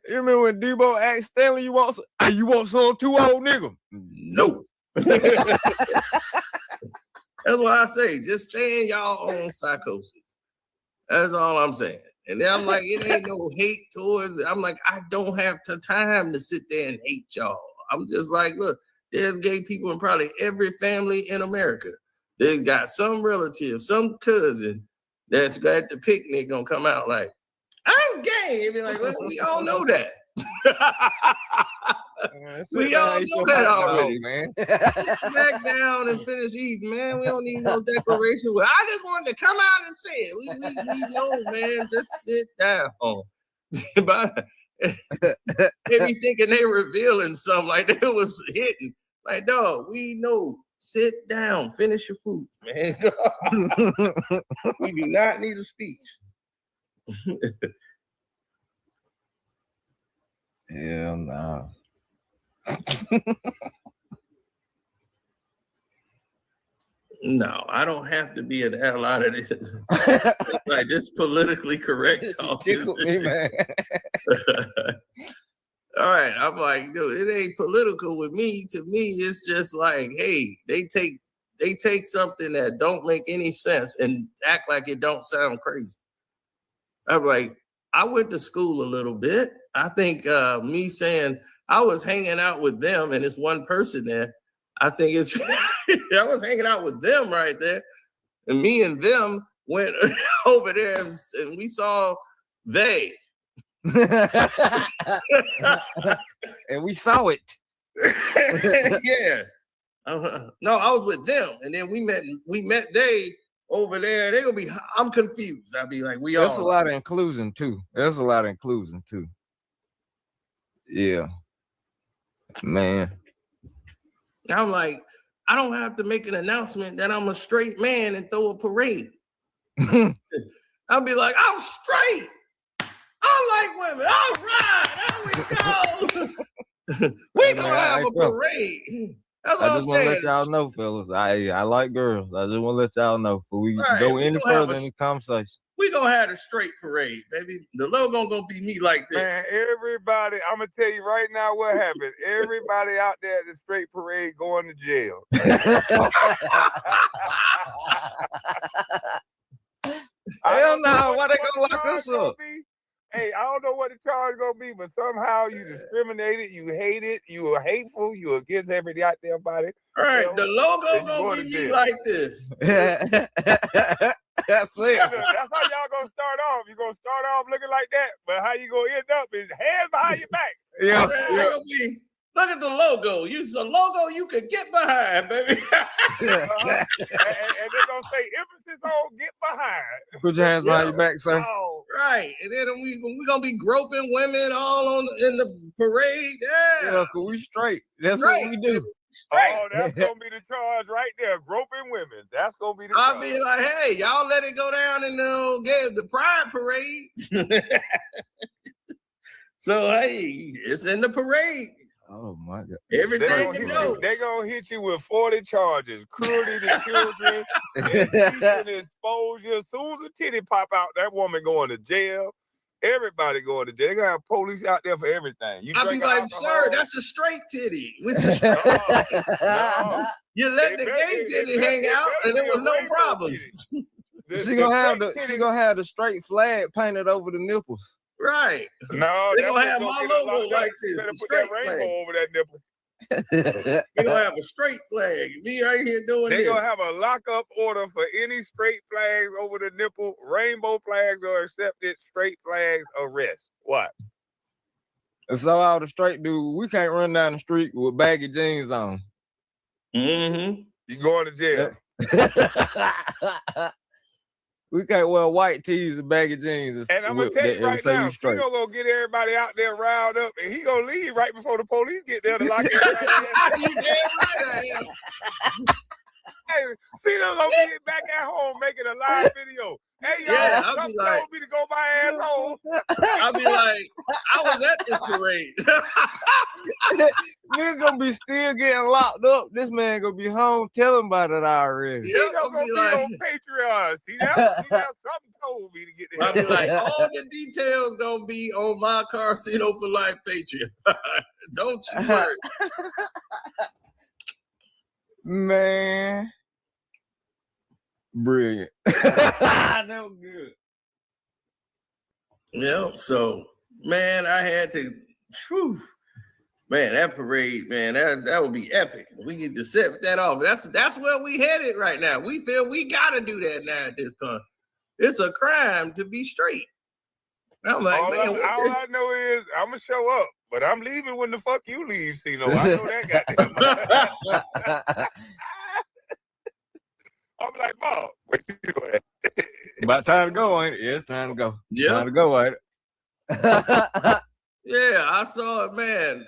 You remember when Debo asked Stanley, you want some too old nigga? No. That's what I say. Just stay in y'all own psychosis. That's all I'm saying. And then I'm like, it ain't no hate towards it. I'm like, I don't have the time to sit there and hate y'all. I'm just like, look, there's gay people in probably every family in America. They got some relative, some cousin that's at the picnic gonna come out like, I'm gay. And be like, well, we all know that. We all know that already, man. Back down and finish eating, man. We don't need no declaration. Well, I just wanted to come out and say it. We know, man. Just sit down. They be thinking they revealing something like they was hitting. Like, dog, we know. Sit down. Finish your food, man. We do not need a speech. Hell no. No, I don't have to be the hell out of this. Like this politically correct talk. Tickled me, man. All right, I'm like, dude, it ain't political with me. To me, it's just like, hey, they take something that don't make any sense and act like it don't sound crazy. I'm like, I went to school a little bit. I think me saying I was hanging out with them and it's one person there, I think it's I was hanging out with them right there. And me and them went over there and we saw they. And we saw it. Yeah. No, I was with them. And then we met they over there. They're gonna be, I'm confused. I'll be like, There's a lot of inclusion too. Yeah. Man. I'm like, I don't have to make an announcement that I'm a straight man and throw a parade. I'll be like, I'm straight. I like women. All right, there we go. We gonna have a parade. That's what I just want to let y'all know, fellas. I like girls. I just want to let y'all know before we go any further in the conversation. We gonna have a straight parade, baby. The logo gonna be me like this. Man, everybody, I'm gonna tell you right now what happened. Everybody out there at the straight parade going to jail. Hell no, why they gonna lock us up? Hey, I don't know what the charge is gonna be, but somehow you discriminated, you hate it, you are hateful, you are against every goddamn body. All right, the logo gonna be me like this. That's how y'all gonna start off. You're gonna start off looking like that, but how you gonna end up is hands behind your back. Yeah. Look at the logo. Use the logo you can get behind, baby. And they're gonna say emphasis on get behind. Put your hands behind your back, sir. Oh, right. And then we gonna be groping women all in the parade. Yeah, cause we straight. That's what we do. Oh, that's gonna be the charge right there. Groping women. That's gonna be the charge. I'll be like, hey, y'all let it go down in the Pride Parade. So hey, it's in the parade. Oh my God! Everything they're gonna hit you with 40 charges: cruelty to children, indecent exposure. As soon as a titty pop out, that woman going to jail. Everybody going to jail. They gonna have police out there for everything. I'll be like, sir, that's a straight titty. You let the gay titty hang out, and there was no problem. She gonna have the straight flag painted over the nipples. Right. No, they're gonna have my logo like this. Better put that rainbow over that nipple. They're gonna have a straight flag. Me right here doing this. They're gonna have a lockup order for any straight flags over the nipple. Rainbow flags are accepted. Straight flags arrest. What? And so all the straight dudes, we can't run down the street with baggy jeans on. Mm-hmm. You going to jail. We can't wear white tees and baggy jeans. And I'm gonna tell you right now, he gonna get everybody out there riled up, and he gonna leave right before the police get there to lock everybody in. You damn right I am. Hey, Cena gonna be back at home making a live video. Hey, y'all, Yeah, I'll be something like- told me to go my ass home. I'll be like, I was at this parade. Nigga gonna be still getting locked up. This man gonna be home telling about it already. He gonna be on Patreon. See, that's something told me to get the I'll be hell like, out. all the details gonna be on my Karceno for Life Patreon. Don't you worry. Man. Brilliant. That was good. Yeah, so man, I had to man, that parade, man, that would be epic. We get to set that off. That's where we headed right now. We feel we gotta do that now at this point. It's a crime to be straight. I'm like, all man, I know is I'm gonna show up, but I'm leaving when the fuck you leave, Cino. I know that goddamn. I'm like, Mom, what you doing? About time to go, ain't it? Yeah, it's time to go. Yeah. Time to go, ain't it? Yeah, I saw it, man.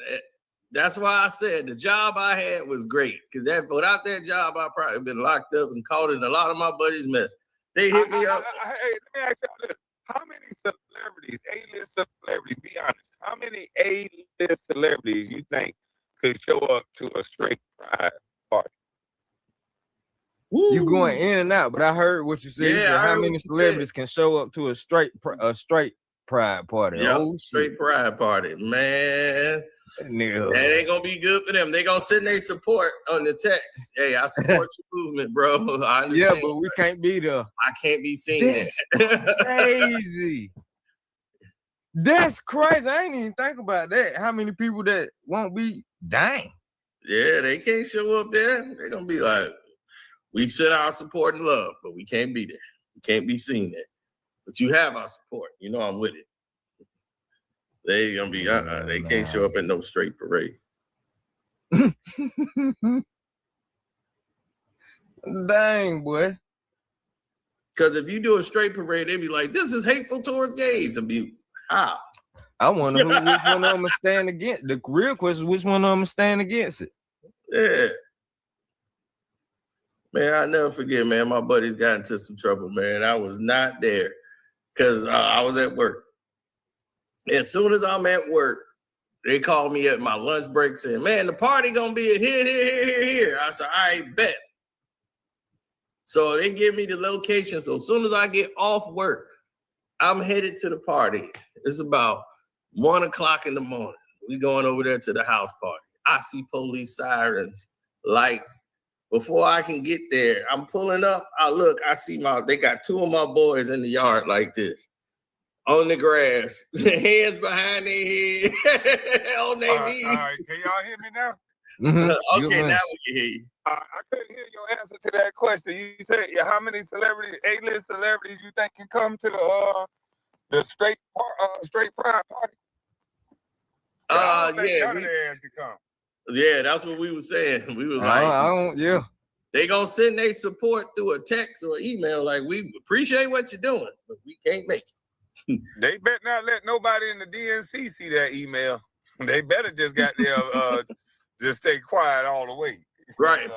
That's why I said the job I had was great. Because without that job, I'd probably been locked up and caught in a lot of my buddies' mess. They hit me up. Hey, let me ask y'all this. How many celebrities, A-list celebrities, be honest, how many A-list celebrities you think could show up to a straight pride party? You going in and out, but I heard what you said. You Yeah, said I how heard many what you celebrities can show up to a straight pride party? Yeah, Oh, straight pride party, man. No. That ain't gonna be good for them. They gonna send their support on the text. Hey, I support your movement, bro. I understand. Yeah, but we can't be there. I can't be seen That's crazy. That's crazy. I ain't even think about that. How many people that won't be? Dang. Yeah, they can't show up there. They're gonna be like, we sent our support and love, but we can't be there. We can't be seen there. But you have our support. You know I'm with it. They gonna be they can't show up in no straight parade. Dang, boy. Because if you do a straight parade, they be like, this is hateful towards gays. And be how? I wonder which one of them is stand against. The real question is which one of them is stand against it. Yeah. Man, I'll never forget, man. My buddies got into some trouble, man. I was not there because I was at work. As soon as I'm at work, they called me at my lunch break saying, man, the party gonna be at here. I said, all right, bet. So they give me the location. So as soon as I get off work, I'm headed to the party. It's about 1 o'clock in the morning. We going over there to the house party. I see police sirens, lights. Before I can get there, I'm pulling up. I look, I see they got 2 of my boys in the yard like this, on the grass, hands behind their head, on their knees. All right, can y'all hear me now? Okay, now we can hear you. I couldn't hear your answer to that question. You said how many celebrities, A-list celebrities, you think can come to the straight pride party? Yeah, none of their ass can come. Yeah, that's what we were saying. We were like, yeah. They gonna send their support through a text or email, like we appreciate what you're doing, but we can't make it. They better not let nobody in the DNC see that email. They better just got there, just stay quiet all the way. Right.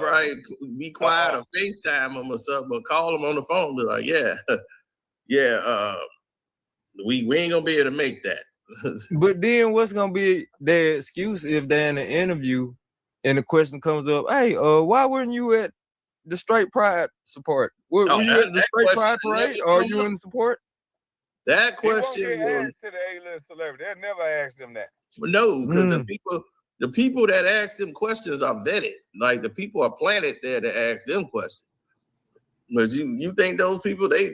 Be quiet or FaceTime them or something, but call them on the phone. Be like, we ain't gonna be able to make that. But then what's gonna be their excuse if they're in an interview and the question comes up, hey, why weren't you at the straight pride support? Were you at the straight pride parade or are you in support? That question They won't get asked to the A-list celebrity. They'll never ask them that. No, because the people that ask them questions are vetted. Like the people are planted there to ask them questions. But you think those people they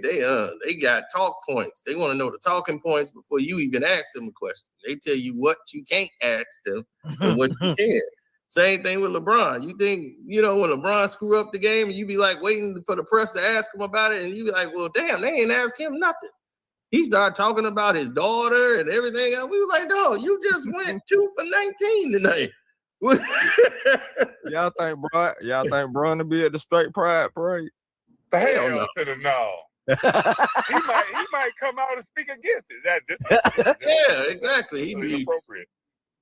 got talk points. They want to know the talking points before you even ask them a question. They tell you what you can't ask them and what you can. Same thing with LeBron. You think, when LeBron screw up the game and you be like waiting for the press to ask him about it, and you be like, well, damn, they ain't ask him nothing. He started talking about his daughter and everything else. We were like, no, you just went 2 for 19 tonight. Y'all think Bron to be at the straight pride parade? The hell to the no. he might come out and speak against it. Yeah, exactly. He'd be inappropriate.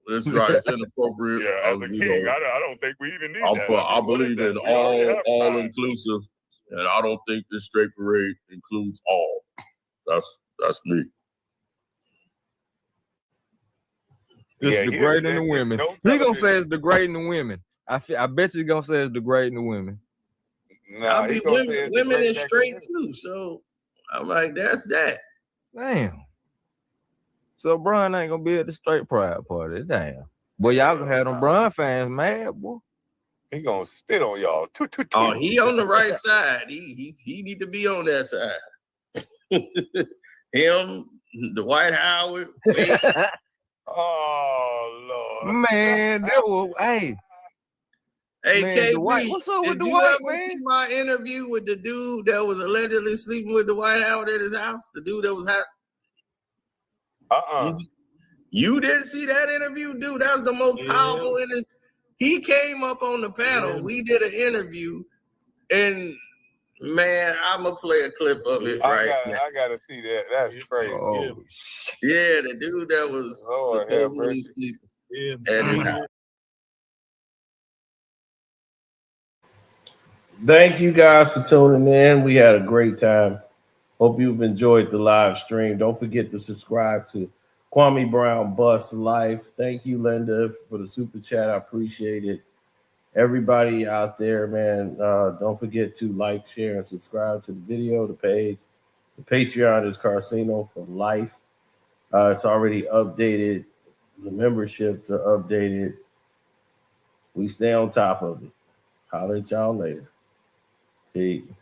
That's right. It's inappropriate. Yeah, as a king, I don't think we even need that. I believe in all inclusive, and I don't think this straight parade includes all. That's me. It's degrading the women. He gonna say it's degrading the women. I bet you gonna say it's degrading the women. Nah, I mean, women is straight too. So I'm like, that's that. Damn. So Brian ain't gonna be at the straight pride party. Damn. Boy, y'all gonna have them Brian fans mad, boy. He gonna spit on y'all. Oh, he on the right side. He need to be on that side. Him, Dwight Howard. Oh Lord, man, that was hey. Hey, Man, KB, Dwight, what's up with did you Dwight, ever man? see my interview with the dude that was allegedly sleeping with Dwight Howard at his house? The dude that was You didn't see that interview, dude? That was the most powerful interview. He came up on the panel. We did an interview, and man, I'm gonna play a clip of it right now. I gotta see that. That's crazy. Oh, yeah, the dude that was Lord have supposedly mercy. sleeping at his house. Thank you guys for tuning in. We had a great time. Hope you've enjoyed the live stream. Don't forget to subscribe to Kwame Brown Bus Life. Thank you, Linda, for the super chat. I appreciate it. Everybody out there, man, don't forget to like, share, and subscribe to the video, the page. The Patreon is Karceno for life. It's already updated. The memberships are updated. We stay on top of it. Holler at y'all later. Peace.